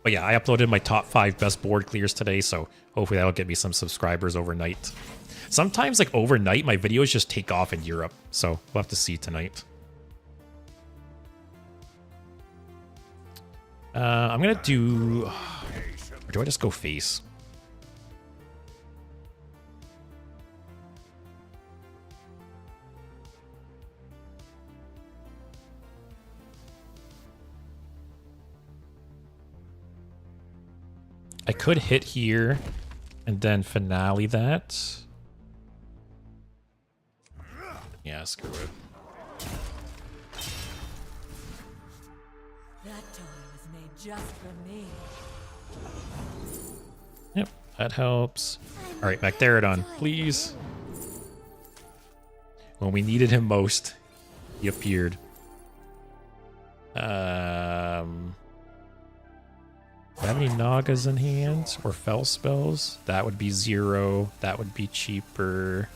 But yeah, I uploaded my top 5 best board clears today, so hopefully that'll get me some subscribers overnight. Sometimes, like, overnight, my videos just take off in Europe, so we'll have to see tonight. I'm gonna do... Or do I just go face? I could hit here and then finale that. Yeah, screw it. That toy was made just for me. Yep, that helps. All right, Macterodon, please. When we needed him most, he appeared. Do I have any Nagas in hand or Fell spells? That would be 0. That would be cheaper.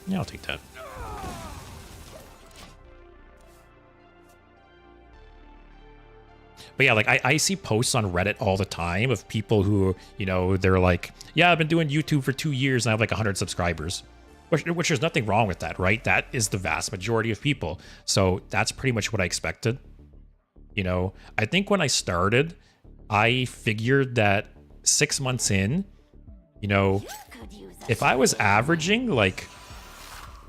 Yeah, I'll take that. But yeah, like I see posts on Reddit all the time of people who, you know, they're like, yeah, I've been doing YouTube for 2 years and I have like 100 subscribers. Which there's nothing wrong with that, right? That is the vast majority of people. So that's pretty much what I expected. You know, I think when I started, I figured that 6 months in, you know, if I was averaging like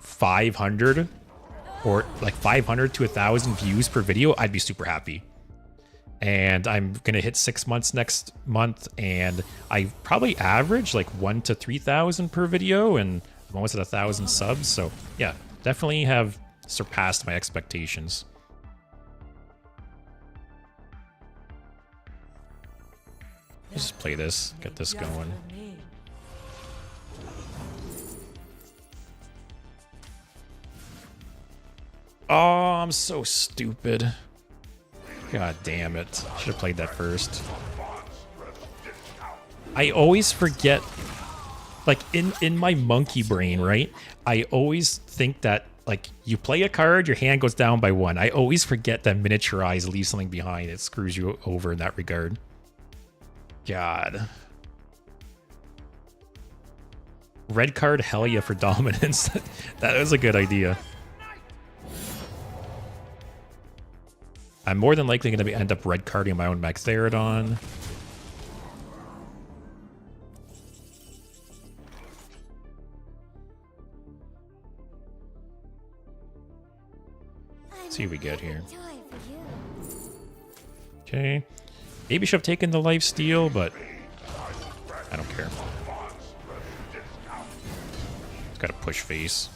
500 or like 500 to 1,000 views per video, I'd be super happy. and I'm gonna hit 6 months next month, and I probably average like 1 to 3,000 per video, and I'm almost at 1,000 subs. So yeah, definitely have surpassed my expectations. Let's just play this, get this Just going. for me. Oh, I'm so stupid. God damn it. Should have played that first. I always forget, like in my monkey brain, right? I always think that like you play a card, your hand goes down by 1. I always forget that miniaturize leaves something behind. It screws you over in that regard. God. Red card, hell yeah for dominance. That was a good idea. I'm more than likely going to end up red carding my own Magtheridon. I'm See what we a get here. perfect toy for you. Okay. Maybe should have taken the life steal, but I don't care. Got to push face.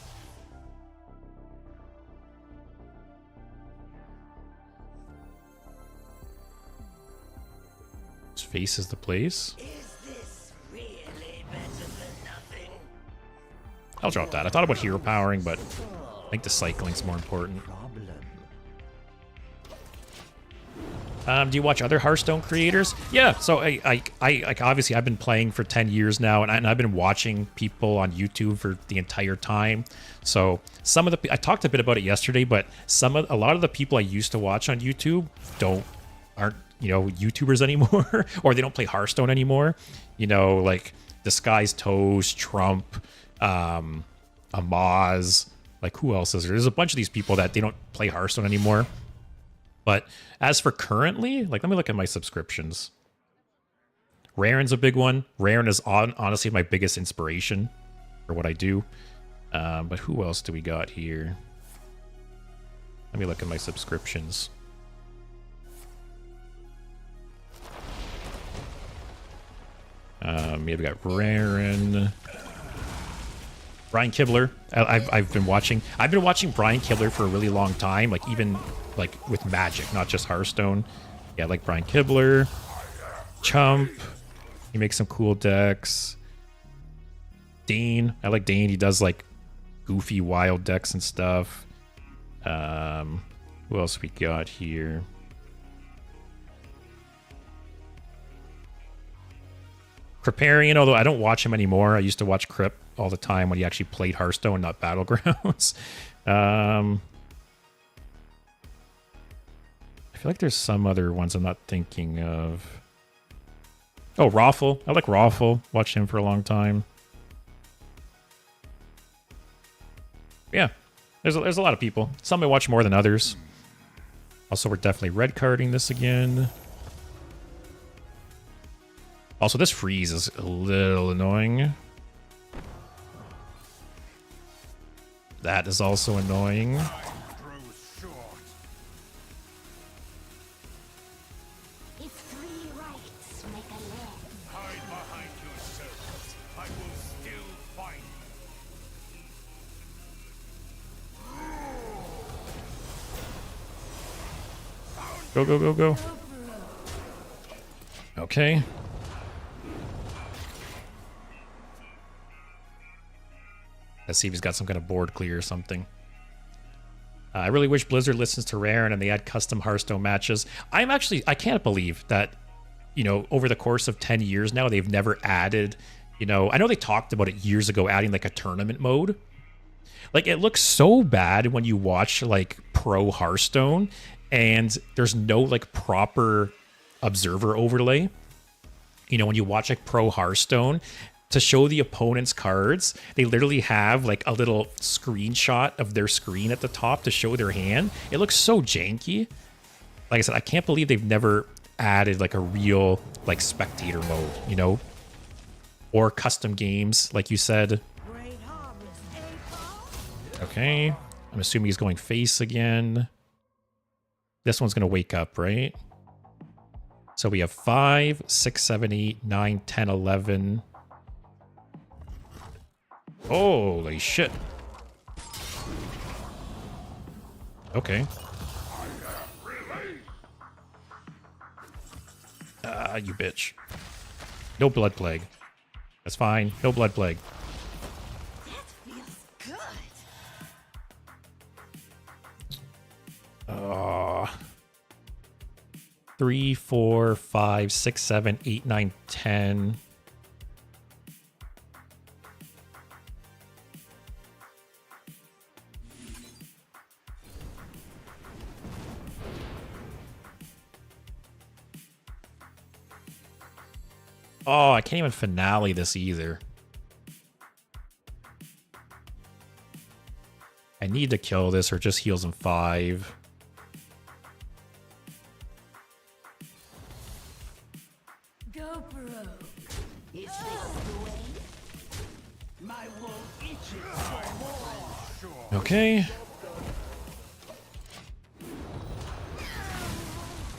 Face is the place. Is this really better than nothing? I'll drop that. I thought about hero powering, but I think the cycling's more important. Do you watch other Hearthstone creators? Yeah, so I obviously I've been playing for 10 years now, and I've been watching people on YouTube for the entire time. So some of the I talked a bit about it yesterday, but a lot of the people I used to watch on YouTube aren't YouTubers anymore, or they don't play Hearthstone anymore. Like Disguised Toast, Trump, Amaz, like who else is there? There's a bunch of these people that they don't play Hearthstone anymore. But as for currently, like let me look at my subscriptions. Raren's a big one. Raren is honestly my biggest inspiration for what I do. But who else do we got here? Let me look at my subscriptions. We've got Raren, Brian Kibler. I've been watching Brian Kibler for a really long time, like even like with Magic, not just Hearthstone. Yeah, like Brian Kibler, Chump. He makes some cool decks. Dane, I like Dane. He does like goofy, wild decks and stuff. Who else we got here? Kripparrian, although I don't watch him anymore. I used to watch Krip all the time when he actually played Hearthstone, not Battlegrounds. I feel like there's some other ones I'm not thinking of. Oh, Raffle. I like Raffle. Watched him for a long time. Yeah, there's a lot of people. Some I watch more than others. Also, we're definitely red carding this again. Also, this freeze is a little annoying. That is also annoying. Grows short. If 3 rights make a left, Hide behind yourselves. I will still find Go, go, go, go. Okay. Let's see if he's got some kind of board clear or something. I really wish Blizzard listens to Raren and they add custom Hearthstone matches. I can't believe that, over the course of 10 years now, they've never added, I know they talked about it years ago, adding like a tournament mode. Like, it looks so bad when you watch like pro Hearthstone and there's no like proper observer overlay. When you watch like pro Hearthstone, to show the opponent's cards, they literally have like a little screenshot of their screen at the top to show their hand. It looks so janky. Like I said, I can't believe they've never added like a real like spectator mode, or custom games, like you said. Great harvest, eh, Okay, I'm assuming he's going face again. This one's gonna wake up, right? So we have 5, 6, 7, 8, 9, 10, 11. Holy shit. Okay. Ah, you bitch. No blood plague. That's fine. No blood plague. That feels good. Oh. 3, 4, 5, 6, 7, 8, 9, 10. Oh, I can't even finale this either. I need to kill this or it just heals him 5. Go, bro. Is this the way? My wool itches for more. Okay.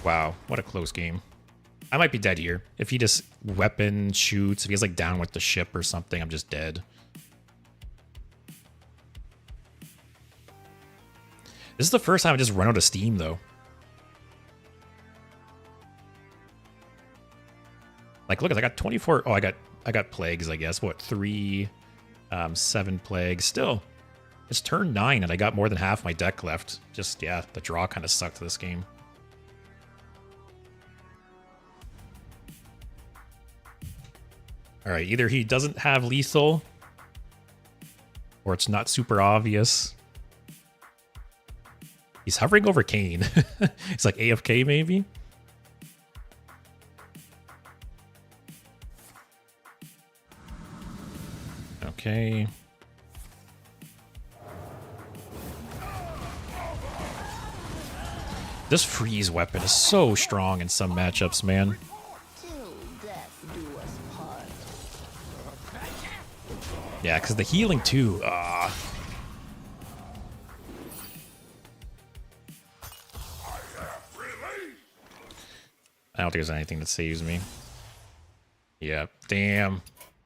Wow, what a close game. I might be dead here. If he just weapon shoots, if he's like down with the ship or something, I'm just dead. This is the first time I just run out of steam though. Like look, I got 24. Oh, I got plagues, I guess. What, 3, 7 plagues. Still, it's turn 9 and I got more than half my deck left. Just, yeah, the draw kind of sucked this game. All right, either he doesn't have lethal or it's not super obvious. He's hovering over Kane. It's like AFK maybe? Okay. This freeze weapon is so strong in some matchups, man. Till death do us part. Yeah, because the healing too. I don't think there's anything that saves me. Yeah, damn.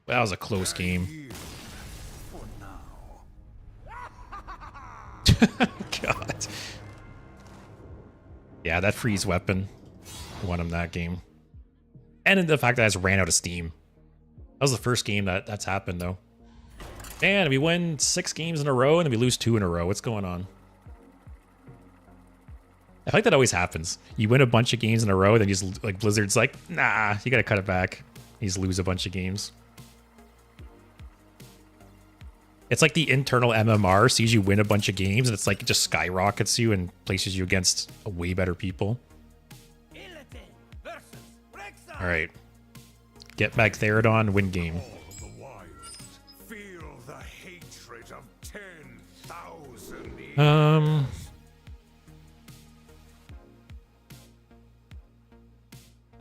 That was a close game. God. Yeah, that freeze weapon won him that game. And the fact that I just ran out of steam. That was the first game that's happened, though. Man, we win 6 games in a row and then we lose 2 in a row. What's going on? I think that always happens. You win a bunch of games in a row, then you just, like, Blizzard's like, nah, you gotta cut it back. You just lose a bunch of games. It's like the internal MMR sees you win a bunch of games, and it's like it just skyrockets you and places you against way better people. All right, get back Therodon, win game. All of the wilds feel the hatred of 10,000 years.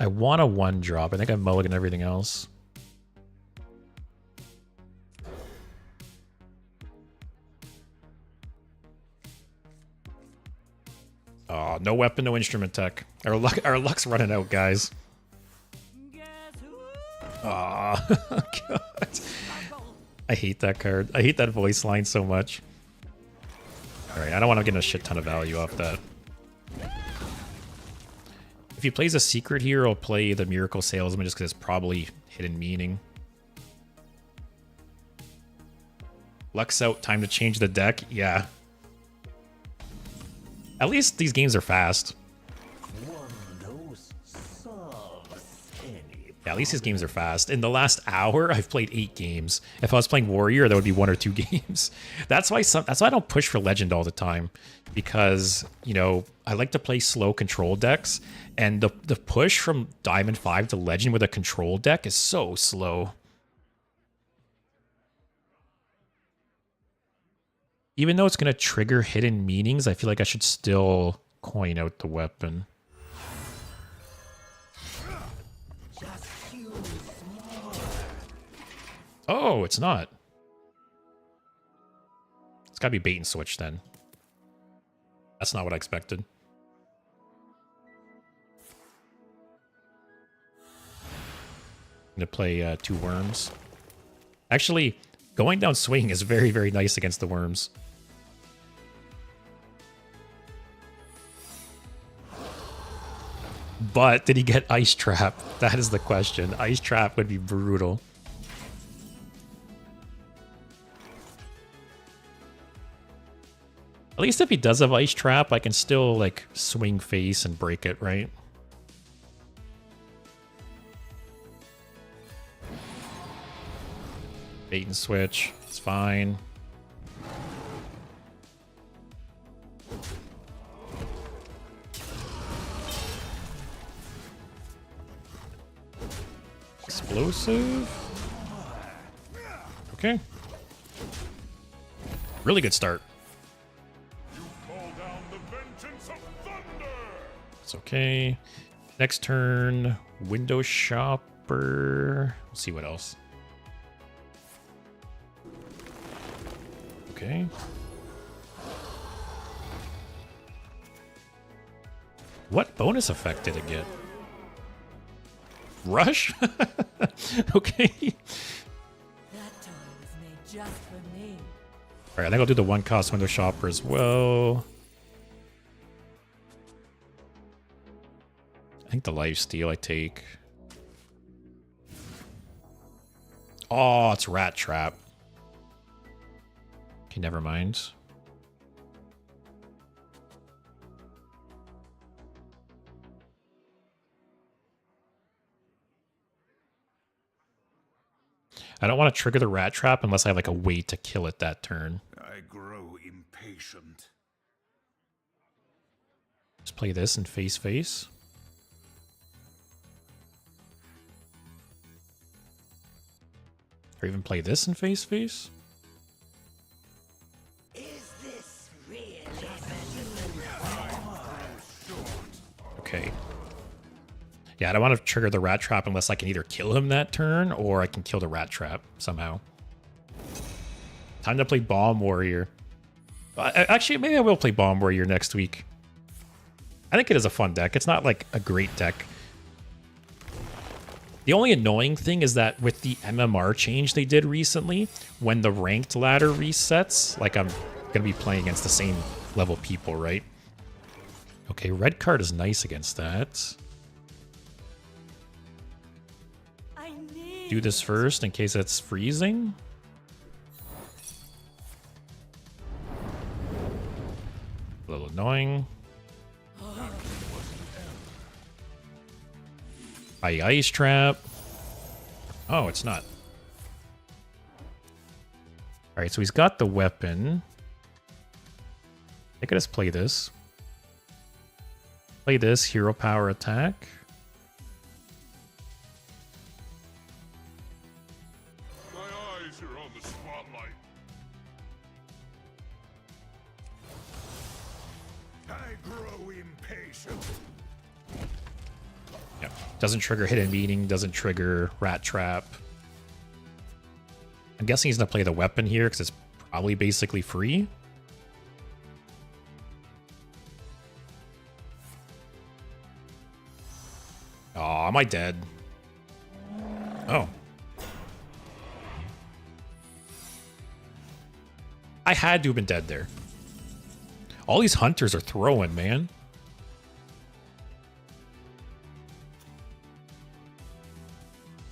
I want a 1-drop. I think I'm mulligan everything else. Oh, no weapon, no instrument tech. Our luck's running out, guys. Oh, God. I hate that card. I hate that voice line so much. All right, I don't want to get a shit ton of value off that. If he plays a secret here, I'll play the Miracle Salesman just because it's probably hidden meaning. Luck's out. Time to change the deck. Yeah. At least these games are fast. Yeah, at least these games are fast. In the last hour, I've played 8 games. If I was playing Warrior, that would be 1 or 2 games. That's why I don't push for Legend all the time. Because, you know, I like to play slow control decks. And the push from Diamond 5 to Legend with a control deck is so slow. Even though it's going to trigger hidden meanings, I feel like I should still coin out the weapon. Oh, it's not. It's gotta be bait and switch then. That's not what I expected. gonna play 2 worms. Actually, going down swing is very, very nice against the worms. But did he get Ice Trap? That is the question. Ice Trap would be brutal. At least if he does have Ice Trap, I can still, like, swing face and break it, right? Bait and switch. It's fine. Explosive. Okay. Really good start. You call down the vengeance of thunder. It's okay. Next turn, Window Shopper. Let's see what else. Okay. What bonus effect did it get? Rush? Okay. That toy was made just for me. Alright, I think I'll do the 1-cost Window Shopper as well. I think the lifesteal I take. Oh, it's Rat Trap. Okay, never mind. I don't want to trigger the Rat Trap unless I have like a way to kill it that turn. I grow impatient. Just play this and face. Or even play this and face. Is this really better than Okay. Yeah, I don't want to trigger the Rat Trap unless I can either kill him that turn or I can kill the Rat Trap somehow. Time to play Bomb Warrior. Actually, maybe I will play Bomb Warrior next week. I think it is a fun deck. It's not like a great deck. The only annoying thing is that with the MMR change they did recently, when the ranked ladder resets, like I'm going to be playing against the same level people, right? Okay, red card is nice against that. I need Do this first in case it's freezing. A little annoying. Ice Trap. Oh, it's not. Alright, so he's got the weapon. I could just play this. Play this, hero power attack. My eyes are on the spotlight. I grow impatient. Yeah. Doesn't trigger Hidden Meaning, doesn't trigger Rat Trap. I'm guessing he's going to play the weapon here because it's probably basically free. Oh, am I dead? Oh. I had to have been dead there. All these hunters are throwing, man.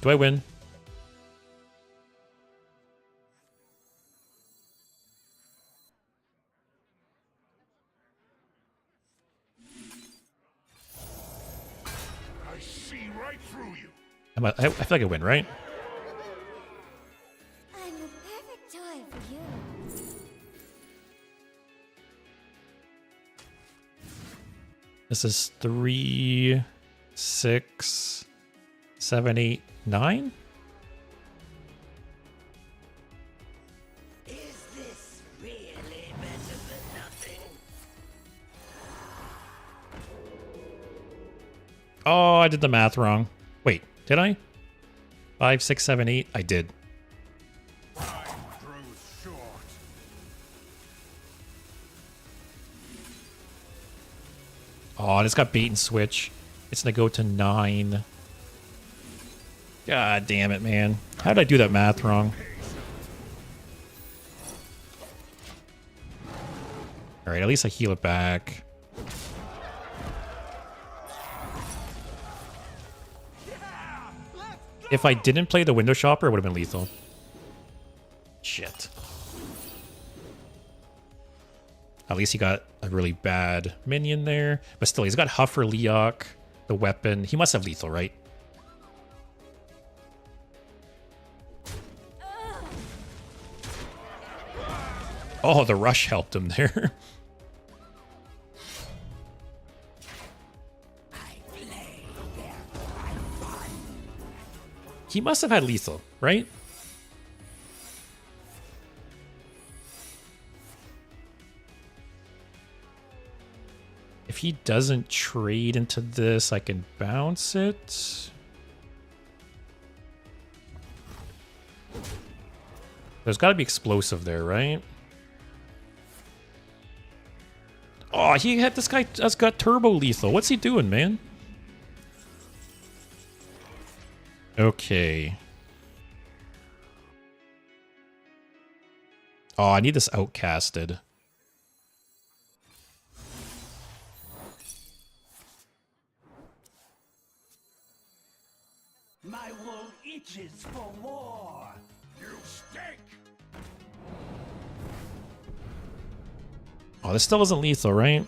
Do I win? I see right through you. I feel like I win, right? I'm the perfect toy for you. This is 3, 6, 7, 8, 9. Is this really better than nothing? Oh, I did the math wrong. Wait, did I? 5, 6, 7, 8. I did. Time grows short. Oh, and it's got bait and switch. It's gonna go to 9. God damn it, man. How did I do that math wrong? Alright, at least I heal it back. If I didn't play the window shopper, it would have been lethal. Shit. At least he got a really bad minion there. But still, he's got Huff or Leok, the weapon. He must have lethal, right? Oh, the rush helped him there. He must have had lethal, right? If he doesn't trade into this, I can bounce it. There's got to be explosive there, right? Oh, he had this guy has got turbo lethal. What's he doing, man? Okay. Oh, I need this outcasted. My wool itches for more. You stink! Oh, this still isn't lethal, right?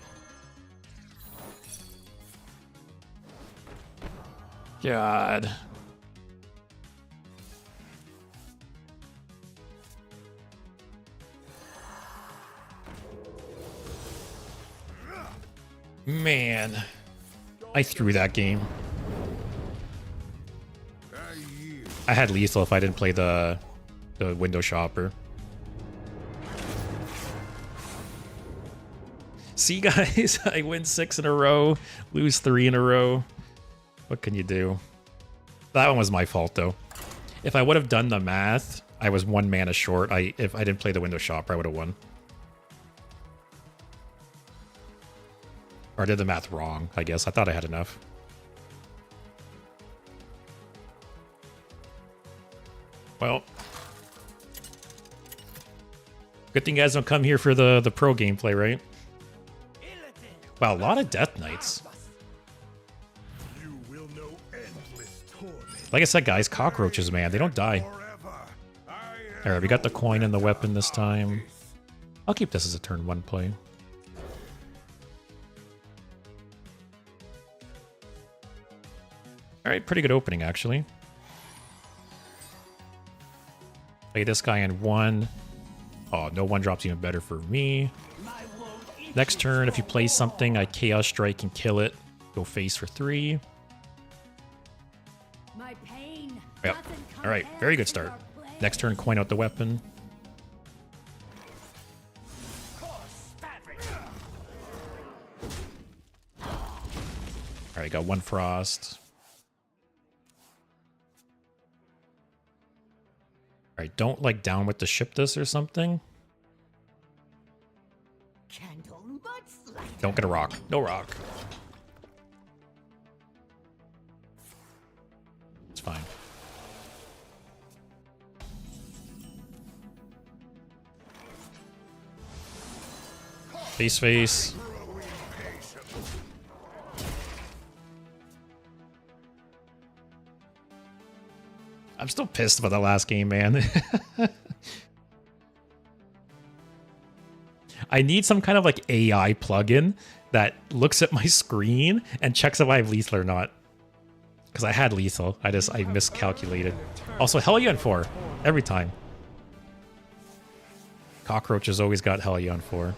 God. Man. I threw that game. I had lethal if I didn't play the window shopper. See, guys, I win 6 in a row, lose 3 in a row. What can you do? That one was my fault, though. If I would have done the math, I was 1 mana short. If I didn't play the window shopper, I would have won. Or I did the math wrong, I guess. I thought I had enough. Well, good thing you guys don't come here for the pro gameplay, right? Wow, a lot of Death Knights. You will know endless torment Like I said, guys, cockroaches, man, they don't die. forever. Alright, we got the coin and the weapon this time. I'll keep this as a turn 1 play. Alright, pretty good opening, actually. Play this guy in 1. Oh, no 1-drop's even better for me. Next turn, if you play something, I Chaos Strike and kill it. Go face for 3. My pain Yep. doesn't Alright, compare very good to start. your play. Next turn, coin out the weapon. Alright, got 1 frost. Alright, don't like down with the ship this or something. Candle mudslide. Don't get a rock. No rock. It's fine. Face. I'm still pissed about the last game, man. I need some kind of like AI plugin that looks at my screen and checks if I have lethal or not. Because I had lethal. I miscalculated. Also, Hellion 4. Every time. Cockroach has always got Hellion 4.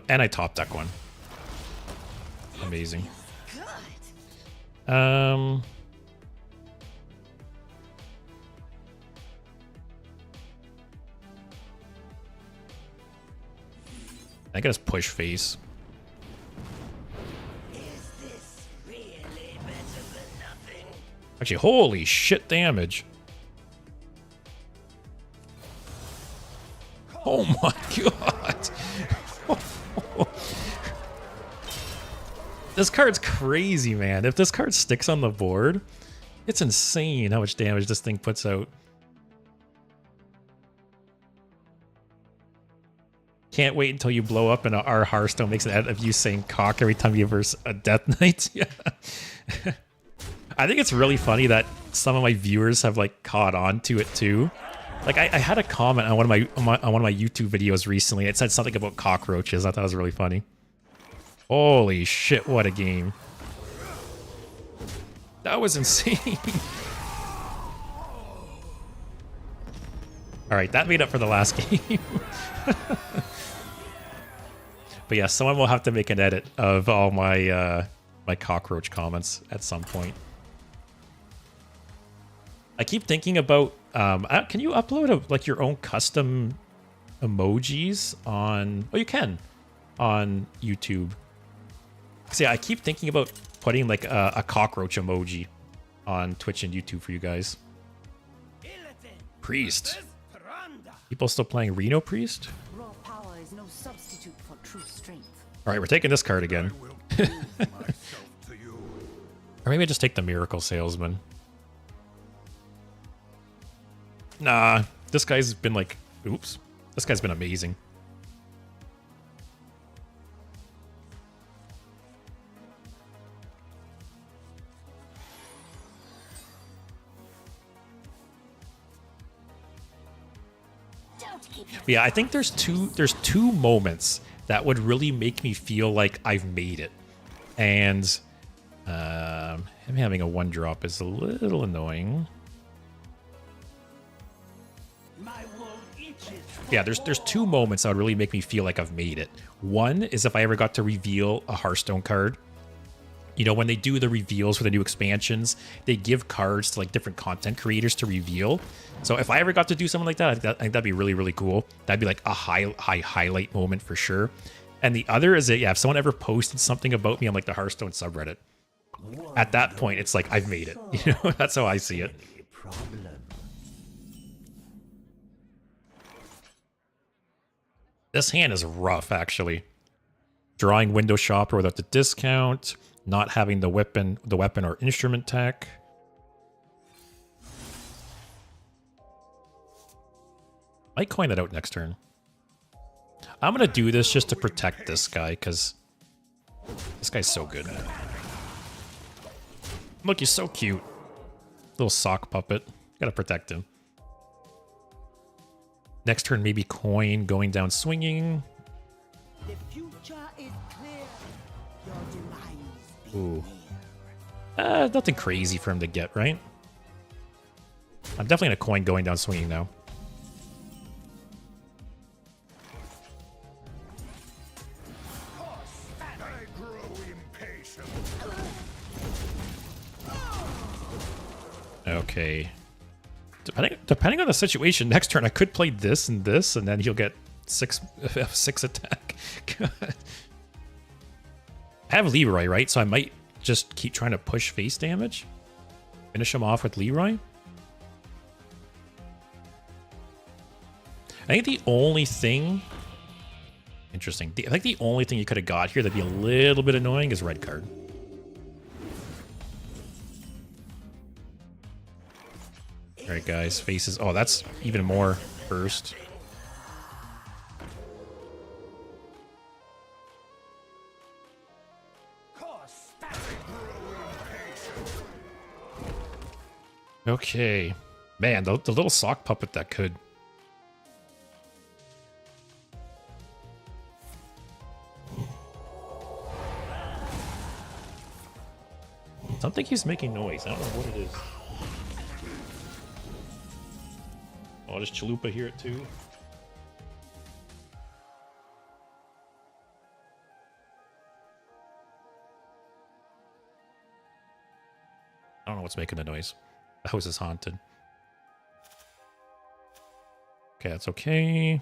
And I top deck one. Amazing. I think I just push face. Is this really better than nothing? Actually, holy shit damage. Oh my god. This card's crazy, man. If this card sticks on the board, it's insane how much damage this thing puts out. Can't wait until you blow up and our Hearthstone makes an edit of you saying cock every time you verse a Death Knight. Yeah. I think it's really funny that some of my viewers have like caught on to it too. Like I had a comment on one of my YouTube videos recently. It said something about cockroaches. I thought it was really funny. Holy shit, what a game. That was insane. Alright, that made up for the last game. But yeah, someone will have to make an edit of all my my cockroach comments at some point. I keep thinking about, can you upload like your own custom emojis on, oh you can, on YouTube. See, I keep thinking about putting like a cockroach emoji on Twitch and YouTube for you guys. Priest. People still playing Reno Priest? Raw power is no substitute for true strength. Alright, we're taking this card again. Or maybe I just take the Miracle Salesman. Nah, this guy's been like, oops. This guy's been amazing. Yeah, I think there's two moments that would really make me feel like I've made it. And him having a 1-drop is a little annoying. Yeah, there's two moments that would really make me feel like I've made it. One is if I ever got to reveal a Hearthstone card. You know, when they do the reveals for the new expansions, they give cards to like different content creators to reveal. So if I ever got to do something like that, I think that'd be really, really cool. That'd be like a highlight moment for sure. And the other is that, yeah, if someone ever posted something about me on like the Hearthstone subreddit, at that point, it's like, I've made it. You know, that's how I see it. This hand is rough, actually. Drawing Window Shopper without the discount. Not having the weapon or instrument tech. Might coin that out next turn. I'm gonna do this just to protect this guy, because this guy's so good. Look, he's so cute. Little sock puppet. Gotta protect him. Next turn, maybe coin going down swinging. The future is clear. Your demise be Ooh. near. Nothing crazy for him to get, right? I'm definitely gonna coin going down swinging now. Okay. Depending on the situation, next turn I could play this, and then he'll get 6 attack. I have Leroy, right? So I might just keep trying to push face damage. Finish him off with Leroy. I think the only thing... Interesting. I think the only thing you could have got here that'd be a little bit annoying is red card. Alright, guys. Faces. Oh, that's even more first. Okay. Man, the little sock puppet that could. Something keeps making noise. I don't know what it is. Oh, does Chalupa hear it too? I don't know what's making the noise. The house is haunted. Okay, that's okay.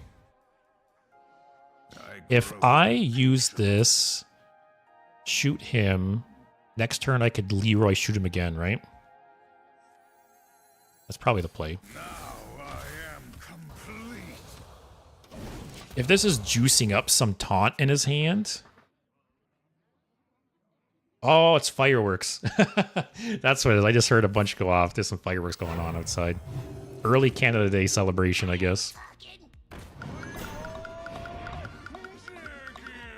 If I use this, shoot him, next turn I could Leroy shoot him again, right? That's probably the play. If this is juicing up some taunt in his hand, Oh, it's fireworks. That's what it is. I just heard a bunch go off. There's some fireworks going on outside. Early Canada Day celebration, I guess.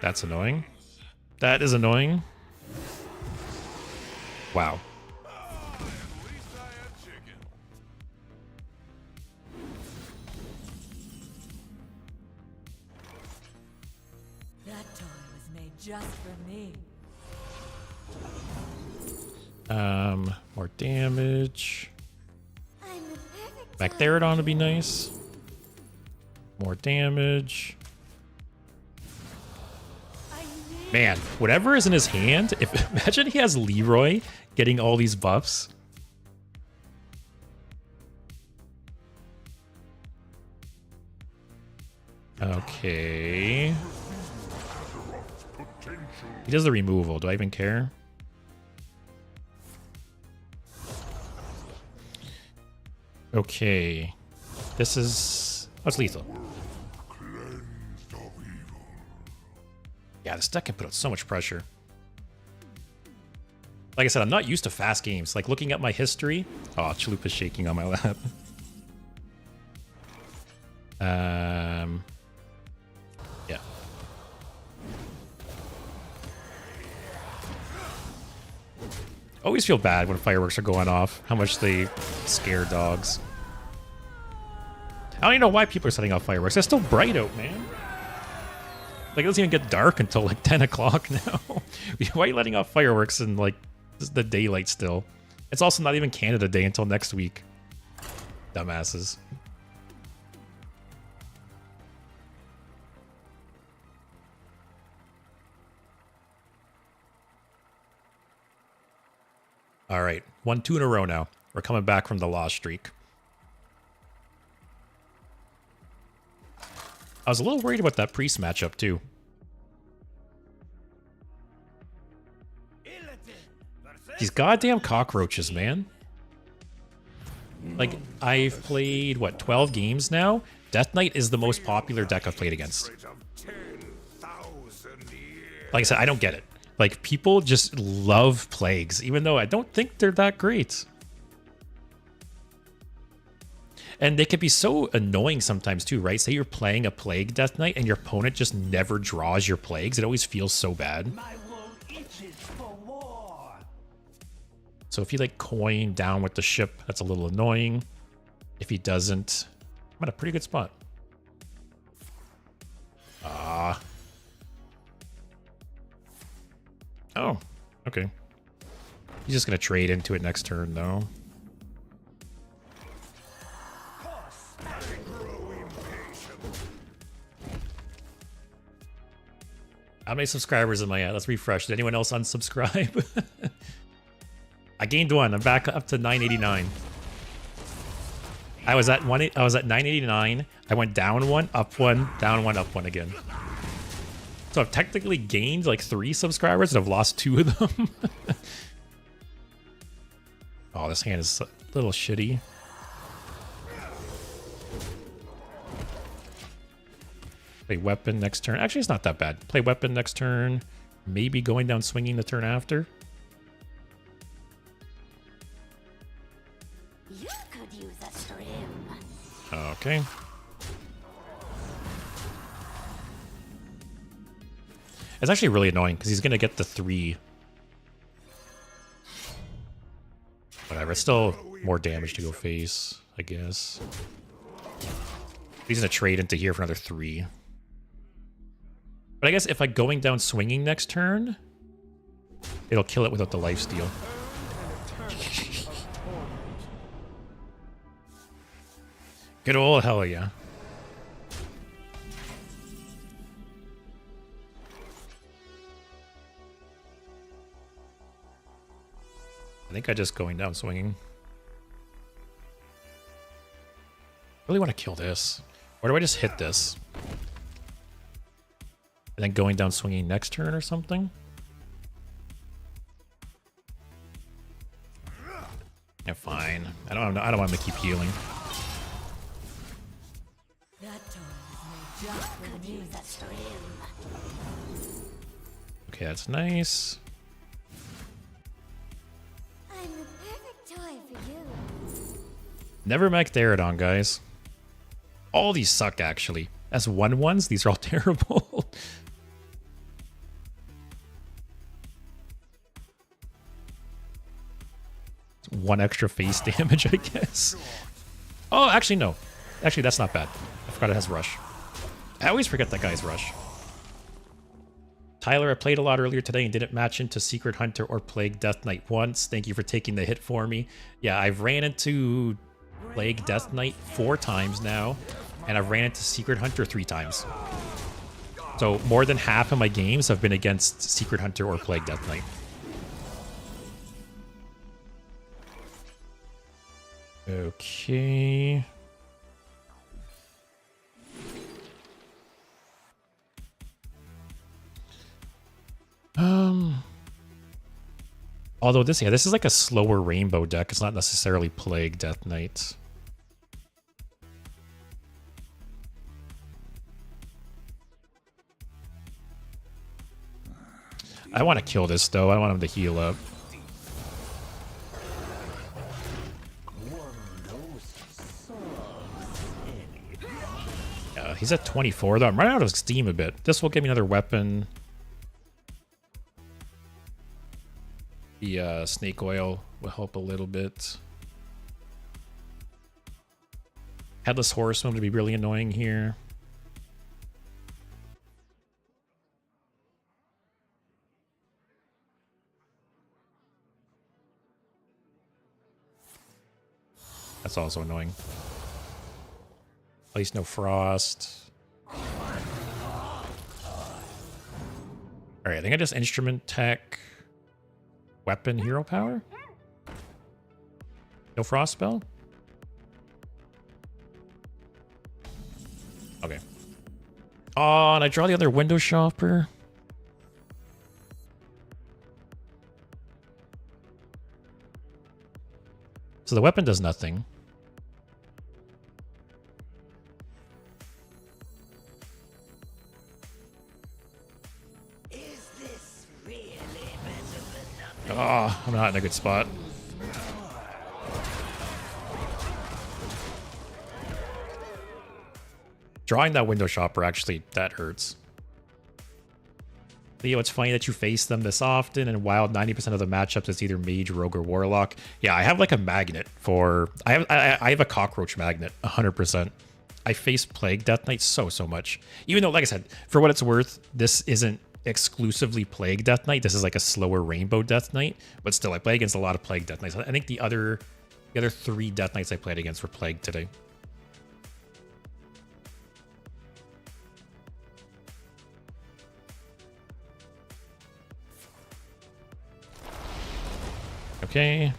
That's annoying. That is annoying. Wow. That toy was made just for me. More damage. I'm the perfect Back toy there, it for ought to you. be nice. More damage. Man, whatever is in his hand, if imagine he has Leroy getting all these buffs. Okay. He does the removal. Do I even care? Okay. This is... Oh, it's lethal. Yeah, this deck can put out so much pressure. Like I said, I'm not used to fast games. Like, looking at my history... Oh, Chalupa's shaking on my lap. Yeah. Always feel bad when fireworks are going off. How much they scare dogs. I don't even know why people are setting off fireworks. It's still bright out, man. Like, it doesn't even get dark until like 10 o'clock now. Why are you letting off fireworks in like the daylight still? It's also not even Canada Day until next week. Dumbasses. All right, 1-2 in a row now. We're coming back from the loss streak. I was a little worried about that priest matchup too. These goddamn cockroaches, man. Like, I've played, what, 12 games now? Death Knight is the most popular deck I've played against. Like I said, I don't get it. Like, people just love plagues, even though I don't think they're that great. And they can be so annoying sometimes too, right? Say you're playing a plague Death Knight and your opponent just never draws your plagues. It always feels so bad. So if he like coin down with the ship, that's a little annoying. If he doesn't, I'm at a pretty good spot. Ah. Oh, okay. He's just gonna trade into it next turn though. How many subscribers am I at? Let's refresh. Did anyone else unsubscribe? I gained one. I'm back up to 989. I was at 989. I went down one, up one, down one, up one again. So I've technically gained like 3 subscribers and I've lost 2 of them. Oh, this hand is a little shitty. Play weapon next turn. Actually, it's not that bad. Play weapon next turn. Maybe going down swinging the turn after. You could use a stream. Okay. It's actually really annoying because he's going to get the 3. Whatever. It's still more damage to go face, I guess. He's going to trade into here for another 3. But I guess if I'm going down swinging next turn, it'll kill it without the lifesteal. Good old hell yeah. I think I just going down swinging. Really want to kill this. Or do I just hit this? And then going down swinging next turn or something? Yeah, fine. I don't want him to keep healing. That toy was made just for me. Use a stream. Okay, that's nice. Never mech Therodon, guys. All these suck, actually. As 1/1s, these are all terrible. One extra face damage, I guess. Oh, actually, no. Actually, that's not bad. I forgot it has Rush. I always forget that guy's Rush. Tyler, I played a lot earlier today and didn't match into Secret Hunter or Plague Death Knight once. Thank you for taking the hit for me. Yeah, I've ran into Plague Death Knight 4 times now, and I've ran into Secret Hunter 3 times. So more than half of my games have been against Secret Hunter or Plague Death Knight. Okay. Although this is like a slower rainbow deck. It's not necessarily Plague Death Knight. I want to kill this though. I want him to heal up. He's at 24 though. I'm running out of steam a bit. This will give me another weapon. The snake oil will help a little bit. Headless Horseman would be really annoying here. That's also annoying. At least no frost. Alright, I think I just instrument tech. Weapon hero power? No frost spell? Okay. Oh, and I draw the other window shopper. So the weapon does nothing. Oh, I'm not in a good spot. Drawing that window shopper, actually, that hurts. Leo, it's funny that you face them this often, and while 90% of the matchups it's either mage, rogue, or warlock. Yeah, I have like a magnet for... I have a cockroach magnet, 100%. I face Plague Death Knight so much. Even though, like I said, for what it's worth, this isn't exclusively Plague Death Knight. This is like a slower Rainbow Death Knight, but still, I play against a lot of Plague Death Knights. I think the other 3 Death Knights I played against were Plague today. Okay,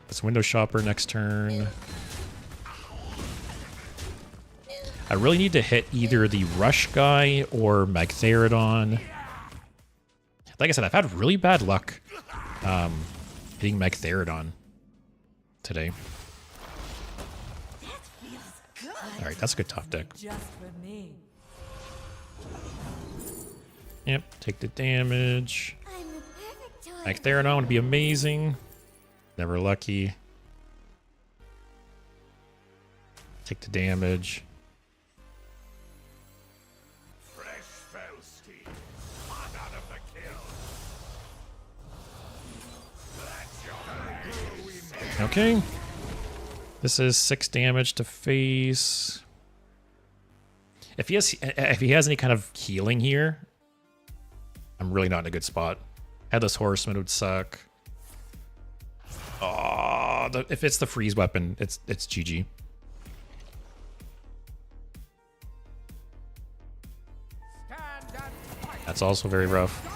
it's Window Shopper next turn. I really need to hit either the Rush guy or Magtheridon. Like I said, I've had really bad luck hitting Magtheridon today. Alright, that's a good top deck. Just for me. Yep, take the damage. I'm the perfect toy. Magtheridon would be amazing. Never lucky. Take the damage. Fresh Felstein, hot out of the kill. That's your Okay. This is 6 damage to face. If he has any kind of healing here, I'm really not in a good spot. Headless Horseman would suck. Oh, if it's the freeze weapon, it's GG. That's also very rough.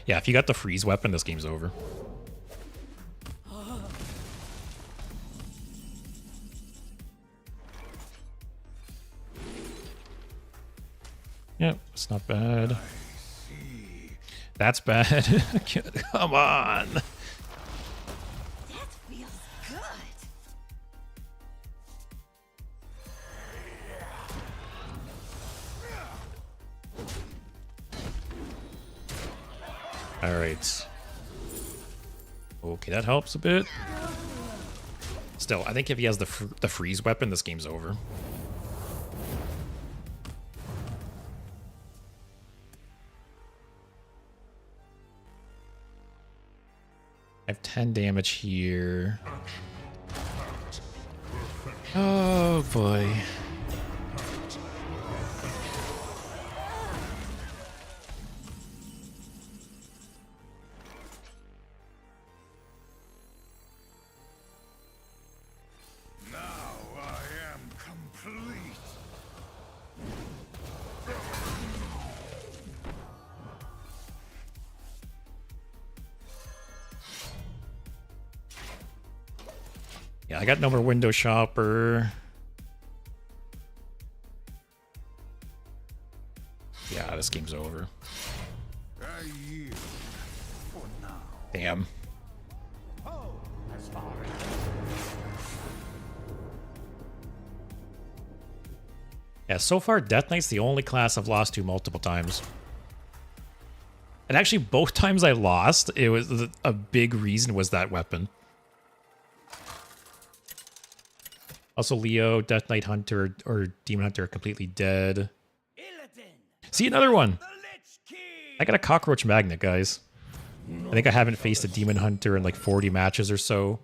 Yeah, if you got the freeze weapon, this game's over. Yep, it's not bad. That's bad. Come on. That feels good. All right. Okay, that helps a bit. Still, I think if he has the freeze weapon, this game's over. I have 10 damage here. Oh boy. Yeah, I got no more window shopper. Yeah, this game's over. Damn. Yeah, so far Death Knight's the only class I've lost to multiple times. And actually both times I lost, it was a big reason was that weapon. Also, Leo, Death Knight Hunter, or Demon Hunter are completely dead. See, another one! I got a Cockroach Magnet, guys. I think I haven't faced a Demon Hunter in like 40 matches or so.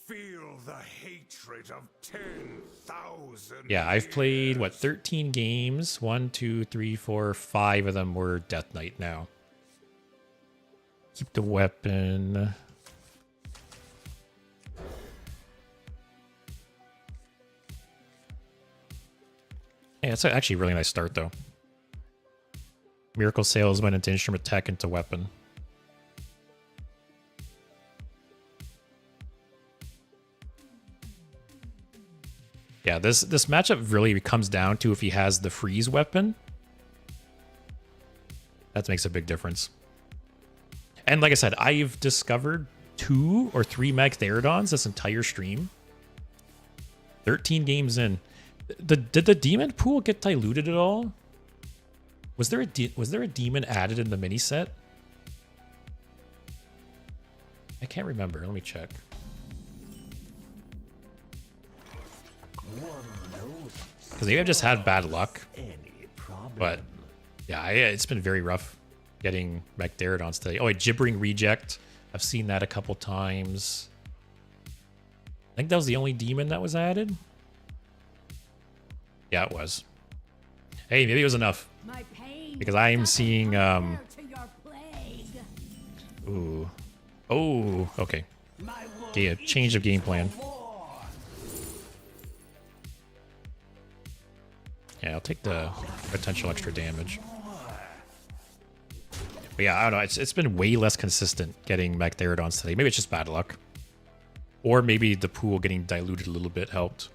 Feel the hatred of 10,000. Yeah, I've played, what, 13 games? 1, 2, 3, 4, 5 of them were Death Knight now. Keep the weapon. Yeah, it's actually a really nice start, though. Miracle Salesman into Instrument Tech into Weapon. Yeah, this matchup really comes down to if he has the freeze weapon. That makes a big difference. And like I said, I've discovered 2 or 3 Magtheridons this entire stream. 13 games in. Did the demon pool get diluted at all? Was there a demon added in the mini set? I can't remember. Let me check. Because maybe I've just had bad luck. But yeah, it's been very rough getting Magtheridons today. Oh, a Gibbering Reject. I've seen that a couple times. I think that was the only demon that was added. Yeah, it was. Hey, maybe it was enough. Because I am seeing, ooh. Oh, okay. Okay, a change of game plan. Yeah, I'll take the potential extra damage. But yeah, I don't know. It's been way less consistent getting Magtheridons today. Maybe it's just bad luck. Or maybe the pool getting diluted a little bit helped.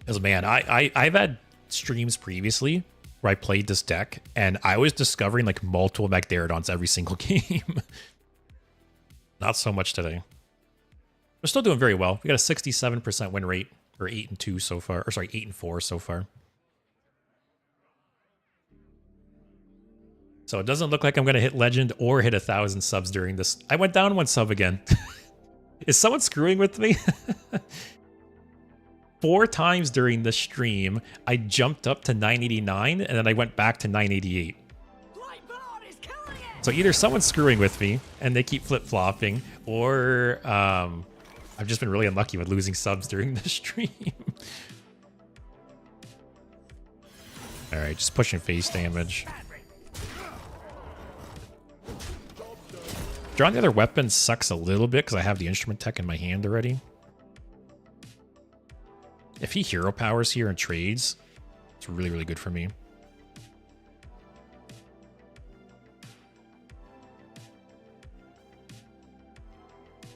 Because, man, I've had streams previously where I played this deck, and I was discovering, like, multiple Magtheridons every single game. Not so much today. We're still doing very well. We got a 67% win rate, or 8-2 so far. Or, sorry, 8-4 so far. So it doesn't look like I'm going to hit Legend or hit 1,000 subs during this. I went down 1 sub again. Is someone screwing with me? 4 times during the stream, I jumped up to 989, and then I went back to 988. So either someone's screwing with me, and they keep flip-flopping, or I've just been really unlucky with losing subs during the stream. Alright, just pushing face damage. Drawing the other weapon sucks a little bit, because I have the Instrument Tech in my hand already. If he hero powers here and trades, it's really, really good for me.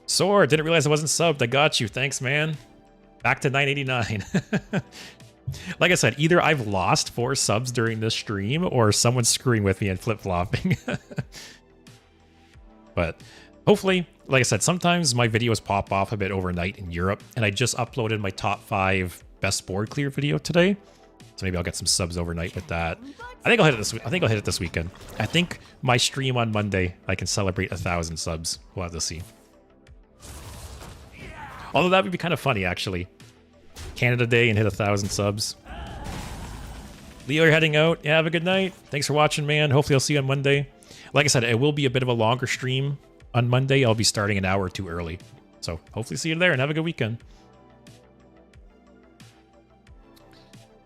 Sword, didn't realize I wasn't subbed. I got you. Thanks, man. Back to 989. Like I said, either I've lost 4 subs during this stream or someone's screwing with me and flip-flopping. But hopefully, like I said, sometimes my videos pop off a bit overnight in Europe, and I just uploaded my top 5 best board clear video today. So maybe I'll get some subs overnight with that. I think I'll hit it this. I think I'll hit it this weekend. I think my stream on Monday, I can celebrate 1,000 subs. We'll have to see. Although that would be kind of funny, actually. Canada Day and hit 1,000 subs. Leo, you're heading out. Yeah, have a good night. Thanks for watching, man. Hopefully I'll see you on Monday. Like I said, it will be a bit of a longer stream on Monday. I'll be starting an hour or two early. So hopefully see you there and have a good weekend.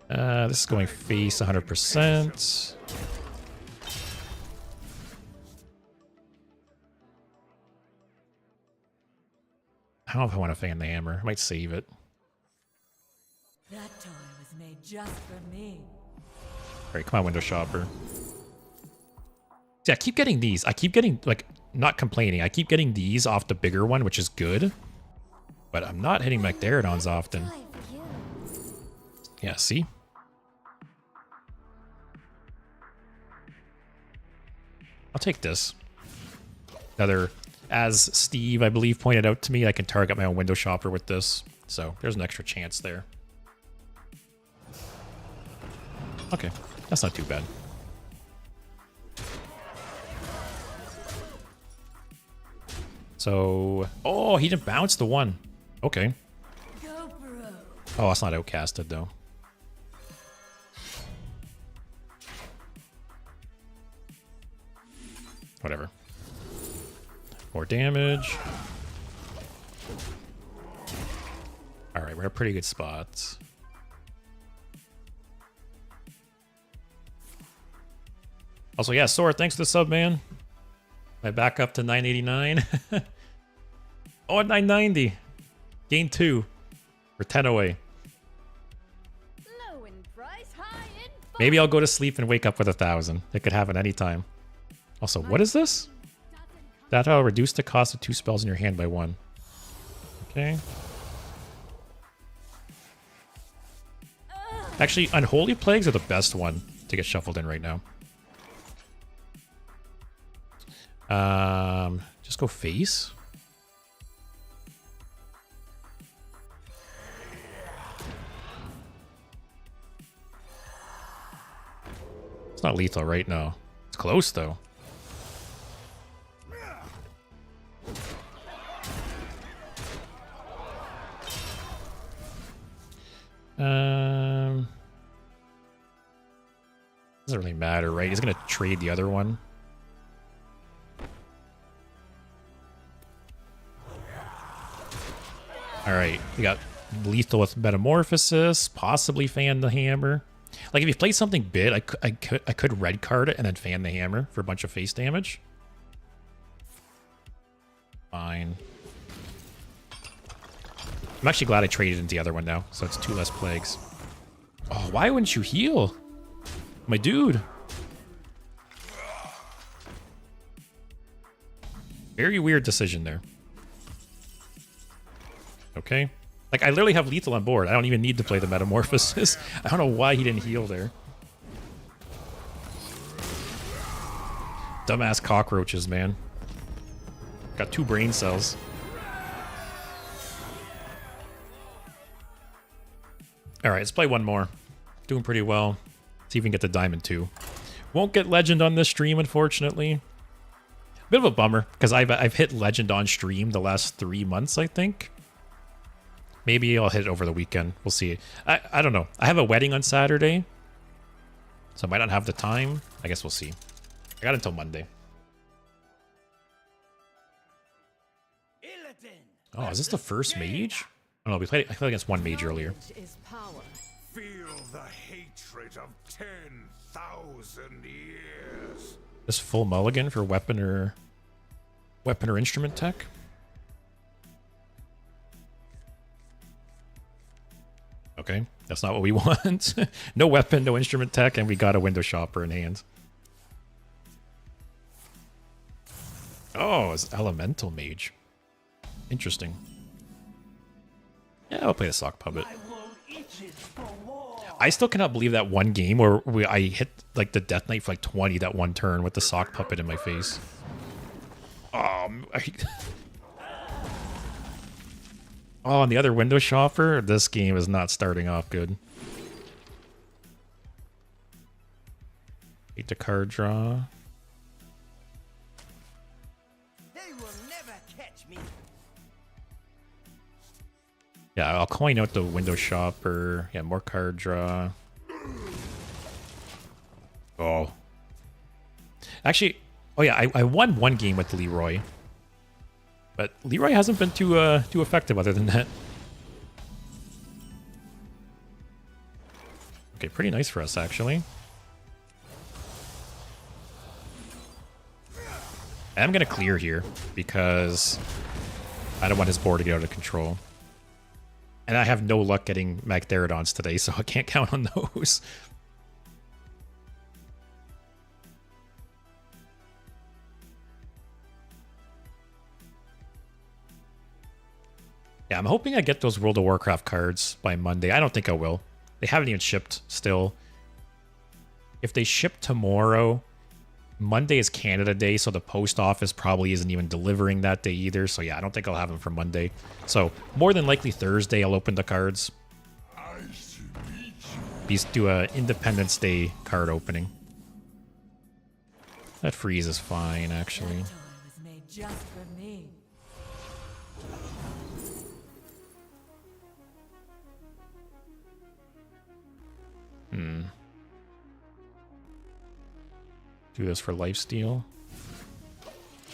This is going face 100%. I don't know if I want to fan the hammer. I might save it. That toy was made just for me. All right, come on, window shopper. See, I keep getting these. I keep getting, like, not complaining. I keep getting these off the bigger one, which is good. But I'm not hitting Magdarodons often. Toy for you. Yeah, see? I'll take this. Another, as Steve, I believe, pointed out to me, I can target my own window shopper with this. So there's an extra chance there. Okay, that's not too bad. So, oh, he didn't bounce the one. Okay. Go, bro. Oh, that's not outcasted, though. Whatever. More damage. Alright, we're in a pretty good spot. Also, yeah, Sora, thanks for the sub, man. I back up to 989. Oh, at 990. Gain 2. We're 10 away. Low in price, high in fun. Maybe I'll go to sleep and wake up with 1,000. It could happen anytime. Also, what is this? That'll reduce the cost of 2 spells in your hand by 1. Okay. Actually, Unholy Plagues are the best one to get shuffled in right now. Just go face. It's not lethal right now. It's close though. Doesn't really matter, right? He's gonna trade the other one. Alright, we got lethal with Metamorphosis, possibly fan the hammer. Like, if you play something big, I could red card it and then fan the hammer for a bunch of face damage. Fine. I'm actually glad I traded into the other one now, so it's 2 less plagues. Oh, why wouldn't you heal? My dude. Very weird decision there. Okay. Like, I literally have lethal on board. I don't even need to play the Metamorphosis. I don't know why he didn't heal there. Dumbass cockroaches, man. Got 2 brain cells. Alright, let's play one more. Doing pretty well. See if we can get the Diamond 2. Won't get Legend on this stream, unfortunately. Bit of a bummer, because I've hit Legend on stream the last 3 months, I think. Maybe I'll hit it over the weekend. We'll see. I don't know. I have a wedding on Saturday, so I might not have the time. I guess we'll see. I got until Monday. Oh, is this the first mage? Oh no, I played against one mage earlier. Is power. Feel the hatred of 10,000 years. This full mulligan for weapon or instrument tech. Okay, that's not what we want. No weapon, no instrument tech, and we got a window shopper in hand. Oh, it's elemental mage. Interesting. Yeah, I'll play the sock puppet. I still cannot believe that one game where I hit like the Death Knight for like 20 that one turn with the sock puppet in my face. Oh, and the other window shopper. This game is not starting off good. Hate the card draw. They will never catch me. Yeah, I'll coin out the window shopper. Yeah, more card draw. Oh. Actually, oh yeah, I won one game with Leroy. But Leroy hasn't been too effective other than that. Okay, pretty nice for us, actually. I'm going to clear here because I don't want his board to get out of control. And I have no luck getting Magtheridons today, so I can't count on those. Yeah, I'm hoping I get those World of Warcraft cards by Monday. I don't think I will. They haven't even shipped still. If they ship tomorrow, Monday is Canada Day, so the post office probably isn't even delivering that day either. So yeah, I don't think I'll have them for Monday. So more than likely Thursday I'll open the cards. These do a Independence Day card opening. That freeze is fine, actually. That toy was made just for me. Do this for lifesteal.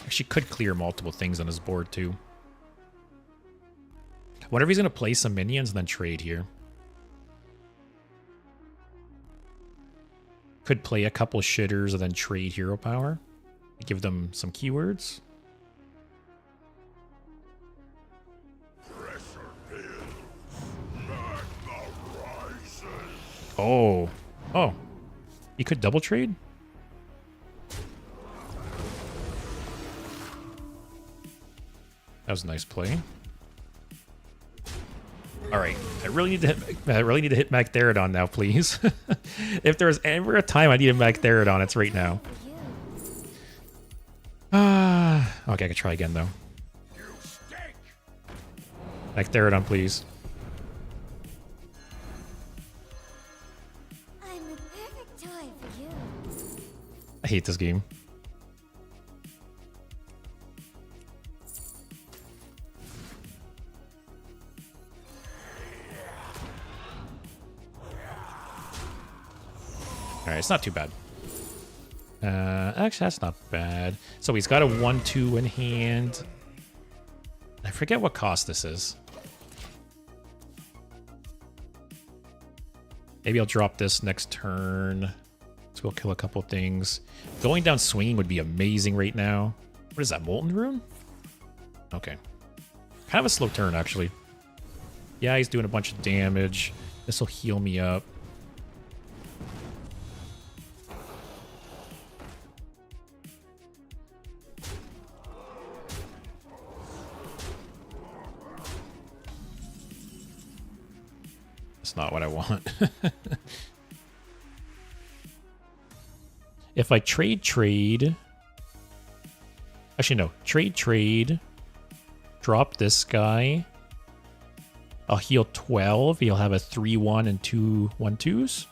Actually, could clear multiple things on his board, too. Wonder if he's going to play some minions and then trade here. Could play a couple shitters and then trade hero power. Give them some keywords. Oh. Oh. He could double trade? That was a nice play. All right, I really need to hit Magtheridon now, please. If there's ever a time I need a Magtheridon, it's right now. Okay, I can try again though. Magtheridon, please. I'm the perfect toy for you. I hate this game. Alright, it's not too bad. Actually, that's not bad. So he's got a 1-2 in hand. I forget what cost this is. Maybe I'll drop this next turn. So we'll kill a couple things. Going down swinging would be amazing right now. What is that, Molten Rune? Okay. Kind of a slow turn, actually. Yeah, he's doing a bunch of damage. This will heal me up. Not what I want. If I trade, actually no, trade, drop this guy, I'll heal 12. He'll have a 3-1 and 2 1-2s.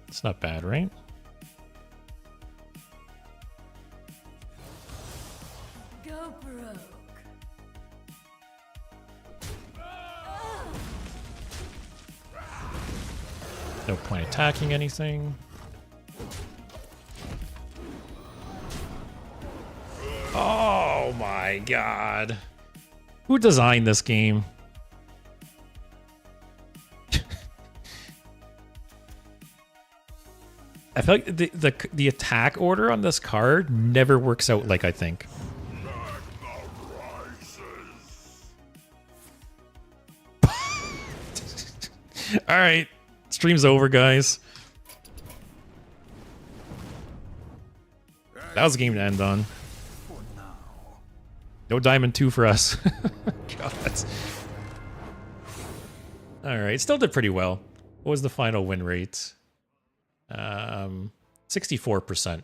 It's not bad, right? Go broke. No point attacking anything. Oh my god. Who designed this game? I feel like the attack order on this card never works out like I think. All right. Stream's over, guys. That was a game to end on. No Diamond 2 for us. God. Alright, still did pretty well. What was the final win rate? 64%.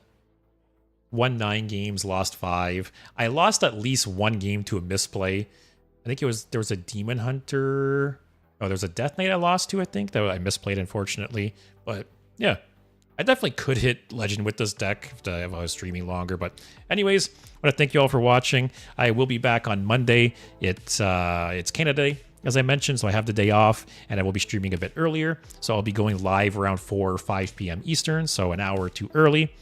Won 9 games, lost 5. I lost at least 1 game to a misplay. I think there was a Demon Hunter. Oh, there was a Death Knight I lost to, I think, that I misplayed, unfortunately. But, yeah. I definitely could hit Legend with this deck if I was streaming longer. But anyways, I want to thank you all for watching. I will be back on Monday. It's Canada Day, as I mentioned, so I have the day off, and I will be streaming a bit earlier. So I'll be going live around 4 or 5 p.m. Eastern, so an hour or two early.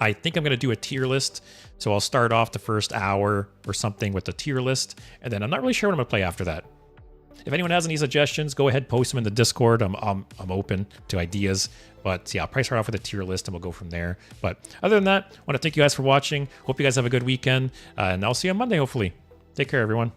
I think I'm going to do a tier list. So I'll start off the first hour or something with the tier list, and then I'm not really sure what I'm going to play after that. If anyone has any suggestions, go ahead, post them in the Discord. I'm open to ideas. But yeah, I'll probably start off with a tier list and we'll go from there. But other than that, I want to thank you guys for watching. Hope you guys have a good weekend. And I'll see you on Monday, hopefully. Take care, everyone.